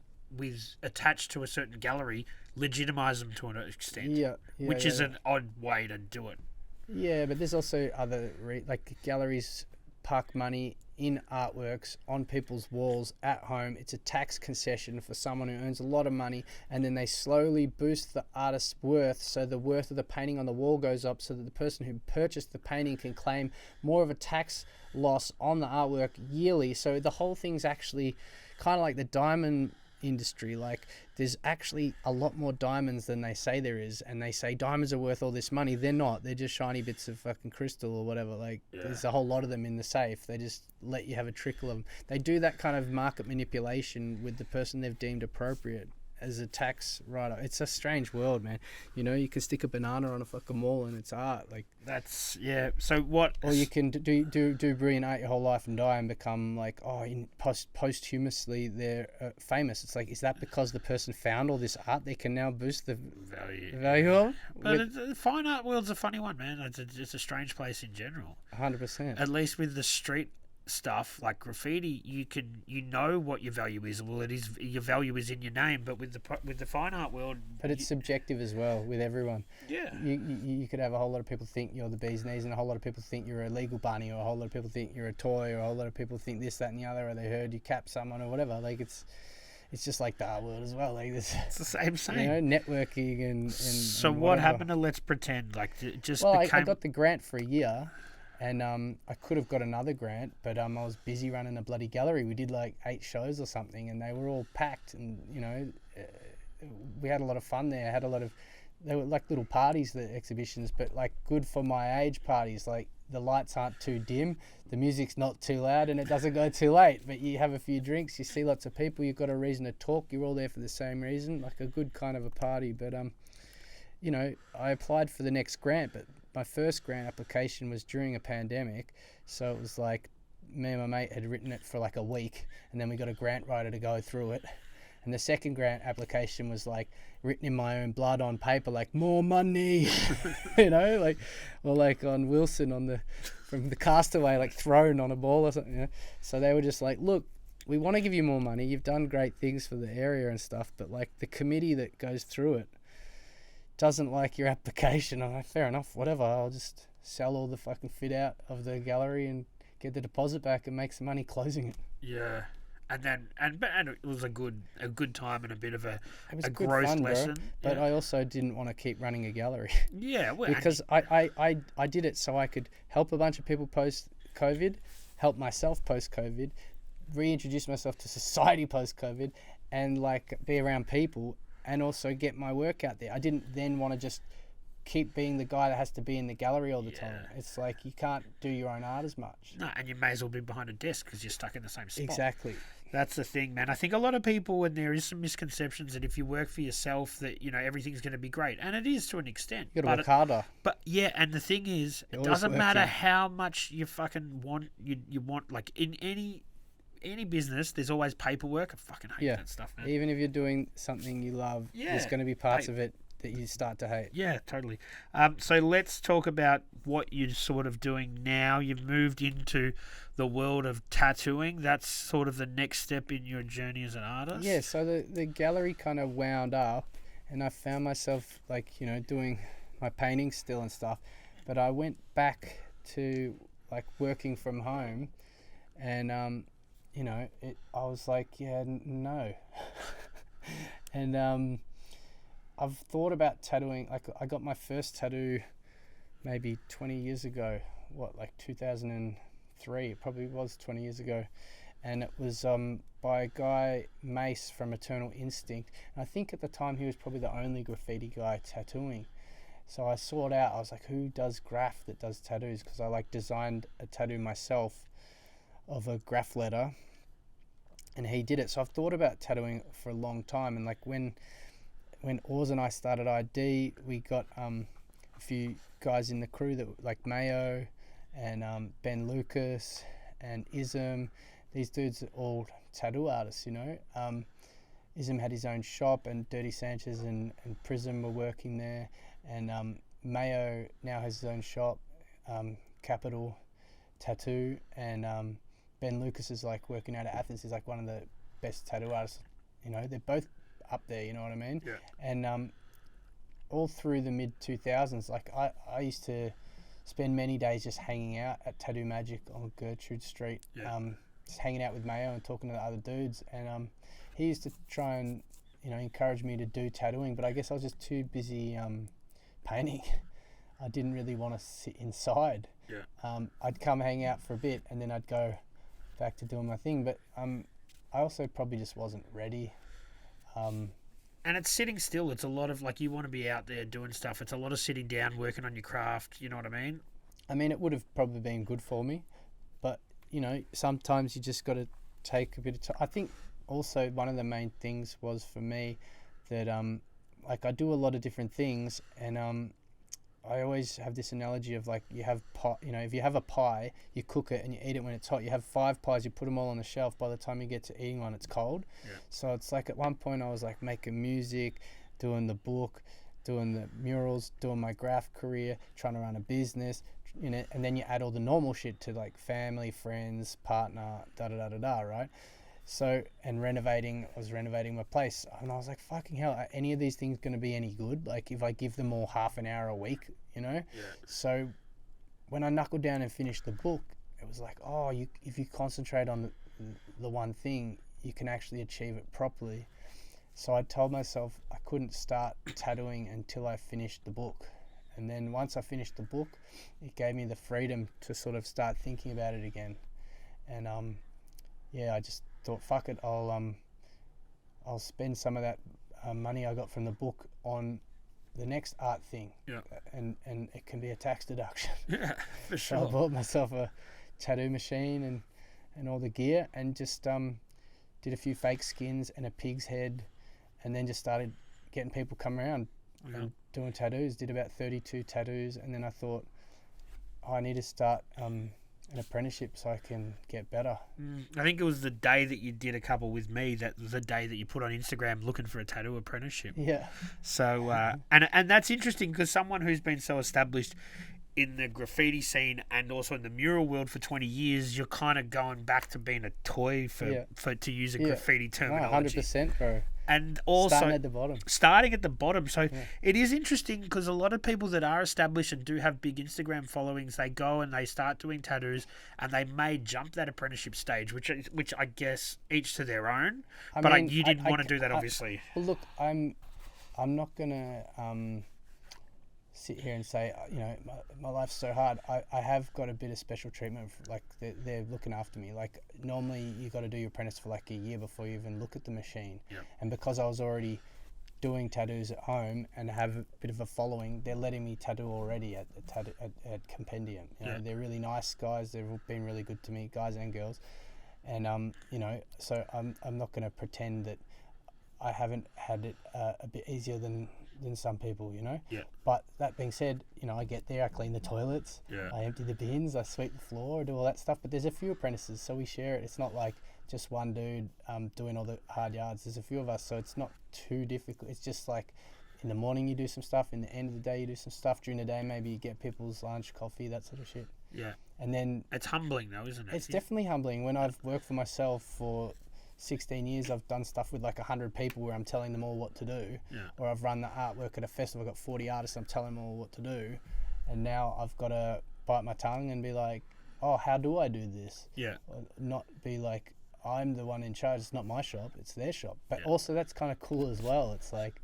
attached to a certain gallery, legitimize them to an extent. Which is an odd way to do it. Yeah, but there's also other like galleries park money in artworks on people's walls at home. It's a tax concession for someone who earns a lot of money, and then they slowly boost the artist's worth, so the worth of the painting on the wall goes up, so that the person who purchased the painting can claim more of a tax loss on the artwork yearly. So the whole thing's actually kind of like the diamond industry. Like, there's actually a lot more diamonds than they say there is, and they say diamonds are worth all this money. They're not. They're just shiny bits of fucking crystal or whatever. Like, there's a whole lot of them in the safe. They just let you have a trickle of them. They do that kind of market manipulation with the person they've deemed appropriate as a tax writer. It's a strange world, man. You know, you can stick a banana on a fucking wall and it's art. Like, that's, so what? Or you can do brilliant art your whole life and die and become like, posthumously they're famous. It's like, is that because the person found all this art they can now boost the value of? But the fine art world's a funny one, man. It's a strange place in general. 100%. At least with the street stuff like graffiti, you know what your value is. Well, it is, your value is in your name. But with the fine art world, but it's subjective as well with everyone. Yeah, you could have a whole lot of people think you're the bee's knees, and a whole lot of people think you're a legal bunny, or a whole lot of people think you're a toy, or a whole lot of people think this, that, and the other, or they heard you cap someone or whatever. Like, it's just like the art world as well. Like, it's the same. You know, networking and so and what happened to Let's Pretend? Like, just I got the grant for a year. And I could have got another grant, but I was busy running a bloody gallery. We did like 8 shows or something, and they were all packed. And, you know, we had a lot of fun there. They were like little parties, the exhibitions, but like good for my age parties. Like, the lights aren't too dim, the music's not too loud, and it doesn't go too late. But you have a few drinks, you see lots of people, you've got a reason to talk. You're all there for the same reason, like a good kind of a party. But you know, I applied for the next grant, but my first grant application was during a pandemic, so it was like me and my mate had written it for like a week, and then we got a grant writer to go through it. And the second grant application was like written in my own blood on paper, like, more money, you know, like, or like on Wilson from the Castaway, like thrown on a ball or something. You know? So they were just like, look, we want to give you more money. You've done great things for the area and stuff, but like the committee that goes through it doesn't like your application. I'm like, fair enough, whatever. I'll just sell all the fucking fit out of the gallery and get the deposit back and make some money closing it. Yeah. And it was a good time and a bit of a good growth fun, lesson. But I also didn't want to keep running a gallery. Yeah, well, because I did it so I could help a bunch of people post-COVID, help myself post-COVID, reintroduce myself to society post-COVID, and like be around people and also get my work out there. I didn't then want to just keep being the guy that has to be in the gallery all the time. It's like you can't do your own art as much. No, and you may as well be behind a desk because you're stuck in the same spot. Exactly. That's the thing, man. I think a lot of people, and there is some misconceptions that if you work for yourself, that everything's going to be great, and it is to an extent. You got to work harder. But yeah, and the thing is, it doesn't matter how much you fucking want. You want, like in any business, there's always paperwork. I fucking hate that stuff, man. Even if you're doing something you love, there's going to be parts of it that you start to hate. Yeah, totally. So let's talk about what you're sort of doing now. You've moved into the world of tattooing. That's sort of the next step in your journey as an artist. Yeah, so the gallery kind of wound up and I found myself like, doing my painting still and stuff. But I went back to like working from home and, I was like, no. And I've thought about tattooing. Like I got my first tattoo maybe 20 years ago. Like 2003? It probably was 20 years ago. And it was by a guy, Mace from Eternal Instinct. And I think at the time he was probably the only graffiti guy tattooing. So I sought out, I was like, who does graph that does tattoos? Because I like designed a tattoo myself of a graph letter. And he did it. So I've thought about tattooing for a long time. And like when Oz and I started ID, we got a few guys in the crew that like Mayo and Ben Lucas and Ism. These dudes are all tattoo artists, Ism had his own shop and Dirty Sanchez and Prism were working there. And Mayo now has his own shop, Capital Tattoo. And Ben Lucas is like working out of Athens. He's like one of the best tattoo artists. They're both up there, you know what I mean? Yeah. And all through the mid 2000s, like I used to spend many days just hanging out at Tattoo Magic on Gertrude Street, just hanging out with Mayo and talking to the other dudes. And he used to try and encourage me to do tattooing, but I guess I was just too busy painting. I didn't really want to sit inside. Yeah. I'd come hang out for a bit and then I'd go back to doing my thing. But I also probably just wasn't ready. And it's sitting still. It's a lot of like you want to be out there doing stuff. It's a lot of sitting down, working on your craft. You know what I mean? I mean, it would have probably been good for me, but sometimes you just got to take a bit of time. I think also one of the main things was for me that like I do a lot of different things, and I always have this analogy of like you have pie, if you have a pie, you cook it and you eat it when it's hot. You have 5 pies, you put them all on the shelf. By the time you get to eating one, it's cold. Yeah. So it's like at one point I was like making music, doing the book, doing the murals, doing my graph career, trying to run a business, and then you add all the normal shit to like family, friends, partner, right? So, and I was renovating my place, and I was like, fucking hell, are any of these things going to be any good? Like, if I give them all half an hour a week, Yeah. So, when I knuckled down and finished the book, it was like, if you concentrate on the one thing, you can actually achieve it properly. So I told myself I couldn't start tattooing until I finished the book. And then once I finished the book, it gave me the freedom to sort of start thinking about it again. And I just thought, fuck it, I'll spend some of that money I got from the book on the next art thing. Yeah. And it can be a tax deduction. Yeah, for sure. So I bought myself a tattoo machine and all the gear, and just did a few fake skins and a pig's head, and then just started getting people come around and doing tattoos. Did about 32 tattoos, and then I thought, I need to start an apprenticeship so I can get better. I think it was the day that you did a couple with me, that was the day that you put on Instagram looking for a tattoo apprenticeship. Yeah. So and that's interesting, because someone who's been so established in the graffiti scene and also in the mural world for 20 years, you're kind of going back to being a toy for to use a graffiti terminology. 100%, bro. And also Starting at the bottom. So it is interesting because a lot of people that are established and do have big Instagram followings, they go and they start doing tattoos and they may jump that apprenticeship stage, which I guess each to their own. You didn't want to do that, obviously. Well, look, I'm not gonna sit here and say, my life's so hard. I have got a bit of special treatment. Like they're looking after me. Like normally you got to do your apprentice for like a year before you even look at the machine. Yep. And because I was already doing tattoos at home and have a bit of a following, they're letting me tattoo already at Compendium. They're really nice guys. They've been really good to me, guys and girls. And so I'm not going to pretend that I haven't had it a bit easier than some people, Yeah. But that being said, I get there, I clean the toilets, I empty the bins, I sweep the floor, I do all that stuff. But there's a few apprentices, so we share it. It's not like just one dude doing all the hard yards. There's a few of us, so it's not too difficult. It's just like in the morning you do some stuff, in the end of the day you do some stuff, during the day maybe you get people's lunch, coffee, that sort of shit. Yeah. And then it's humbling though, isn't it? It's definitely humbling. When I've worked for myself for 16 years, I've done stuff with like 100 people where I'm telling them all what to do. Or I've run the artwork at a festival, I've got 40 artists, I'm telling them all what to do. And now I've got to bite my tongue and be like, oh, how do I do this? Or not be like, I'm the one in charge, it's not my shop, it's their shop. But also that's kind of cool as well. It's like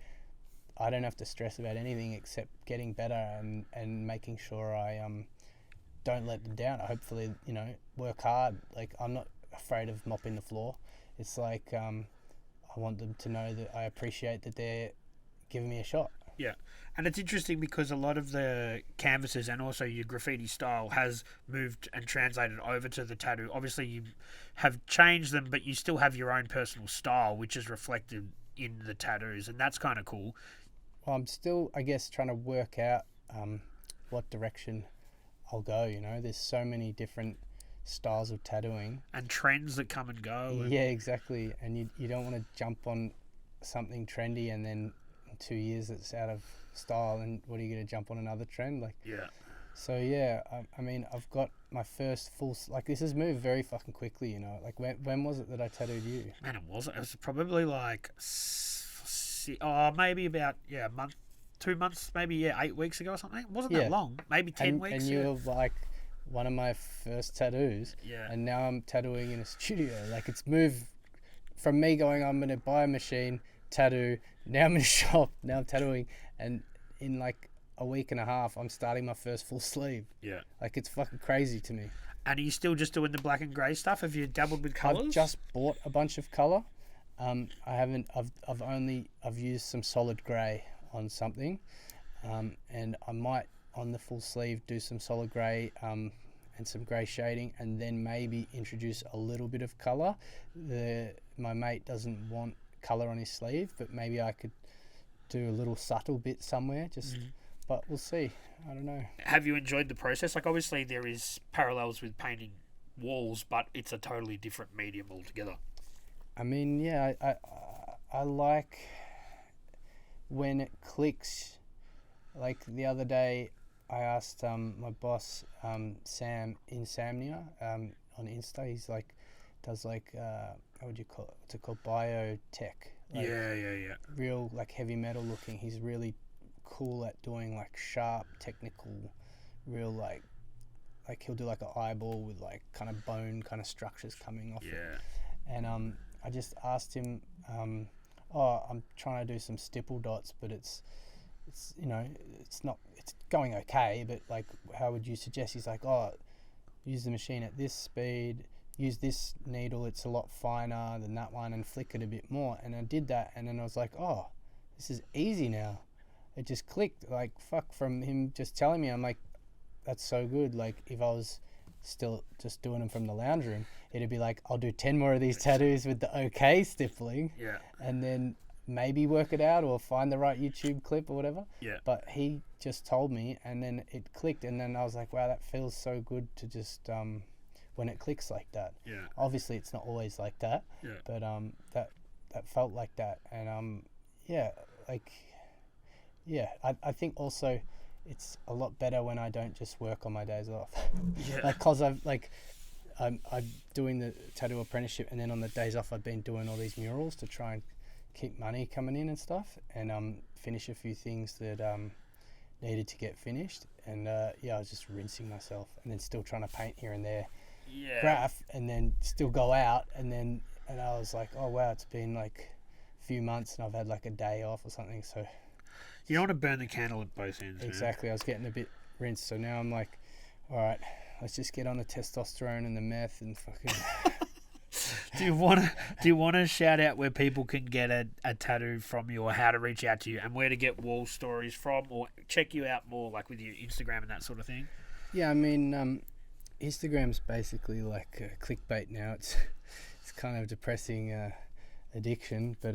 I don't have to stress about anything except getting better and making sure I don't let them down. Hopefully, work hard. Like I'm not afraid of mopping the floor. It's like I want them to know that I appreciate that they're giving me a shot. Yeah, and it's interesting because a lot of the canvases and also your graffiti style has moved and translated over to the tattoo. Obviously, you have changed them, but you still have your own personal style, which is reflected in the tattoos, and that's kind of cool. Well, I'm still, I guess, trying to work out what direction I'll go. There's so many different styles of tattooing and trends that come and go. Yeah, exactly. And you don't want to jump on something trendy and then in 2 years it's out of style, and what are you going to jump on another trend? So yeah, I mean, I've got my first full, like this has moved very fucking quickly, like when was it that I tattooed you? Man, it was probably like maybe about a month, 2 months, maybe 8 weeks ago or something. It wasn't that long, maybe 10 weeks. And you were like one of my first tattoos, and now I'm tattooing in a studio. Like it's moved from me going, I'm gonna buy a machine, tattoo, now I'm in a shop, now I'm tattooing, and in like a week and a half I'm starting my first full sleeve. Like it's fucking crazy to me. And are you still just doing the black and grey stuff? Have you dabbled with colours? I've just bought a bunch of colour. I haven't. I've used some solid grey on something, and I might on the full sleeve do some solid grey and some grey shading, and then maybe introduce a little bit of colour. My mate doesn't want colour on his sleeve, but maybe I could do a little subtle bit somewhere. But we'll see. I don't know. Have you enjoyed the process? Like obviously there is parallels with painting walls, but it's a totally different medium altogether. I mean, yeah, I like when it clicks. Like the other day, I asked my boss, Sam Insomnia, on Insta. He's like, does like, how would you call it? What's it called? Biotech. Like, yeah. Real like heavy metal looking. He's really cool at doing like sharp, technical, real like he'll do like an eyeball with like kind of bone kind of structures coming off it. And I just asked him, I'm trying to do some stipple dots, but it's going okay, but like how would you suggest? He's like, use the machine at this speed, use this needle, it's a lot finer than that one, and flick it a bit more. And I did that, and then I was like, this is easy now. It just clicked, like fuck, from him just telling me. I'm like, that's so good. Like if I was still just doing them from the lounge room, it'd be like, I'll do 10 more of these tattoos with the okay stippling, and then maybe work it out or find the right YouTube clip or whatever. But he just told me, and then it clicked, and then I was like, wow, that feels so good to just when it clicks like that. Obviously it's not always like that, but that felt like that. And I think also it's a lot better when I don't just work on my days off. Yeah. Like, cause I'm doing the tattoo apprenticeship, and then on the days off I've been doing all these murals to try and keep money coming in and stuff, and finish a few things that needed to get finished, and yeah, I was just rinsing myself, and then still trying to paint here and there, graph, and then still go out, and I was like, oh wow, it's been like a few months and I've had like a day off or something, so You don't want to burn the candle at both ends. exactly, man. I was getting a bit rinsed, so now I'm like, all right, let's just get on the testosterone and the meth and fucking. Do you want to shout out where people can get a tattoo from you, or how to reach out to you, and where to get wall stories from, or check you out more, like with your Instagram and that sort of thing? Yeah, I mean, Instagram's basically like clickbait now. It's kind of depressing addiction, but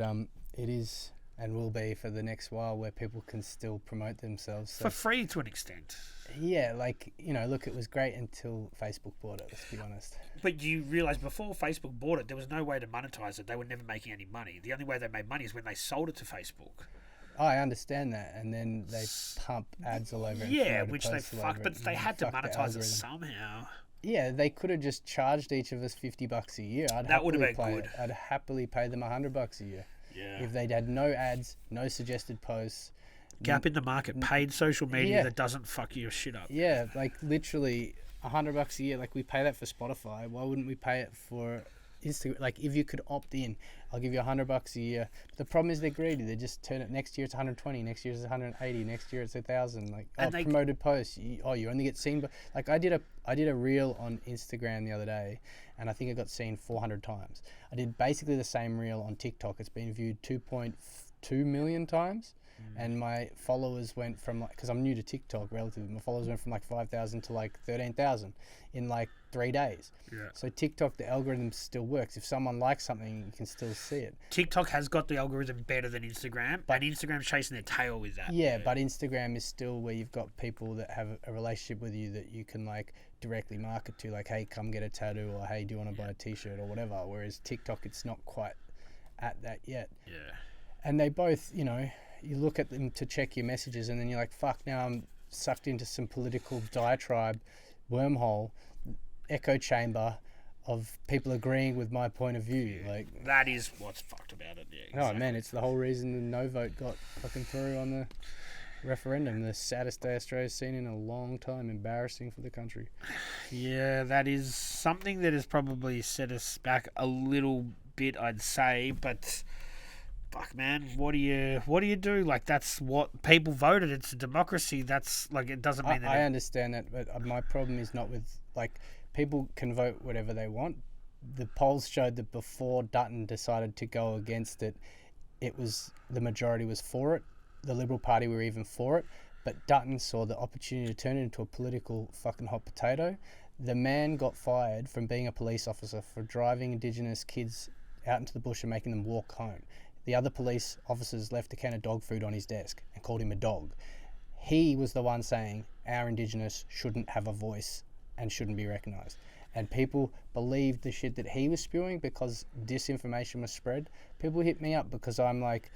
it is and will be for the next while, where people can still promote themselves. So, for free to an extent. Yeah, like, you know, look, it was great until Facebook bought it, let's be honest. But you realise before Facebook bought it, there was no way to monetize it. They were never making any money. The only way they made money is when they sold it to Facebook. I understand that, and then they pump ads all over it. Yeah, which they fucked, but they had to monetize it somehow. Yeah, they could have just charged each of us $50 a year. That would have been good. I'd happily pay them $100 a year. Yeah. If they'd had no ads, no suggested posts. Gap in the market, paid social media that doesn't fuck your shit up. Yeah, like literally $100 a year. Like, we pay that for Spotify. Why wouldn't we pay it for Instagram? Like, if you could opt in, I'll give you $100 a year. But the problem is they're greedy. They just turn it. Next year it's 120. Next year it's 180. Next year it's 1,000. Like, promoted posts. You only get seen. But like, I did a reel on Instagram the other day, and I think it got seen 400 times. I did basically the same reel on TikTok. It's been viewed 2.2 million times. And my followers went from, like, because I'm new to TikTok relatively, my followers went from like 5,000 to like 13,000 in like 3 days. Yeah. So TikTok, the algorithm still works. If someone likes something, you can still see it. TikTok has got the algorithm better than Instagram, and Instagram's chasing their tail with that. Yeah, but Instagram is still where you've got people that have a relationship with you that you can like directly market to, like, hey, come get a tattoo, or hey, do you want to buy a t-shirt or whatever. Whereas TikTok, it's not quite at that yet. Yeah. And they both, you know, you look at them to check your messages, and then you're like, fuck, now I'm sucked into some political diatribe, wormhole, echo chamber of people agreeing with my point of view. Like, that is what's fucked about it. Yeah, exactly. Oh man, it's the whole reason the no vote got fucking through on the referendum. The saddest day Australia's seen in a long time. Embarrassing for the country. Yeah, that is something that has probably set us back a little bit, I'd say, but fuck, man, what do you do? Like, that's what people voted. It's a democracy. That's like, it doesn't mean that. I understand that, but my problem is not with, like, people can vote whatever they want. The polls showed that before Dutton decided to go against it, the majority was for it. The Liberal Party were even for it, but Dutton saw the opportunity to turn it into a political fucking hot potato. The man got fired from being a police officer for driving Indigenous kids out into the bush and making them walk home. The other police officers left a can of dog food on his desk and called him a dog. He was the one saying our Indigenous shouldn't have a voice and shouldn't be recognised. And people believed the shit that he was spewing because disinformation was spread. People hit me up because I'm like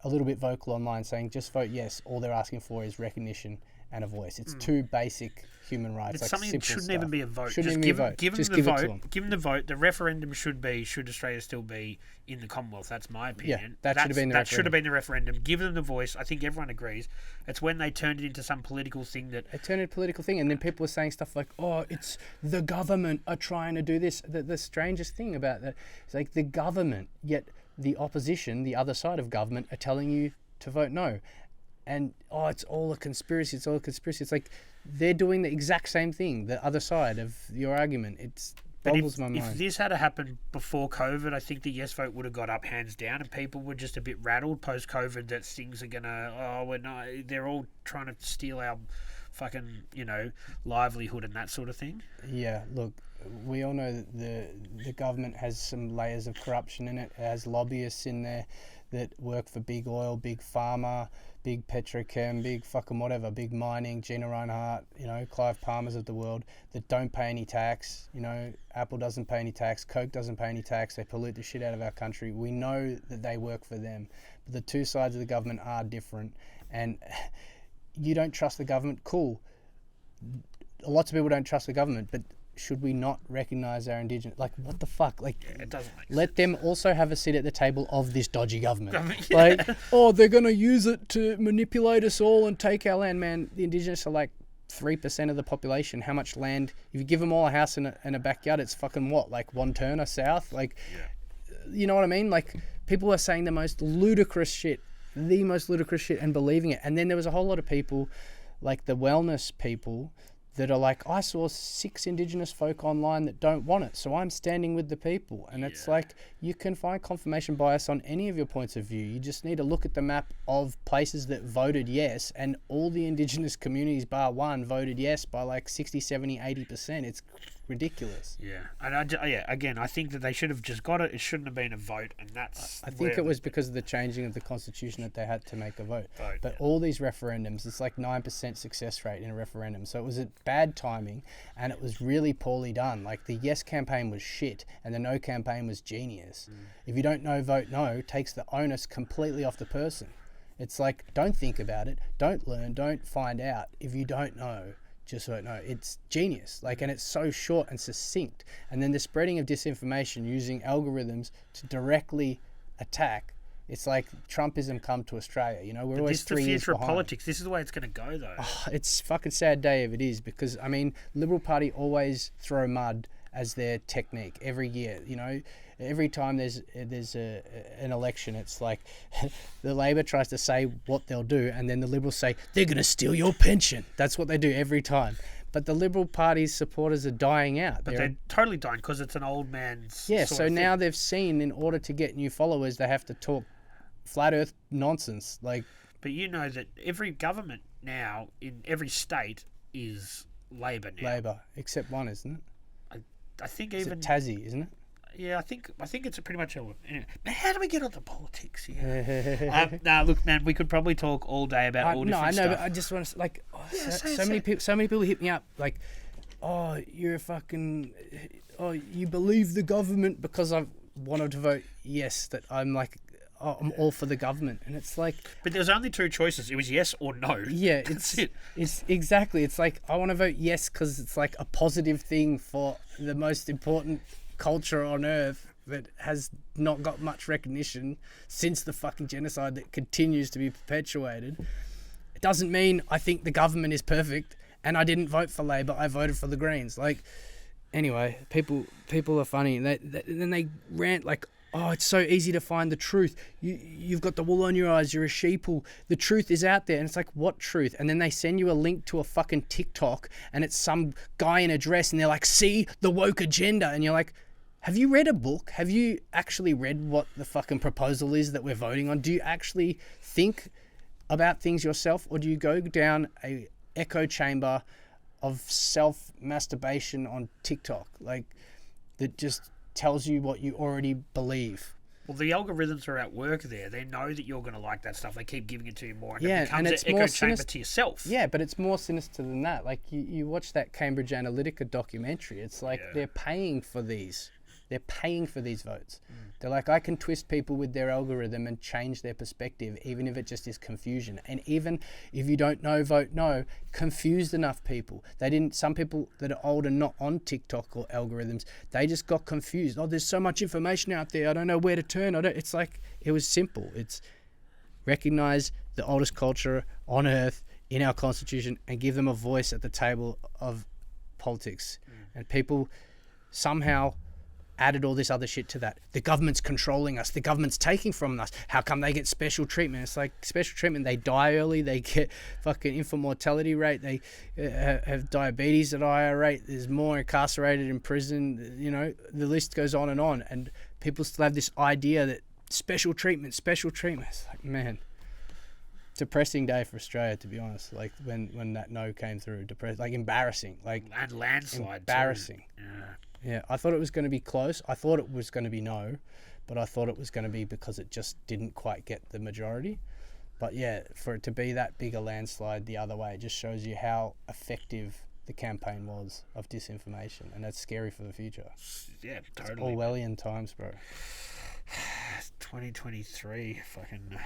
a little bit vocal online saying just vote yes. All they're asking for is recognition and a voice. It's two basic human rights. It's like something that shouldn't even be a vote. Shouldn't even be a vote. Give Just them give the it to vote. them. Give them the vote. The referendum should Australia still be in the Commonwealth? That's my opinion. Yeah, that should have been the That should have been the referendum. Give them the voice. I think everyone agrees. It's when they turned it into some political thing that... It turned into a political thing, and then people were saying stuff like, oh, it's the government are trying to do this. The strangest thing about that is, like, the government, yet the opposition, the other side of government, are telling you to vote no. And, oh, it's all a conspiracy. It's all a conspiracy. It's like they're doing the exact same thing, the other side of your argument. It boggles my mind. If this had happened before COVID, I think the yes vote would have got up hands down, and people were just a bit rattled post-COVID that things are going to, they're all trying to steal our fucking, livelihood and that sort of thing. Yeah, look, we all know that the government has some layers of corruption in it. It has lobbyists in there that work for big oil, big pharma, big petrochem, big fucking whatever, big mining, Gina Reinhardt, Clive Palmers of the world, that don't pay any tax. Apple doesn't pay any tax, Coke doesn't pay any tax, they pollute the shit out of our country. We know that they work for them. But the two sides of the government are different, and you don't trust the government. Cool. Lots of people don't trust the government, but should we not recognise our Indigenous? Like, what the fuck? Like, it doesn't make let sense. them also have a seat at the table of this dodgy government. Yeah. Like, oh, they're going to use it to manipulate us all and take our land. Man, the Indigenous are like 3% of the population. How much land? If you give them all a house and a backyard, it's fucking what? Like 1 turner south? Like, you know what I mean? Like, people are saying the most ludicrous shit and believing it. And then there was a whole lot of people, like the wellness people, that are like, I saw 6 Indigenous folk online that don't want it, so I'm standing with the people. And it's like, you can find confirmation bias on any of your points of view. You just need to look at the map of places that voted yes, and all the Indigenous communities bar one voted yes by like 60, 70, 80%. It's ridiculous. Yeah, and again, I think that they should have just got it. It shouldn't have been a vote, and that's. I think it was because of the changing of the constitution that they had to make a vote. But yeah. all these referendums, it's like 9% success rate in a referendum. So it was a bad timing, and it was really poorly done. Like, the yes campaign was shit, and the no campaign was genius. If you don't know, vote no, takes the onus completely off the person. It's like, don't think about it, don't learn, don't find out. If you don't know, just vote no. It's genius. Like, and it's so short and succinct. And then the spreading of disinformation using algorithms to directly attack. It's like Trumpism come to Australia. You know, we're always 3 years behind. Politics. This is the way it's going to go, though. Oh, it's fucking sad day if it is, because I mean, Liberal Party always throw mud as their technique every year. You know, every time there's an election, it's like the Labor tries to say what they'll do, and then the Liberals say they're going to steal your pension. That's what they do every time. But the Liberal Party's supporters are dying out. But they're totally dying because it's an old man's. Yeah. Sort So of now thing. they've seen, in order to get new followers, they have to talk flat Earth nonsense. Like, but you know that every government now in every state is Labor now. Labor, except one, isn't it? I think Is even it Tassie, isn't it? Yeah, I think it's pretty much all. Anyway, man, how do we get onto politics here? Nah, look, man, we could probably talk all day about all different stuff. No, but I just want to like, say it. So many people hit me up like, oh, you're a fucking, oh, you believe the government, because I wanted to vote yes. That I'm like, oh, I'm all for the government, and it's like. But there's only 2 choices. It was yes or no. Yeah, That's it. It's exactly. It's like, I want to vote yes because it's like a positive thing for the most important culture on earth that has not got much recognition since the fucking genocide that continues to be perpetuated. It doesn't mean I think the government is perfect and I didn't vote for Labor. I voted for the Greens. Like, anyway, people are funny. And then they rant like, oh, it's so easy to find the truth. You've got the wool on your eyes. You're a sheeple. The truth is out there. And it's like, what truth? And then they send you a link to a fucking TikTok, and it's some guy in a dress, and they're like, see, the woke agenda. And you're like, have you read a book? Have you actually read what the fucking proposal is that we're voting on? Do you actually think about things yourself, or do you go down a echo chamber of self-masturbation on TikTok? Like, that just tells you what you already believe. Well, the algorithms are at work there. They know that you're going to like that stuff. They keep giving it to you more, and Yeah, it becomes and it's an more echo chamber sinister to yourself. Yeah, but it's more sinister than that. Like, you watch that Cambridge Analytica documentary. It's like they're paying for these. They're paying for these votes. They're like, I can twist people with their algorithm and change their perspective, even if it just is confusion. And even if you don't know, vote no, confused enough people. Some people that are old and not on TikTok or algorithms, they just got confused. Oh, there's so much information out there. I don't know where to turn. It's like, it was simple. It's recognize the oldest culture on earth in our constitution and give them a voice at the table of politics. And people somehow added all this other shit to that. The government's controlling us. The government's taking from us. How come they get special treatment? It's like, special treatment. They die early. They get fucking infant mortality rate. They have diabetes at a higher rate. There's more incarcerated in prison. You know, the list goes on. And people still have this idea that special treatment. It's like, man, depressing day for Australia, to be honest. Like, when that no came through, like, embarrassing. Like, And landslide. embarrassing. Too. Yeah, I thought it was going to be close. I thought it was going to be no, but I thought it was going to be because it just didn't quite get the majority. But yeah, for it to be that big a landslide the other way, it just shows you how effective the campaign was of disinformation, and that's scary for the future. Yeah, It's totally. Orwellian times, bro. 2023. Fucking.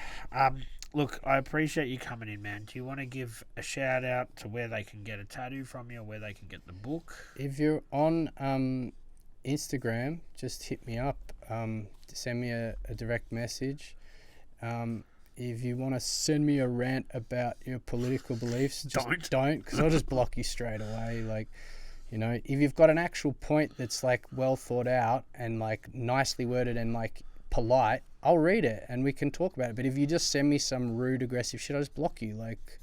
Look, I appreciate you coming in, man. Do you want to give a shout out to where they can get a tattoo from you, or where they can get the book? If you're on Instagram, just hit me up. Send me a direct message. If you want to send me a rant about your political beliefs, just don't, because I'll just block you straight away. Like, you know, if you've got an actual point that's like well thought out and like nicely worded and like polite, I'll read it and we can talk about it. But if you just send me some rude, aggressive shit, I'll just block you. Like,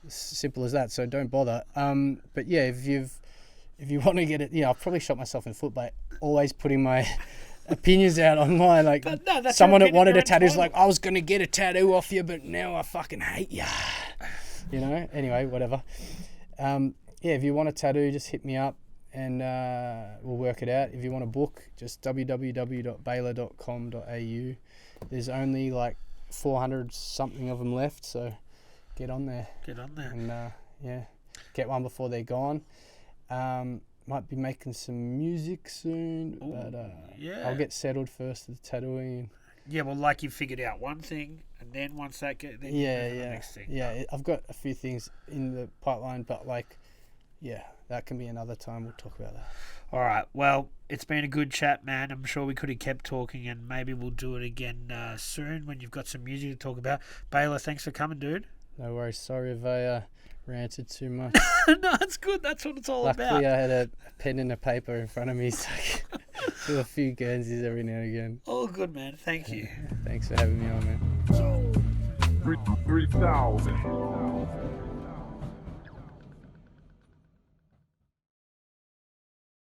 simple as that. So don't bother. But yeah, if you want to get it, I've probably shot myself in the foot by always putting my opinions out online. Like, no, someone that wanted a tattoo is like, I was gonna get a tattoo off you, but now I fucking hate you. You know. Anyway, whatever. If you want a tattoo, just hit me up and we'll work it out. If you want a book, just www.baylor.com.au. There's only like 400 something of them left, so get on there. And get one before they're gone. Might be making some music soon. Ooh, but I'll get settled first with the tattooing. Yeah, well, like you figured out one thing, and then once that then you move to the next thing. Yeah, I've got a few things in the pipeline, but like, that can be another time. We'll talk about that. All right. Well, it's been a good chat, man. I'm sure we could have kept talking, and maybe we'll do it again soon when you've got some music to talk about. Baylor, thanks for coming, dude. No worries. Sorry if I ranted too much. No, it's good. That's what it's all about. Luckily, I had a pen and a paper in front of me, so I do a few Guernseys every now and again. All good, man. Thank you. Thanks for having me on, man. 3,000.